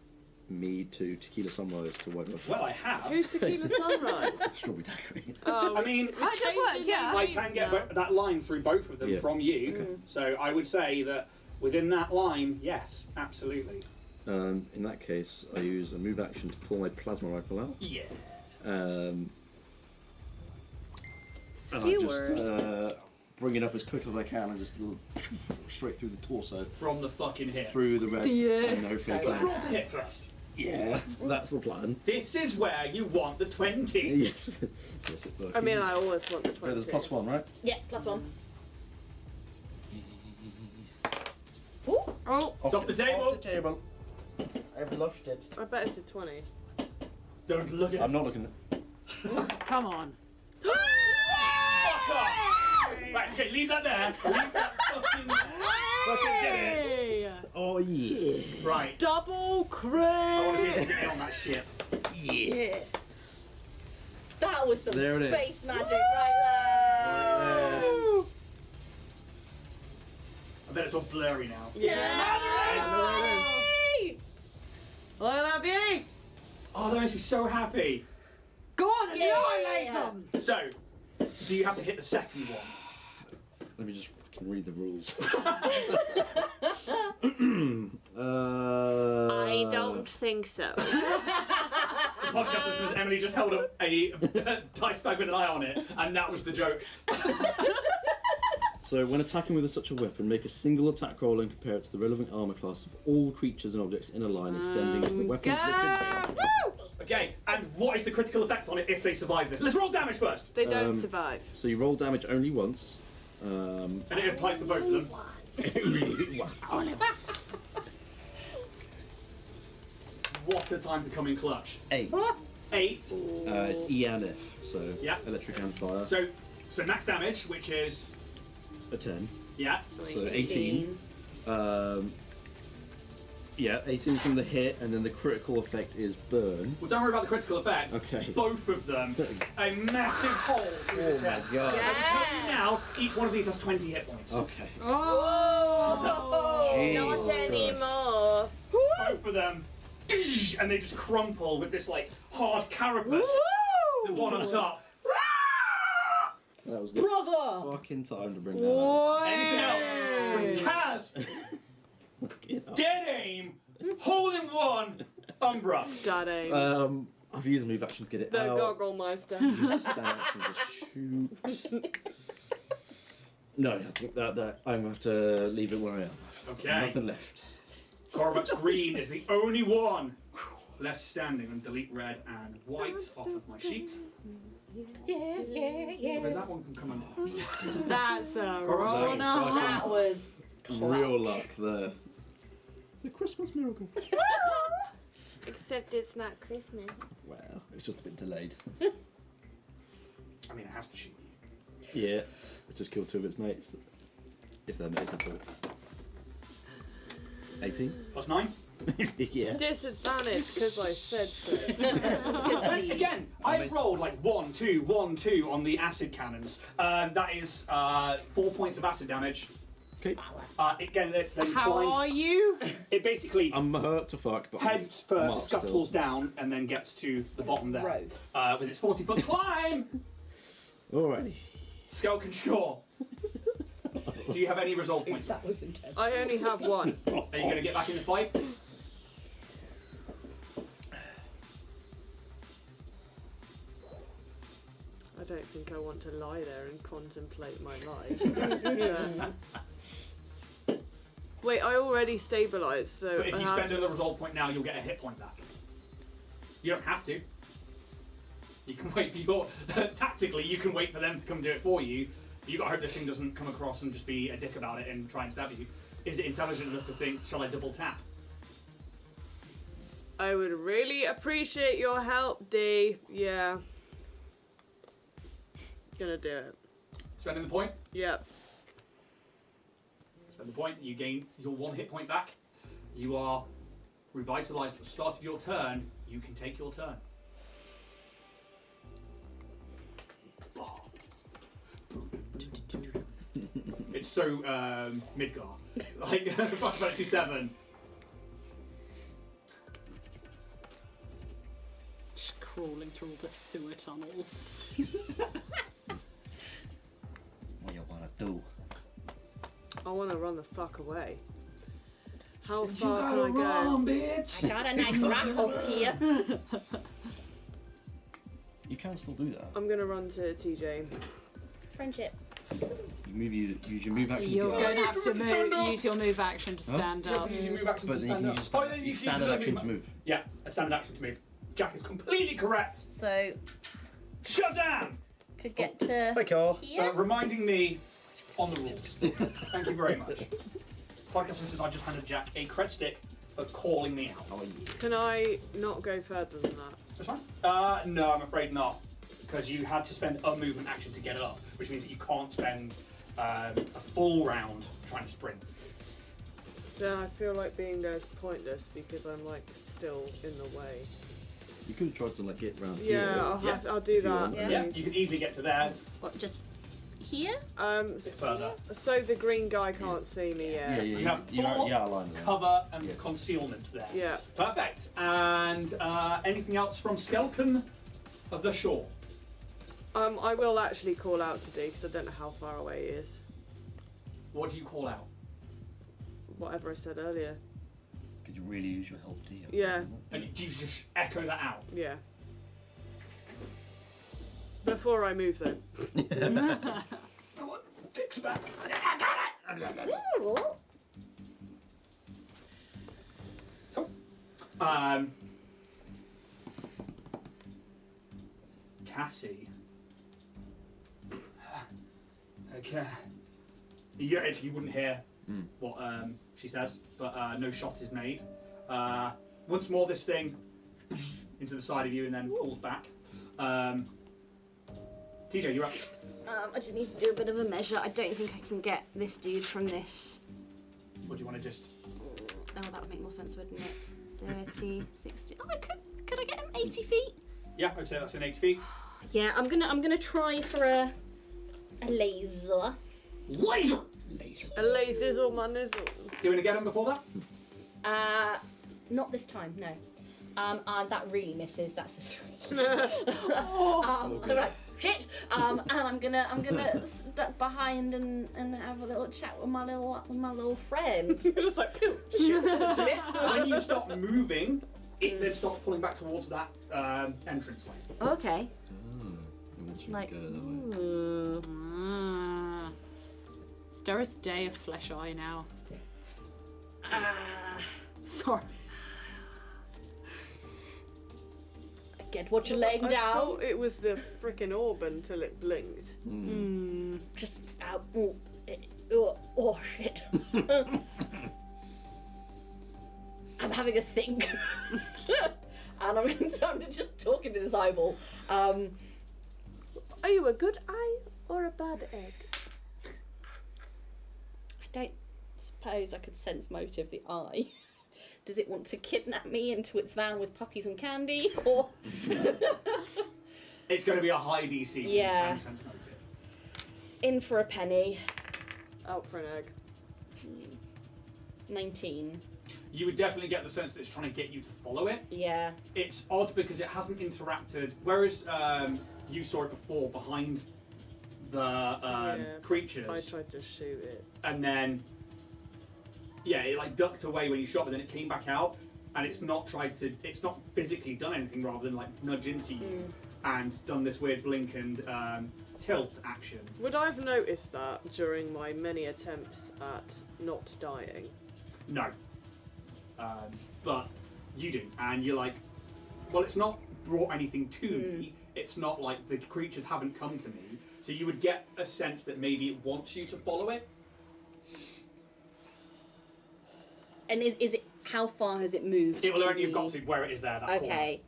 me to Tequila Sunrise to White Russian. Well, I have. Who's Tequila Sunrise? Strawberry Daiquiri. Oh, I mean, That does work, yeah. I can get that line through both of them Yeah. from you, so I would say that within that line, yes, absolutely. In that case, I use a move action to pull my plasma rifle out. Yeah. And I just bring it up as quick as I can and just straight through the torso, From the fucking hip. through the red. Yes. And So everything. Let's roll to hit thrust. Yeah, that's the plan. This is where you want the 20. Yes. Yes, it works. I mean, I always want the 20. Right, there's +1, right? Yeah, +1. Ooh. Oh, It's off the table. Off the table. I've lost it. I bet it's a 20. Don't look at it. I'm not looking. come on. Fuck off. Right, okay, leave that there. Leave that fucking there. Fucking get it. Hey! Oh yeah. Right. Double crit! I want to see if we can get on that ship. Yeah. That was some There it is. space magic right there. Woo! I bet it's all blurry now. Yeah. Yay! Look at that beauty! Oh, that makes me so happy. Go on, annihilate Yeah. them! So, do you have to hit the second one? Let me just fucking read the rules. I don't think so. Podcast listeners, Emily just held up a dice bag with an eye on it, and that was the joke. So, when attacking with such a weapon, make a single attack roll and compare it to the relevant armor class of all creatures and objects in a line extending the weapon's listed range. Okay, and what is the critical effect on it if they survive this? Let's roll damage first. They don't survive. So you roll damage only once. And it applies to both of them. What a time to come in clutch. 8. 8. It's E and F, so Yeah. electric and fire. So max damage, which is A 10. yeah. So 18. Yeah, 18 from the hit, and then the critical effect is burn. Well, don't worry about the critical effect. Okay. Both of them, a massive hole through the chest. god. I can tell you now, each one of these has 20 hit points. Okay. Oh, Jesus not Christ. anymore. Both of them, and they just crumple with this like hard carapace. The one on top. That was the fucking time to bring that up. Anything else? From Kaz, Fucking hell. dead aim, hole in one, Umbra. God aim. I've used a move action to get it The out. Goggle Meister. Just stand up and just shoot. No, I think that I'm going to have to leave it where I am. Okay. Nothing left. Cormax Green is the only one left standing, and delete red and white off of my sheet. But that one can come under. That's a Correct. runner. That was Real luck there. It's a Christmas miracle. Except it's not Christmas. Well, it's just a bit delayed. I mean, it has to shoot you. Yeah, I just killed 2 of its mates. If they're mates at all. 18? Plus 9. Yeah. Disadvantage because I said so. And again, I've rolled like 1, 2, 1, 2 on the acid cannons. That is 4 points of acid damage. Okay. Again, it then How climbs. are you? It basically I'm hurt to fuck, but heads I'm first, marked scuttles still. down, and then gets to the bottom there. gross. With its 40-foot climb! Alrighty. Skelkin Shore. Do you have any resolve points? That was intense. I only have 1. Are you going to get back in the fight? I don't think I want to lie there and contemplate my life. Yeah. Wait, I already stabilised, so But if I you have spend another resolve point now, you'll get a hit point back. You don't have to. You can wait for your... Tactically, you can wait for them to come do it for you. But you've got to hope this thing doesn't come across and just be a dick about it and try and stab you. Is it intelligent enough to think, shall I double tap? I would really appreciate your help, D. Yeah. Gonna do it. Spending the point? Yep. Spend the point, you gain your 1 hit point back. You are revitalised at the start of your turn. You can take your turn. It's so Midgar. Like, fuck about 2-7. Just crawling through all the sewer tunnels. What you wanna do? I want to run the fuck away. How You far gotta can I go? run, bitch! I got a nice raffle here. You can still do that. I'm gonna run to TJ. Friendship. You use your move action. You're to going get to have to use your move action to Huh? stand You have up. to use your move action But to then stand you up. just Oh, then you use standard your action move- to move. Yeah, a standard action to move. Jack is completely correct. So, Shazam! could get to Carl. here. Reminding me on the rules. Thank you very much. Podcast says I just handed Jack a cred stick for calling me out. How are you? Can I not go further than that? That's fine. No, I'm afraid not. Because you had to spend a movement action to get it up, which means that you can't spend a full round trying to sprint. Then I feel like being there is pointless because I'm like still in the way. You could have tried to like get round Yeah, here. I'll do If you that. want. Yeah, please. you can easily get to there. What, just here? A bit further. So the green guy can't see me Yeah, yet. yeah, You have you full outline there. cover and Yeah. concealment there. Yeah. Perfect. And anything else from Skelkin of the Shore? I will actually call out to D because I don't know how far away he is. What do you call out? Whatever I said earlier. Could you really use your help, do you? Yeah. And do you just echo that out? Yeah. Before I move though. Fix back. Ooh. Cool. Cassie. Okay. You wouldn't hear what she says, but no shot is made. Once more, this thing into the side of you and then pulls back. TJ, you're up. I just need to do a bit of a measure. I don't think I can get this dude from this. Or do you want to just... Oh, that would make more sense, wouldn't it? 30, 60. Oh, I could I get him 80 feet? Yeah, I'd say that's in 80 feet. Yeah, I'm gonna try for a laser. Laser! A lazizzle my nizzle. Do you want to get him before that? Not this time, no. That really misses. That's a 3. Right, shit. And I'm gonna step behind and have a little chat with my little friend. You're just like, When you stop moving, it then stops pulling back towards that entrance way. Okay. I want you Like, to go that way. Ah. Is Derisdai a flesh eye now? Sorry. Get what you're laying I down. thought it was the frickin' orb until it blinked. Just out. Oh shit. I'm having a think. And I'm just talking to this eyeball. Are you a good eye or a bad egg? I don't suppose I could sense motive the eye. Does it want to kidnap me into its van with puppies and candy? Or It's going to be a high DC. Yeah. And sense motive. in for a penny? Out for an egg. 19. You would definitely get the sense that it's trying to get you to follow it. Yeah. It's odd because it hasn't interacted. Whereas you saw it before behind the creatures. I tried to shoot it. And then, yeah, it like ducked away when you shot, but then it came back out, and it's not physically done anything rather than like nudge into you and done this weird blink and tilt action. Would I have noticed that during my many attempts at not dying? No. But you do, and you're like, well, it's not brought anything to me. It's not like the creatures haven't come to me. So you would get a sense that maybe it wants you to follow it. And is it, how far has it moved? It will to only have the- got to where it is there. That Okay.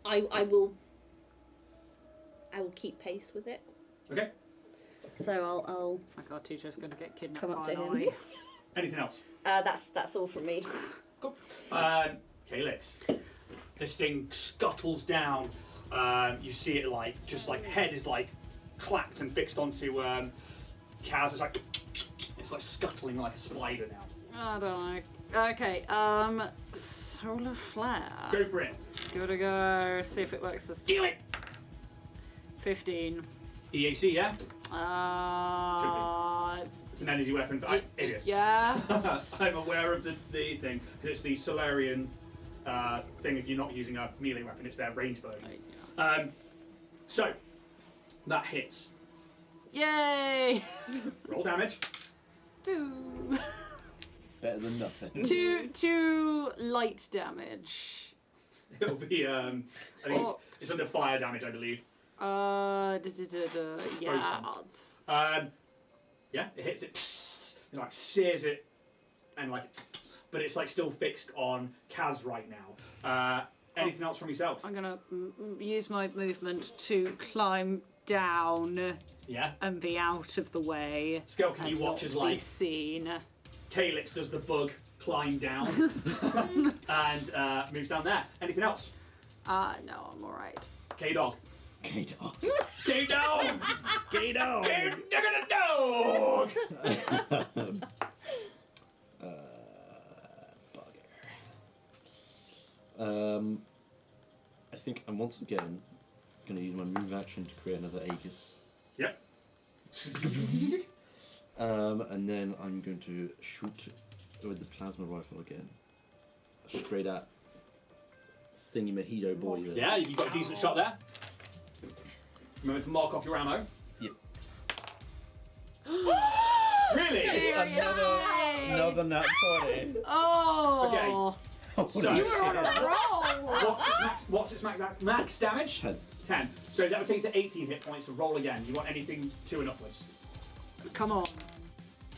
I will keep pace with it. Corner. Okay. So I'll Like our teacher's going to get kidnapped come up by to an him. eye. Anything else? That's all from me. Cool. Calix. This thing scuttles down. You see it like, just like the head is like clapped and fixed onto Kaz. It's like scuttling like a spider now. I don't know. Okay, solar flare. Go for it. Give it a go. See if it works this Do it! 15. EAC, yeah? Uh, It's an energy weapon, but it is. Yeah. I'm aware of the thing, because it's the Solarian thing if you're not using a melee weapon, it's their range bow. So, that hits. Yay! Roll damage. 2. Better than nothing. two light damage. It'll be, I think it's under fire damage, I believe. Yeah. Yeah, it hits it, it like sears it, and like, but it's like still fixed on Kaz right now. Anything else from yourself? I'm gonna use my movement to climb down Yeah. and be out of the way. Skill, can you and watch not as be like seen? Calix does the bug climb down and moves down there. Anything else? No, I'm alright. K-Dog. K-Dog. K-Dog! K-Dog! K-Dog! Bugger. I think I'm once again going to use my move action to create another Aegis. Yep. And then I'm going to shoot with the plasma rifle again. Straight at thingy mojito boy there. Yeah, you got a decent shot there. Remember to mark off your ammo. Yep. Really? Another nat 20. Oh! So, You were on a roll! what's its max damage? 10. 10. So that would take it to 18 hit points to roll again. You want anything 2 and upwards? Come on.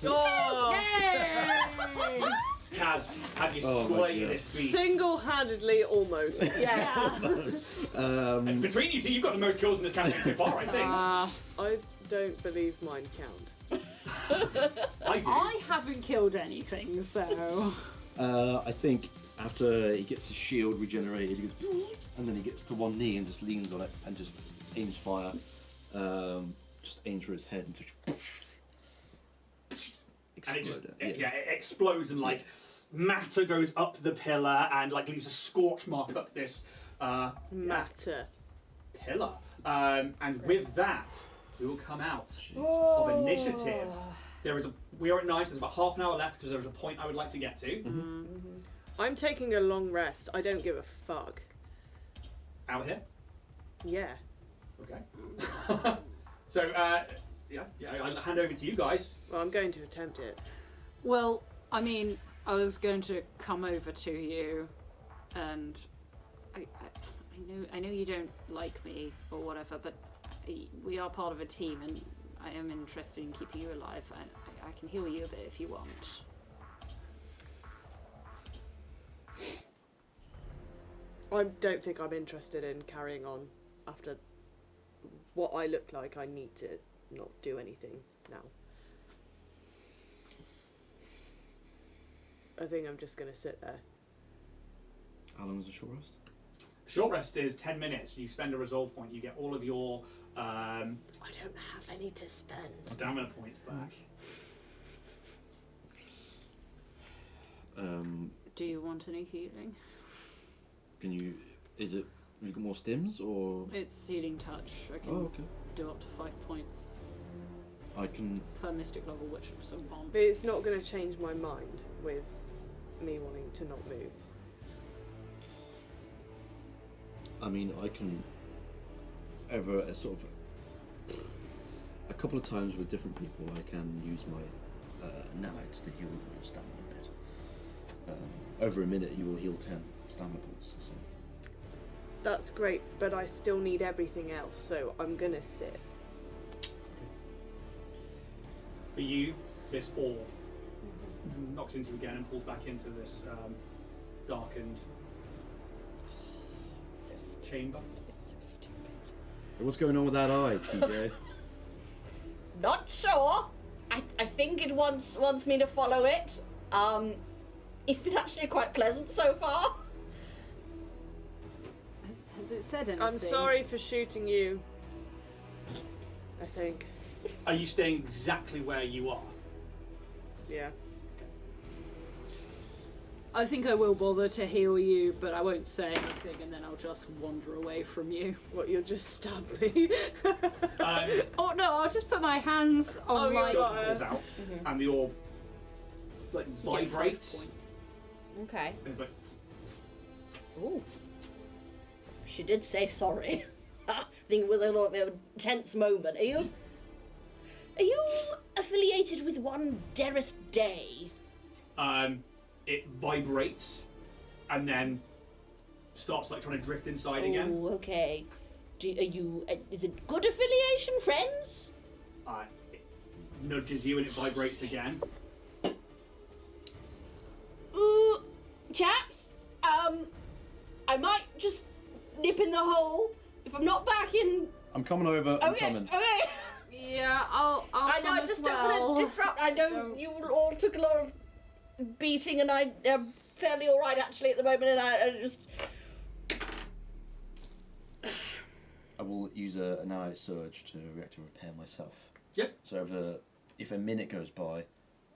Oh! Yay! Kaz, have you Oh my slayed God. this beast? Single-handedly, almost. Yeah. And between you two, you've got the most kills in this campaign so far, I think. I don't believe mine count. I do. I haven't killed anything, so. I think after he gets his shield regenerated, he goes, and then he gets to one knee and just leans on it and just aims fire. Just aims for his head and just And it just explode. it explodes and like matter goes up the pillar and like leaves a scorch mark up this Matter. pillar. And with that, we will come out of initiative. We are at 9, so there's about half an hour left because there is a point I would like to get to. I'm taking a long rest. I don't give a fuck. Out here. Yeah. Okay. So I'll hand over to you guys. Well, I'm going to attempt it. Well, I mean, I was going to come over to you, and I know you don't like me or whatever, but we are part of a team, and I am interested in keeping you alive. I can heal you a bit if you want. I don't think I'm interested in carrying on after what I look like. I need to not do anything now. I think I'm just going to sit there. How long is a short rest? Short rest is 10 minutes. You spend a resolve point. You get all of your I don't have any to spend. stamina points back. Do you want any healing? Can you? Is it? Have you got more stims or? It's healing touch. I can Oh, okay. do up to 5 points I can. per mystic level, which is I'm on. But it's not going to change my mind with me wanting to not move. I mean, I can. Over a sort of a couple of times with different people, I can use my nanites to heal your stamina a bit. Over a minute, you will heal 10 stamina points. So. That's great, but I still need everything else, so I'm going to sit. For you, this orb knocks into you again and pulls back into this darkened So stupid. chamber. It's so stupid. What's going on with that eye, TJ? Not sure. I think it wants me to follow it. It's been actually quite pleasant so far. Has it said anything? I'm sorry for shooting you. I think. Are you staying exactly where you are? Yeah. I think I will bother to heal you, but I won't say anything, and then I'll just wander away from you. What, you'll just stab me? Oh no, I'll just put my hands on you like. got Pulls out, and the orb like get 5 vibrates. points. Okay. And it's like Ooh. She did say sorry. I think it was a little bit of a tense moment. Are you affiliated with one Derisdai? it vibrates and then starts like trying to drift inside again. Oh, okay. Are you? Is it good affiliation, friends? It nudges you and it vibrates again. Chaps, I might just nip in the hole if I'm not back in. I'm coming over. I'm Okay, coming. okay. Yeah, I'll I know, come I as just well. don't want to disrupt. I know Don't- you all took a lot of beating, and I am fairly all right actually at the moment, and I just. I will use a nanite surge to react to repair myself. Yep. So if a minute goes by,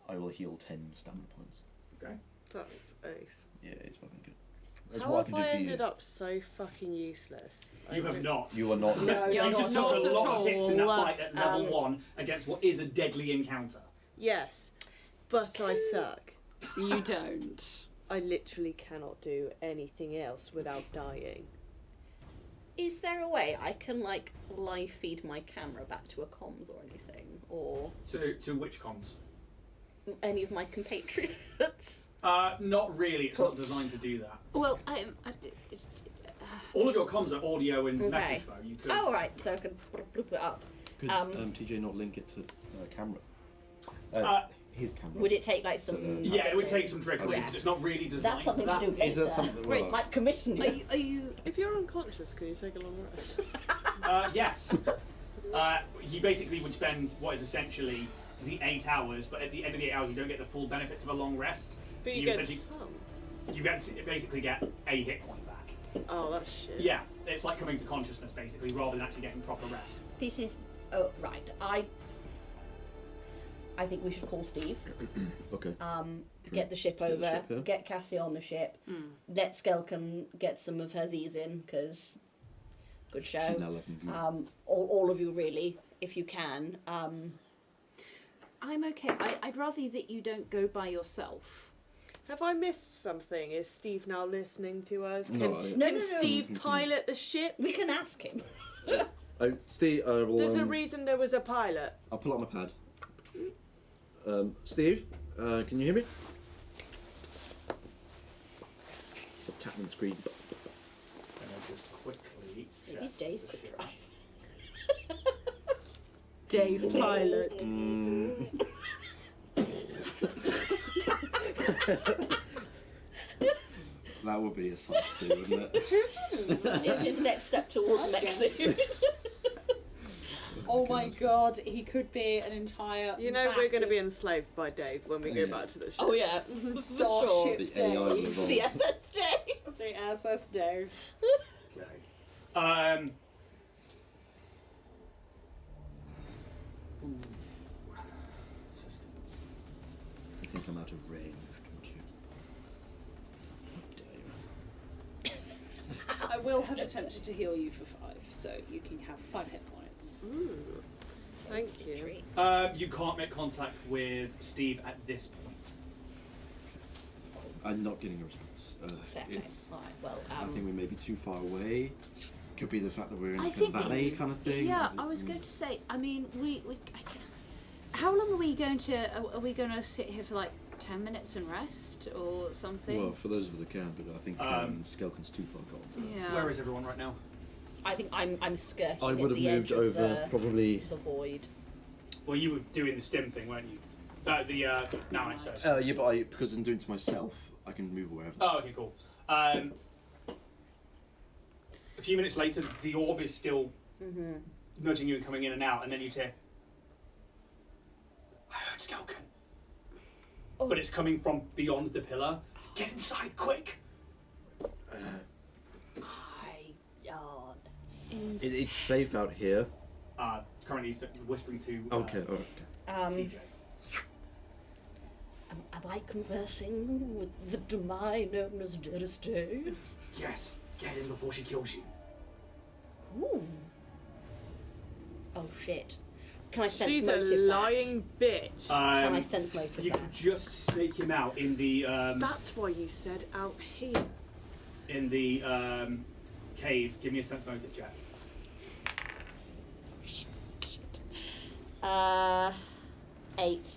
I will heal 10 stamina points. Okay. That's ace. Yeah, it's fucking good. That's How what I have can do I for ended you. up so fucking useless? You have not. You are not. No, You no, just not took a at lot of hits in that all. fight at level 1 against what is a deadly encounter. Yes, but I suck. You don't. I literally cannot do anything else without dying. Is there a way I can like live feed my camera back to a comms or anything, or To which comms? any of my compatriots? Not really. It's not designed to do that. Well, All of your comms are audio and Okay. message though. You could. Oh, right, so I can bloop it up. Could TJ not link it to camera? His camera. Would it take like some? So, Yeah, it would take some trickery Yeah. because it's not really designed That's something for that. to do later. Is that something? Wait, well, Might commission you. are you? If you're unconscious, can you take a long rest? Yes. You basically would spend what is essentially the 8 hours, but at the end of the 8 hours, you don't get the full benefits of a long rest. But you You get essentially- some. You basically get a hit point back. Oh, that's shit. Yeah, it's like coming to consciousness basically, rather than actually getting proper rest. This is right. I think we should call Steve. Okay. Get the ship Get the over. ship, yeah. Get Cassie on the ship. Let Skelkan get some of her Z's in because good She's show. now looking. All of you really, if you can. I'm okay. I'd rather that you don't go by yourself. Have I missed something? Is Steve now listening to us? No, Can No. Steve pilot the ship? We can ask him. Steve, I will. There's a reason there was a pilot. I'll pull up my pad. Steve, can you hear me? Stop tapping the screen. just quickly check. Maybe Dave could drive. Dave Pilot. That would be a sight to see, wouldn't it? It's his next step towards mech suit. Oh my god, he could be an entire. You know we're going to be enslaved by Dave when we go back to the ship. Oh yeah, Starship The AI will Dave. evolve. The SSJ. The SS Dave. Okay. You think I'm out of range, don't you? How dare you? I will have attempted to heal you for 5, so you can have 5 hit points. Ooh, thank you. You can't make contact with Steve at this point. I'm not getting a response. Fair It's. Alright, well, I think we may be too far away. Could be the fact that we're in I like a think valley it's- kind of thing. Yeah, I was going to say. I mean, how long are we going to? Are we going to sit here for like 10 minutes and rest or something? Well, for those of us that can, but I think Skelkon's too far gone. yeah. Where is everyone right now? I think I'm skirting I at would have the moved edge of over probably. the void. Well, you were doing the stim thing, weren't you? Now it says. Yeah, but because I'm doing it to myself, I can move wherever. Oh, okay, cool. A few minutes later, the orb is still nudging you and coming in and out, and then you say, I heard Skelken. Oh. But it's coming from beyond the pillar. Get inside, quick! It's safe out here. Currently he's whispering to Okay. TJ. Am I conversing with the Demai known as Derisdai? Yes, get in before she kills you. Ooh. Oh shit. Can I sense She's a motive lying bitch. Can I sense motive You can just snake him out in the That's why you said out here. cave. Give me a sense motive check. 8.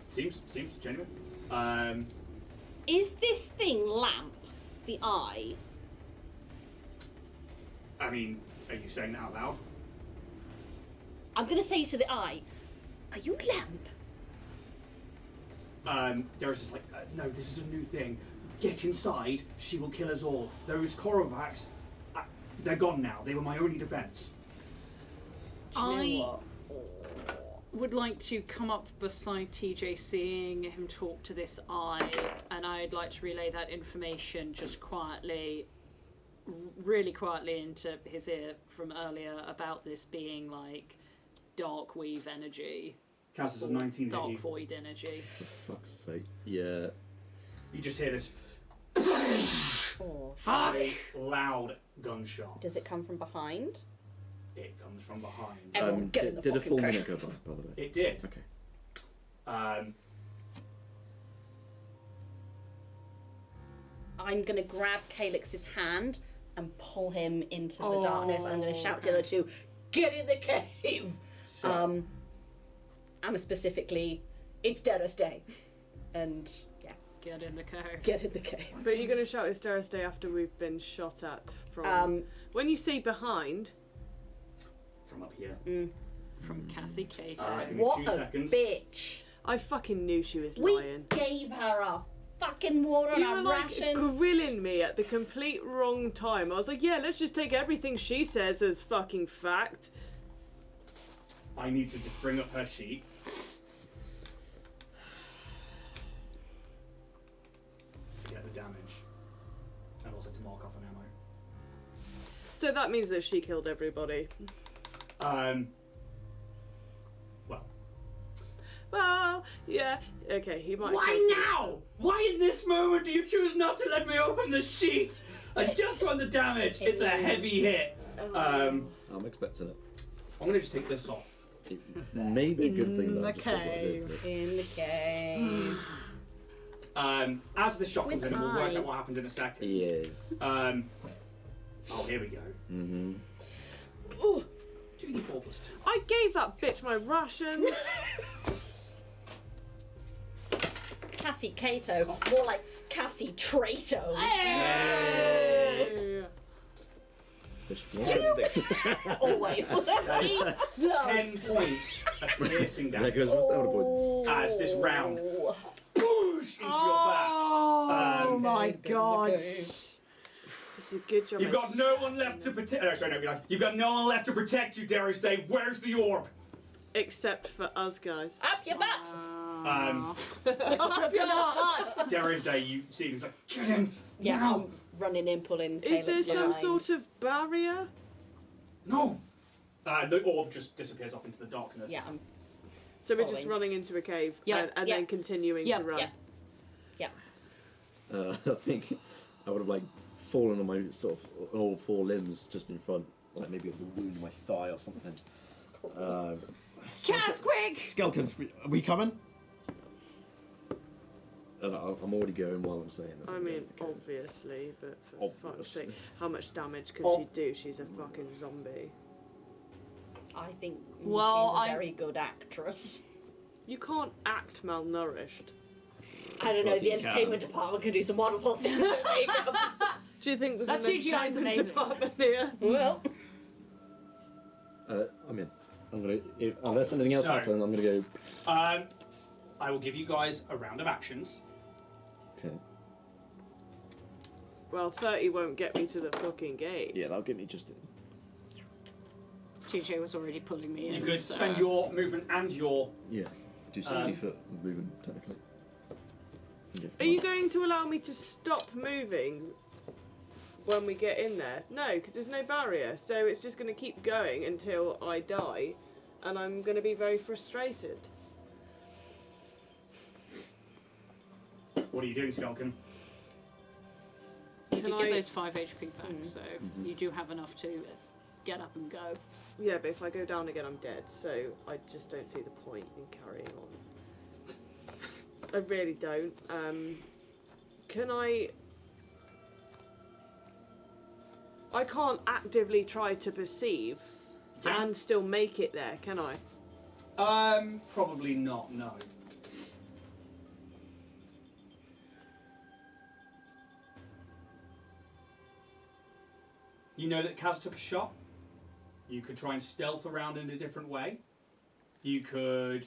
Seems genuine. Is this thing lamp the eye? I mean, are you saying that out loud? I'm gonna say to the eye, are you lamp? Darius is like, no, this is a new thing. Get inside, she will kill us all. Those Korovaks, they're gone now. They were my only defense. I would like to come up beside TJ, seeing him talk to this eye, and I'd like to relay that information just quietly, really quietly into his ear from earlier about this being like dark weave energy, Cass is a 19 hit dark you. void energy. For fuck's sake. Yeah. You just hear this Oh. very loud gunshot. Does it come from behind? It comes from behind. Everyone get in the did a fucking full car. minute go by the way? It did. Okay. I'm gonna grab Calix's hand and pull him into the darkness. I'm gonna shout to the other two, get in the cave! So, And specifically, it's Derisdai. And yeah, Get in the cave. get in the cave. But you're going to shout it's Derisdai after we've been shot at from... when you say behind... from up here. From Cassy Kato. Give me What 2 a seconds. bitch! I fucking knew she was We lying. gave her a fucking water You and were our like rations. grilling me at the complete wrong time. I was like, yeah, let's just take everything she says as fucking fact. I need to just bring up her sheet. To get the damage. And also to mark off an ammo. So that means that she killed everybody. Well. Well, yeah, okay, he might. Why kill some- now? Why in this moment do you choose not to let me open the sheet? I just want the damage. It's a heavy hit. I'm expecting it. I'm gonna just take this off. It may be a good thing that I the just did what I did, cave. but- In the cave. As the shot comes With in, and we'll work eye. out what happens in a second. Yes. Oh, here we go. Mm-hmm. Ooh. 2d4 plus 2. I gave that bitch my rations. Cassy Kato, more like Cassy Trato. Always. 10 points of piercing There damage goes my stamina points. as this round boosh into your back. Oh my god. It's a good job. You've got no one left to protect. Oh, sorry, no. You've got no one left to protect you, Derisdai. Where's the orb? Except for us guys. Up your butt! Up your nuts. Derisdai, you see, he's like, get in Yeah, now. I'm running in, pulling. Is there Calix some behind. sort of barrier? No. The orb just disappears off into the darkness. Yeah, I'm. So we're just Following. running into a cave Yeah, and yeah. then continuing Yeah, to run. yeah. I think I would have like fallen on my sort of all four limbs just in front, like maybe of a wound in my thigh or something. Cass, quick! Skelkin, are we coming? I'm already going while I'm saying this. I I'm mean, going. obviously, but for fuck's Obviously. sake, how much damage could Oh. she do? She's a fucking zombie. I think Well, she's a I'm- very good actress. You can't act malnourished. I don't know, the Fucking entertainment department can do some wonderful things with makeup. Do you think there's That an CGI is entertainment amazing. department here? Well, I'm in. I'm gonna. Unless anything else So- happens, I'm gonna go. I will give you guys a round of actions. Okay. Well, 30 won't get me to the fucking gate. Yeah, that'll get me just in. TJ was already pulling me in. You could so- spend your movement and your. Yeah. Do 70-foot movement technically. Yeah. Are you going to allow me to stop moving when we get in there? No, because there's no barrier. So it's just going to keep going until I die, and I'm going to be very frustrated. What are you doing, Skelkin? You Can did get I- those 5 HP back, so you do have enough to get up and go. Yeah, but if I go down again, I'm dead. So I just don't see the point in carrying on. I really don't. Can I can't actively try to perceive Yeah. and still make it there, can I? Probably not. No. You know that Kaz took a shot. You could try and stealth around in a different way. You could.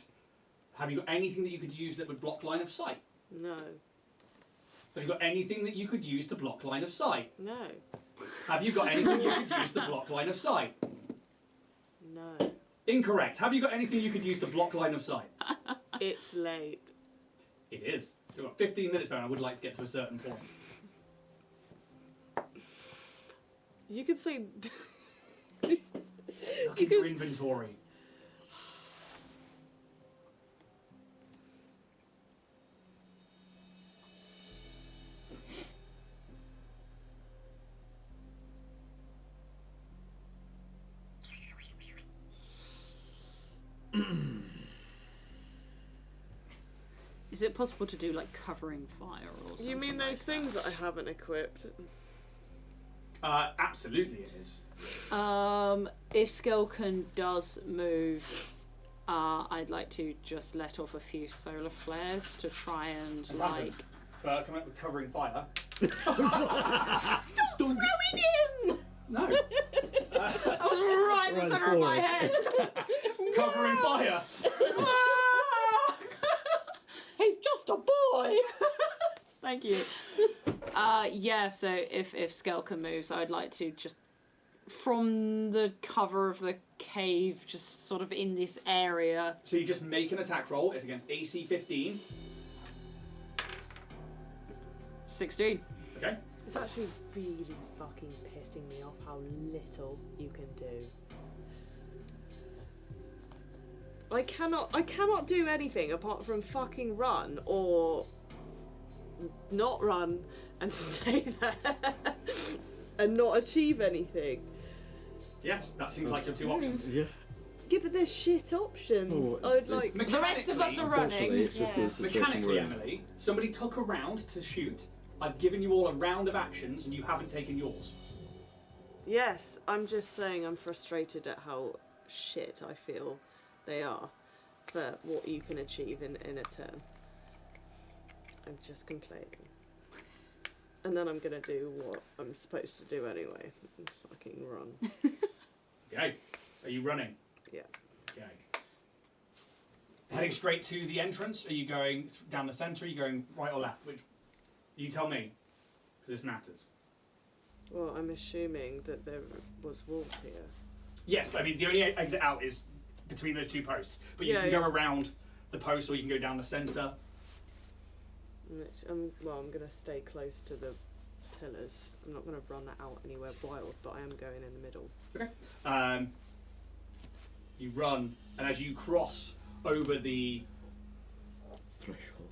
Have you got anything that you could use that would block line of sight? No. Have you got anything that you could use to block line of sight? No. Have you got anything you could use to block line of sight? No. Incorrect. Have you got anything you could use to block line of sight? It's late. It is. So we've got 15 minutes now and I would like to get to a certain point. You could say. Look at your inventory. Is it possible to do like covering fire or something? You mean those like things that I haven't equipped? Absolutely it is. If Skelkin does move, I'd like to just let off a few solar flares to try and like. For coming up with covering fire. stop throwing him! No. I was right in the center of my head. Covering fire. He's just a boy. Thank you. Yeah. So if Skelkin moves, I'd like to just from the cover of the cave, just sort of in this area. So you just make an attack roll. It's against AC 15. 16. Okay. It's actually really fucking pissing me off how little you can do. I cannot do anything apart from fucking run or not run and stay there and not achieve anything. Yes, that seems like your two options. Yeah. Yeah, but there's shit options. Oh, I would it's- like. The rest of us are Unfortunately, running. it's just Yeah. the situation Mechanically, we're in. Emily, somebody took a round to shoot. I've given you all a round of actions and you haven't taken yours. Yes, I'm just saying I'm frustrated at how shit I feel they are for what you can achieve in a turn. I'm just complaining. And then I'm gonna do what I'm supposed to do anyway. And fucking run. Okay. Are you running? Yeah. Okay. Heading straight to the entrance? Are you going down the centre? Are you going right or left? Which? You tell me. Because this matters. Well, I'm assuming that there was walls here. Yes, but I mean, the only exit out is between those two posts. But you can go around the post or you can go down the centre. I'm going to stay close to the pillars. I'm not going to run out anywhere wild, but I am going in the middle. Okay. You run, and as you cross over the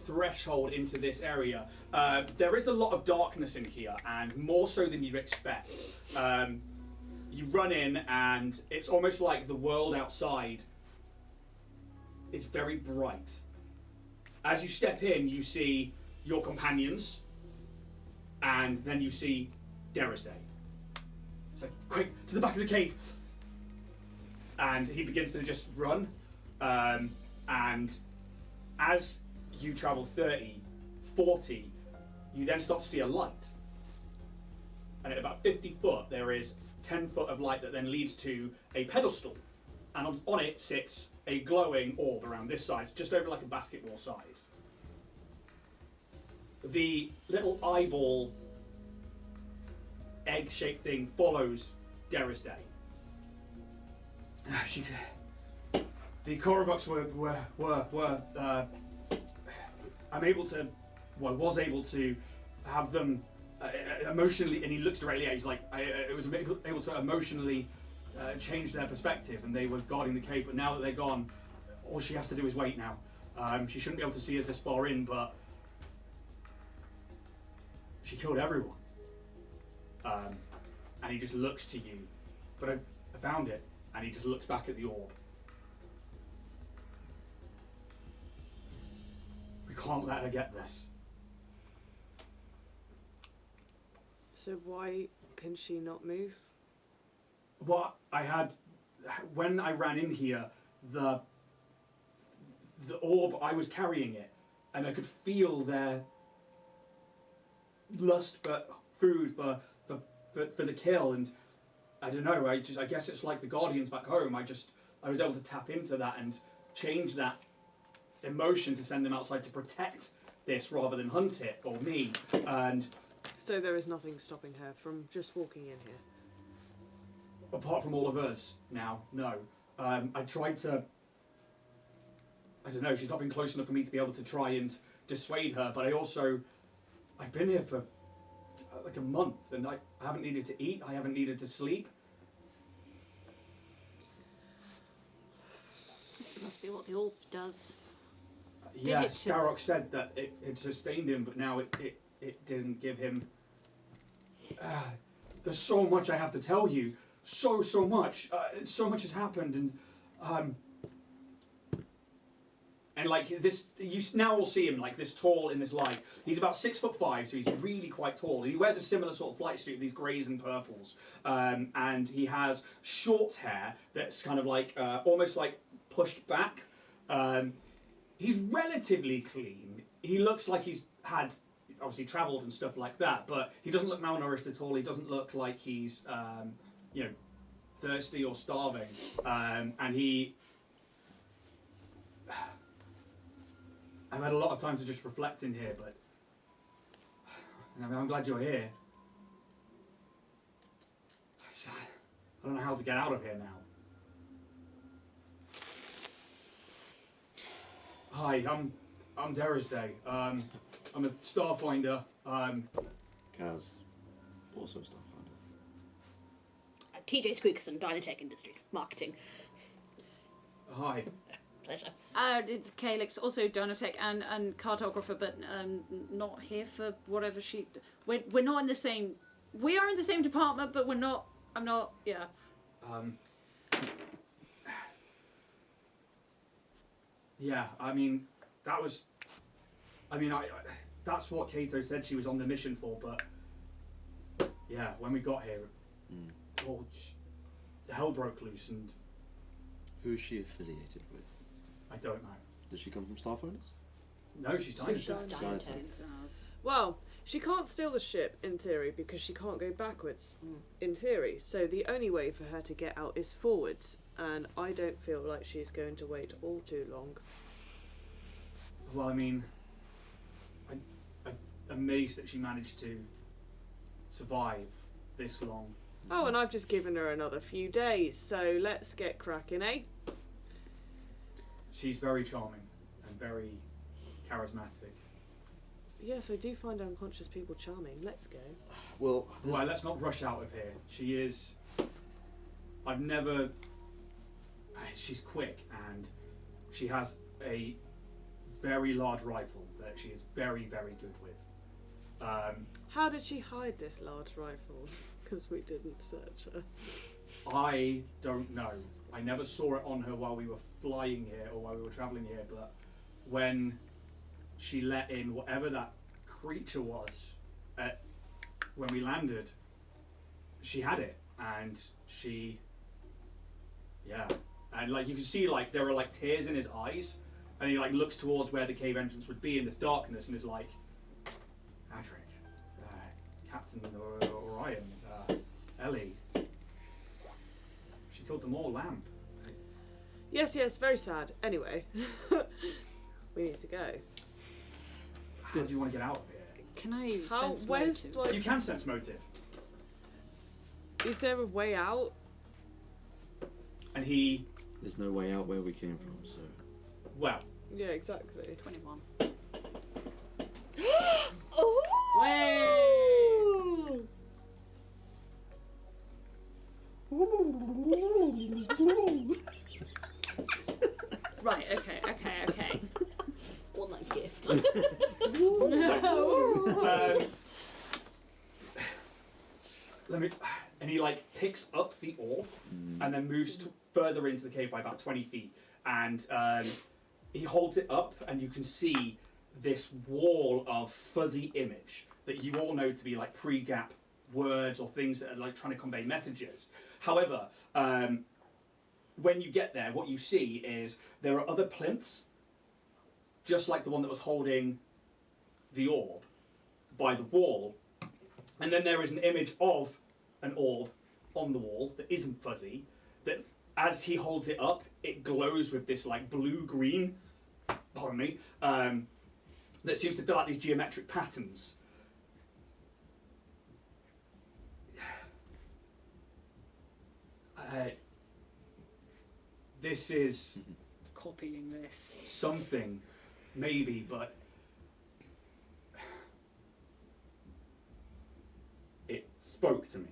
threshold into this area, there is a lot of darkness in here, and more so than you'd expect. You run in, and it's almost like the world outside is very bright. As you step in, you see your companions, and then you see Derisdai. It's like, quick, to the back of the cave! And he begins to just run, and as you travel 30, 40, you then start to see a light. And at about 50 foot, there is 10 foot of light that then leads to a pedestal. And on it sits a glowing orb around this size, just over like a basketball size. The little eyeball, egg-shaped thing follows Derisdai. The Korobux was able to have them emotionally, and he looks directly at you, he's like, I was able to emotionally change their perspective, and they were guarding the cave, but now that they're gone, all she has to do is wait now. She shouldn't be able to see us this far in, but she killed everyone. And he just looks to you. But I found it, and he just looks back at the orb. We can't let her get this. So why can she not move? What I had, when I ran in here, the orb, I was carrying it, and I could feel their lust for food, for the kill, and I don't know, I guess it's like the Guardians back home. I was able to tap into that and change that emotion to send them outside to protect this rather than hunt it, or me, and... So there is nothing stopping her from just walking in here? Apart from all of us now, no. I tried to... I don't know, she's not been close enough for me to be able to try and dissuade her, but I've been here for like a month, and I haven't needed to eat, I haven't needed to sleep. This must be what the orb does. Yeah, Starrock said that it sustained him, but now it didn't give him... there's so much I have to tell you. So much. So much has happened, and like this, you now will see him like this tall in this light. He's about 6'5", so he's really quite tall. He wears a similar sort of flight suit, these greys and purples, and he has short hair that's kind of like almost like pushed back. He's relatively clean. He looks like he's had obviously travelled and stuff like that, but he doesn't look malnourished at all. He doesn't look like he's thirsty or starving, and he... I've had a lot of time to just reflect in here, but I'm glad you're here. I don't know how to get out of here now. Hi, I'm Derisdai. I'm a Starfinder. Kaz, also a Starfinder. TJ Squeakerson, Dynatech Industries, marketing. Hi. Pleasure. It's Calix, also Dynatech and Cartographer, but not here for whatever she... We're not in the same... We are in the same department, but we're not... I'm not... Yeah. Yeah, I mean, that was... I mean, that's what Kato said she was on the mission for, but... Yeah, when we got here, hell broke loose, and... Who is she affiliated with? I don't know. Does she come from Starfinders? No, she's Dynatech. She's Dynatech. Well, she can't steal the ship in theory because she can't go backwards in theory. So the only way for her to get out is forwards, and I don't feel like she's going to wait all too long. Well, I mean, I'm amazed that she managed to survive this long. Oh, and I've just given her another few days, so let's get cracking, eh? She's very charming and very charismatic. Yes, I do find unconscious people charming. Let's go. Well, Right, let's not rush out of here. She is. I've never. She's quick and she has a very large rifle that she is very, very good with. How did she hide this large rifle? Because we didn't search her. I don't know. I never saw it on her while we were flying here or while we were travelling here, but when she let in whatever that creature was when we landed, she had it, and she, yeah, and like you can see, like there are like tears in his eyes, and he like looks towards where the cave entrance would be in this darkness, and is like, Adric, Captain Orion, Ellie, she killed them all, Lamb. Yes, very sad. Anyway, we need to go. How do you want to get out of here? Can I How? sense Where's motive? like? You can sense motive. Is there a way out? And he, there's no way out where we came from, so. well, Yeah, exactly. 21. Oh! Right, okay. Want that gift. let me. And he like picks up the orb and then moves further into the cave by about 20 feet, and he holds it up, and you can see this wall of fuzzy image that you all know to be like pre-gap words or things that are like trying to convey messages. However, when you get there, what you see is there are other plinths, just like the one that was holding the orb, by the wall, and then there is an image of an orb on the wall that isn't fuzzy, that as he holds it up, it glows with this like blue-green, pardon me, that seems to fill out these geometric patterns. This is Copying this. something, maybe, but it spoke to me.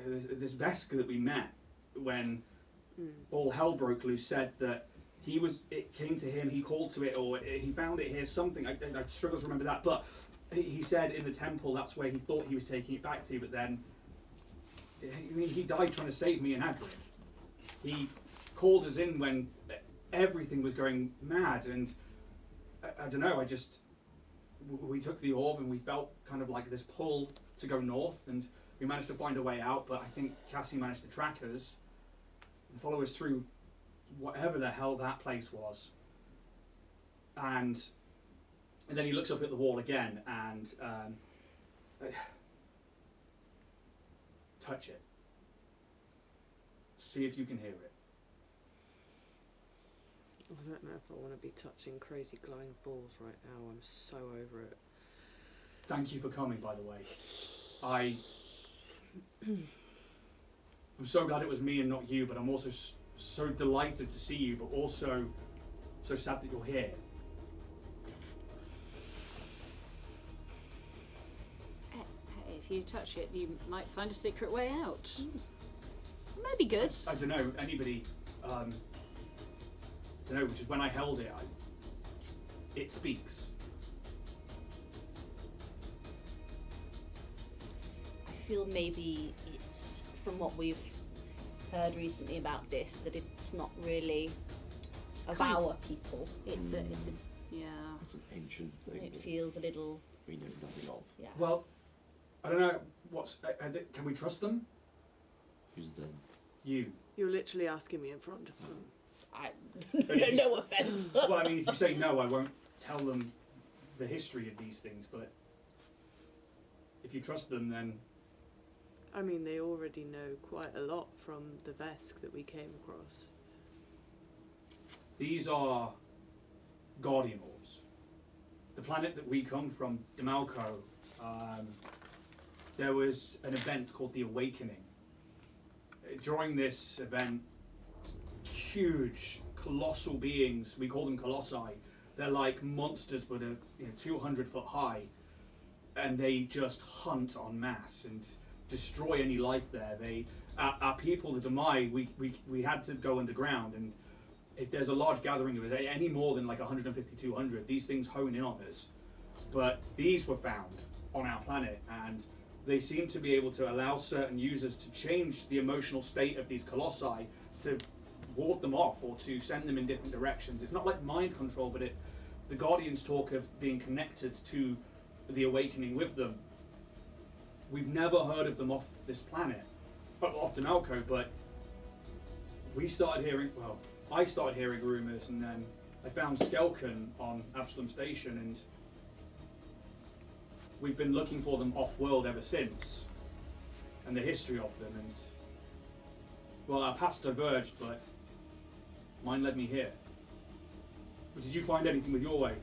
This Veska that we met when all hell broke loose said that it came to him, he called to it, or he found it here, something, I struggle to remember that, but he said in the temple that's where he thought he was taking it back to, but then, I mean, he died trying to save me and Adric. He called us in when everything was going mad, and I don't know, we took the orb and we felt kind of like this pull to go north, and we managed to find a way out, but I think Cassie managed to track us and follow us through whatever the hell that place was. And then he looks up at the wall again and touch it. See if you can hear it. I don't know if I want to be touching crazy glowing balls right now. I'm so over it. Thank you for coming, by the way. I'm so glad it was me and not you, but I'm also so delighted to see you, but also so sad that you're here. Hey, if you touch it, you might find a secret way out. Might be good. I don't know, anybody, don't know, which is when I held it, it speaks. I feel maybe it's, from what we've heard recently about this, that it's not really of kind of- our people. It's a Yeah. It's an ancient thing it that feels a little, we know nothing of. yeah. Well, I don't know, can we trust them? Who's them? You. You're literally asking me in front of them. No offence. Well, I mean, if you say no, I won't tell them the history of these things, but if you trust them, then... I mean, they already know quite a lot from the Vesk that we came across. These are Guardian Orbs. The planet that we come from, Demalco, there was an event called the Awakening. During this event, huge, colossal beings, we call them colossi, they're like monsters but are 200 foot high, and they just hunt en masse and destroy any life there. Our people, the Demai, we had to go underground, and if there's a large gathering of it, any more than like 150, 200, these things hone in on us. But these were found on our planet, and they seem to be able to allow certain users to change the emotional state of these colossi to ward them off or to send them in different directions. It's not like mind control, but the Guardians talk of being connected to the Awakening with them. We've never heard of them off this planet, off Demalco, but I started hearing rumours, and then I found Skelken on Absalom Station, and we've been looking for them off-world ever since, and the history of them, and well, our paths diverged, but mine led me here. But did you find anything with your way?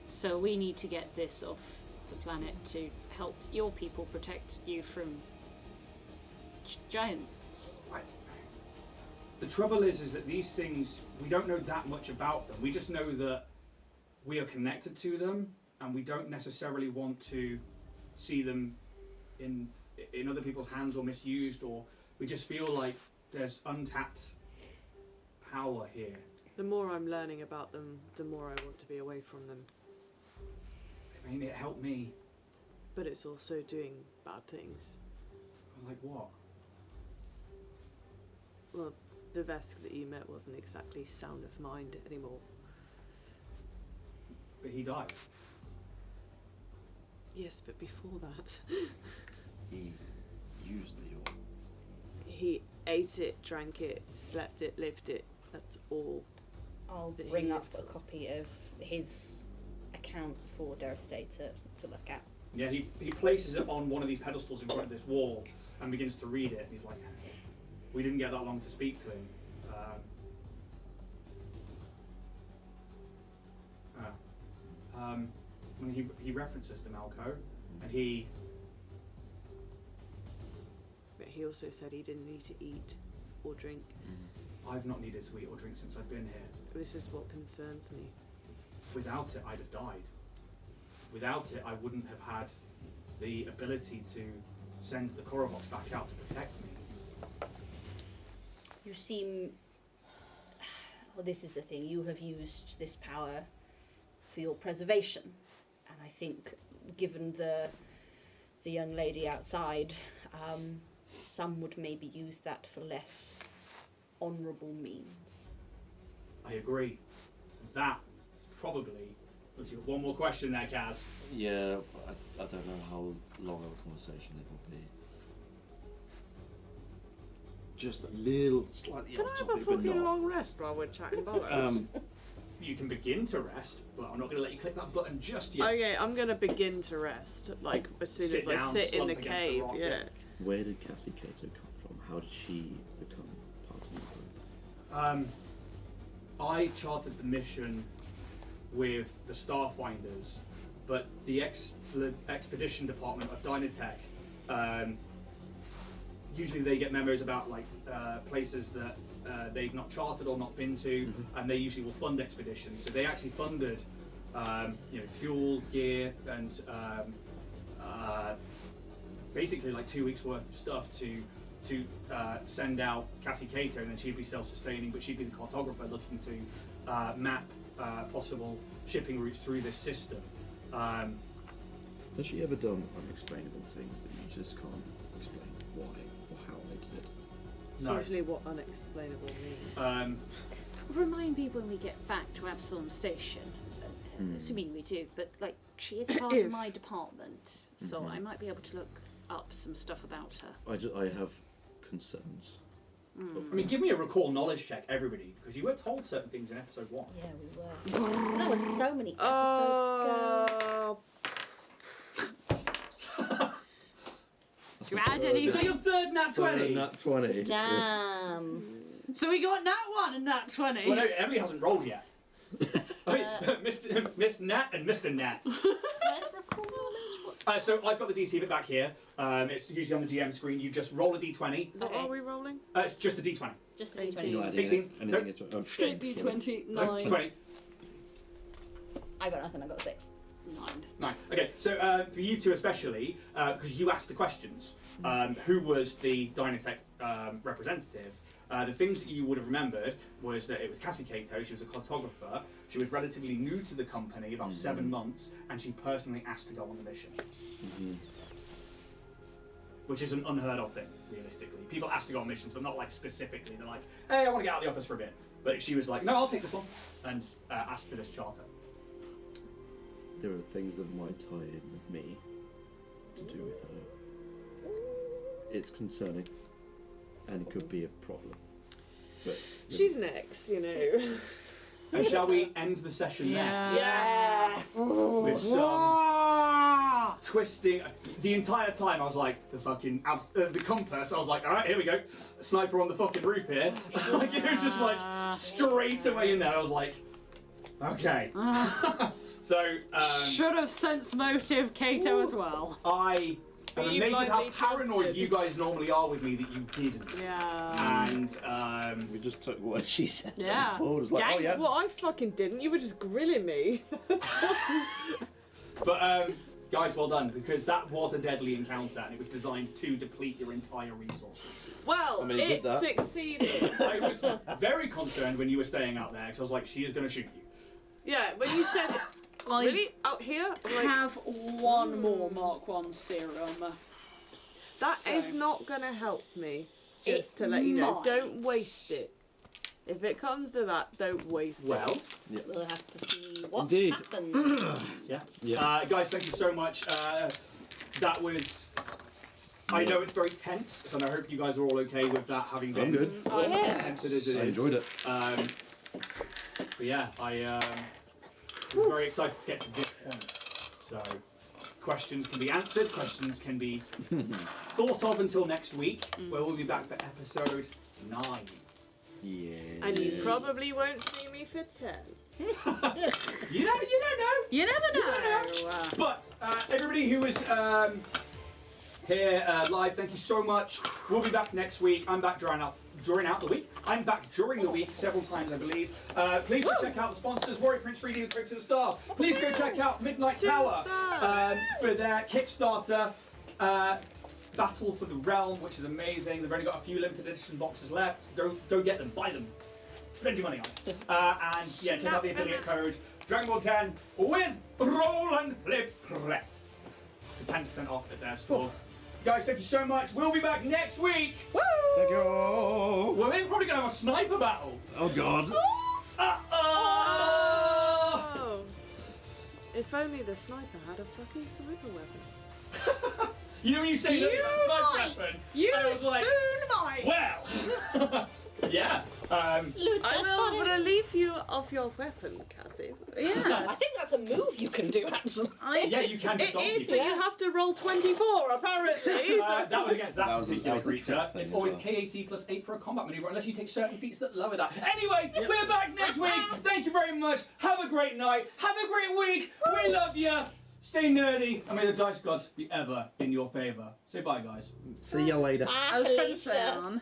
So we need to get this off the planet to help your people protect you from giants. The trouble is that these things, we don't know that much about them. We just know that we are connected to them, and we don't necessarily want to see them in other people's hands or misused, or we just feel like there's untapped power here. The more I'm learning about them, the more I want to be away from them. I mean, it helped me. But it's also doing bad things. Like what? Well, the Vesk that you met wasn't exactly sound of mind anymore. But he died. Yes, but before that... He used the orb. He ate it, drank it, slept it, lived it. That's all. I'll that bring he up lived a copy of his account for Derisdai to look at. Yeah, he places it on one of these pedestals in front of this wall and begins to read it. And he's like, we didn't get that long to speak to him. When he references Demalco, and But he also said he didn't need to eat or drink. I've not needed to eat or drink since I've been here. This is what concerns me. Without it, I'd have died. Without it, I wouldn't have had the ability to send the Korobox back out to protect me. You seem... Well, this is the thing. You have used this power for your preservation. And I think, given the young lady outside, some would maybe use that for less honourable means. I agree. That is probably... You've got one more question there, Kaz. Yeah, I don't know how long of a conversation it will be. Just a little, slightly Can off I have topic, a but fucking not. long rest while we're chatting bollocks? You can begin to rest, but I'm not going to let you click that button just yet. Okay, I'm gonna begin to rest, like as soon Sit as I down, sit in slump the against the cave. rock, Yeah. yeah. Where did Cassy Kato come from? How did she become part of the group? I charted the mission with the Starfinders, but the expedition department of Dynatech, usually they get memos about like places that they've not charted or not been to, and they usually will fund expeditions. So they actually funded, fuel, gear, and basically like 2 weeks worth of stuff to send out Cassy Kato, and then she'd be self-sustaining, but she'd be the cartographer looking to map possible shipping routes through this system. Has she ever done unexplainable things that you just can't explain why or how they did it? It's No. usually what unexplainable means. Remind me when we get back to Absalom Station, assuming we do, but like, She is part of my department, so I might be able to look up some stuff about her. I have concerns. I mean, give me a recall knowledge check, everybody, because you were told certain things in episode 1. Yeah, we were. That was so many episodes ago. Do you add So anything? your third nat 20. Nat 20. Yes. Damn. So we got nat 1 and nat 20. Well, no, Emily hasn't rolled yet. Miss Nat and Mr. Nat. Where's recall knowledge? What's So I've got the DC bit back here. It's usually on the GM screen. You just roll a D20. What Okay. are we rolling? It's just a D20. just a 18. You're D20? adding 18. anything into it. Oh, Straight D20, No, 9. 20. I got nothing, I got 6. 9. 9. Okay, so for you two especially, because you asked the questions, who was the Dynatech representative? The things that you would have remembered was that it was Cassy Kato. She was a cartographer. She was relatively new to the company, about 7 months, and she personally asked to go on the mission. Which is an unheard of thing, realistically. People ask to go on missions, but not like specifically. They're like, hey, I want to get out of the office for a bit. But she was like, no, I'll take this one, and asked for this charter. There are things that might tie in with me to do with her. It's concerning, and it could be a problem. But She's next, you know. And shall we end the session there? Yeah. With some twisting. The entire time I was like, the compass, I was like, alright, here we go. Sniper on the fucking roof here. Like, it was just like, straight away in there. I was like, okay. So, Should have sense motive Kato as well. I am Be amazed at how blindly paranoid trusted. you guys normally are with me that you didn't. Yeah. And, we just took what she said. Yeah. And Paul was like, oh yeah. Well, I fucking didn't. You were just grilling me. but, guys, well done, because that was a deadly encounter and it was designed to deplete your entire resources. Well, I mean, it did it that. succeeded. I was very concerned when you were staying out there because I was like, she is going to shoot you. Yeah, when you said, Well, really? Out here? you Like, have one more Mark 1 serum. that So- is not going to help me. It Just to let you know. might. Don't waste it. If it comes to that, don't waste Well, it. We'll have to see what Indeed. happens. yeah. Yeah. Guys, thank you so much. That was... I know it's very tense, and I hope you guys are all okay with that having been I'm good. as tense as it is. I enjoyed it. But yeah, I was very excited to get to this point. So, questions can be answered, questions can be thought of until next week, where we'll be back for episode 9. Yeah. And you probably won't see me for 10. You don't know. You never know. But everybody who was here live, thank you so much. We'll be back next week. I'm back during out the week. I'm back during the week several times, I believe. Please go check out the sponsors, Warrior Prince 3D with Quick to the Stars. Please go check out Midnight Tower for their Kickstarter Battle for the Realm, which is amazing. They've only got a few limited edition boxes left. Go get them, buy them. Spend your money on it. And yeah, check out the affiliate code Dragonborn 10 with Roll and Flip Press for 10% off at their store. Guys, thank you so much. We'll be back next week. Woo! Thank you. We're probably going to have a sniper battle. Oh god. Oh! If only the sniper had a fucking sniper weapon. You know when you say You that sniper might. weapon? You I was like, soon might. well. Yeah. Loot I that will body. relieve you of your weapon, Cassie. I Yes. think that's a move you can do, actually. Yeah, you can It disarm is, people. but you have to roll 24, apparently. That was against that, That was the particular trick creature. thing It's as always well. KAC plus 8 for a combat maneuver, unless you take certain feats that lower that. Anyway, we're back next week. Thank you very much. Have a great night. Have a great week. We love you. Stay nerdy, and may the dice gods be ever in your favour. Say bye, guys. See you later. Bye, I was trying to Felicia. say on.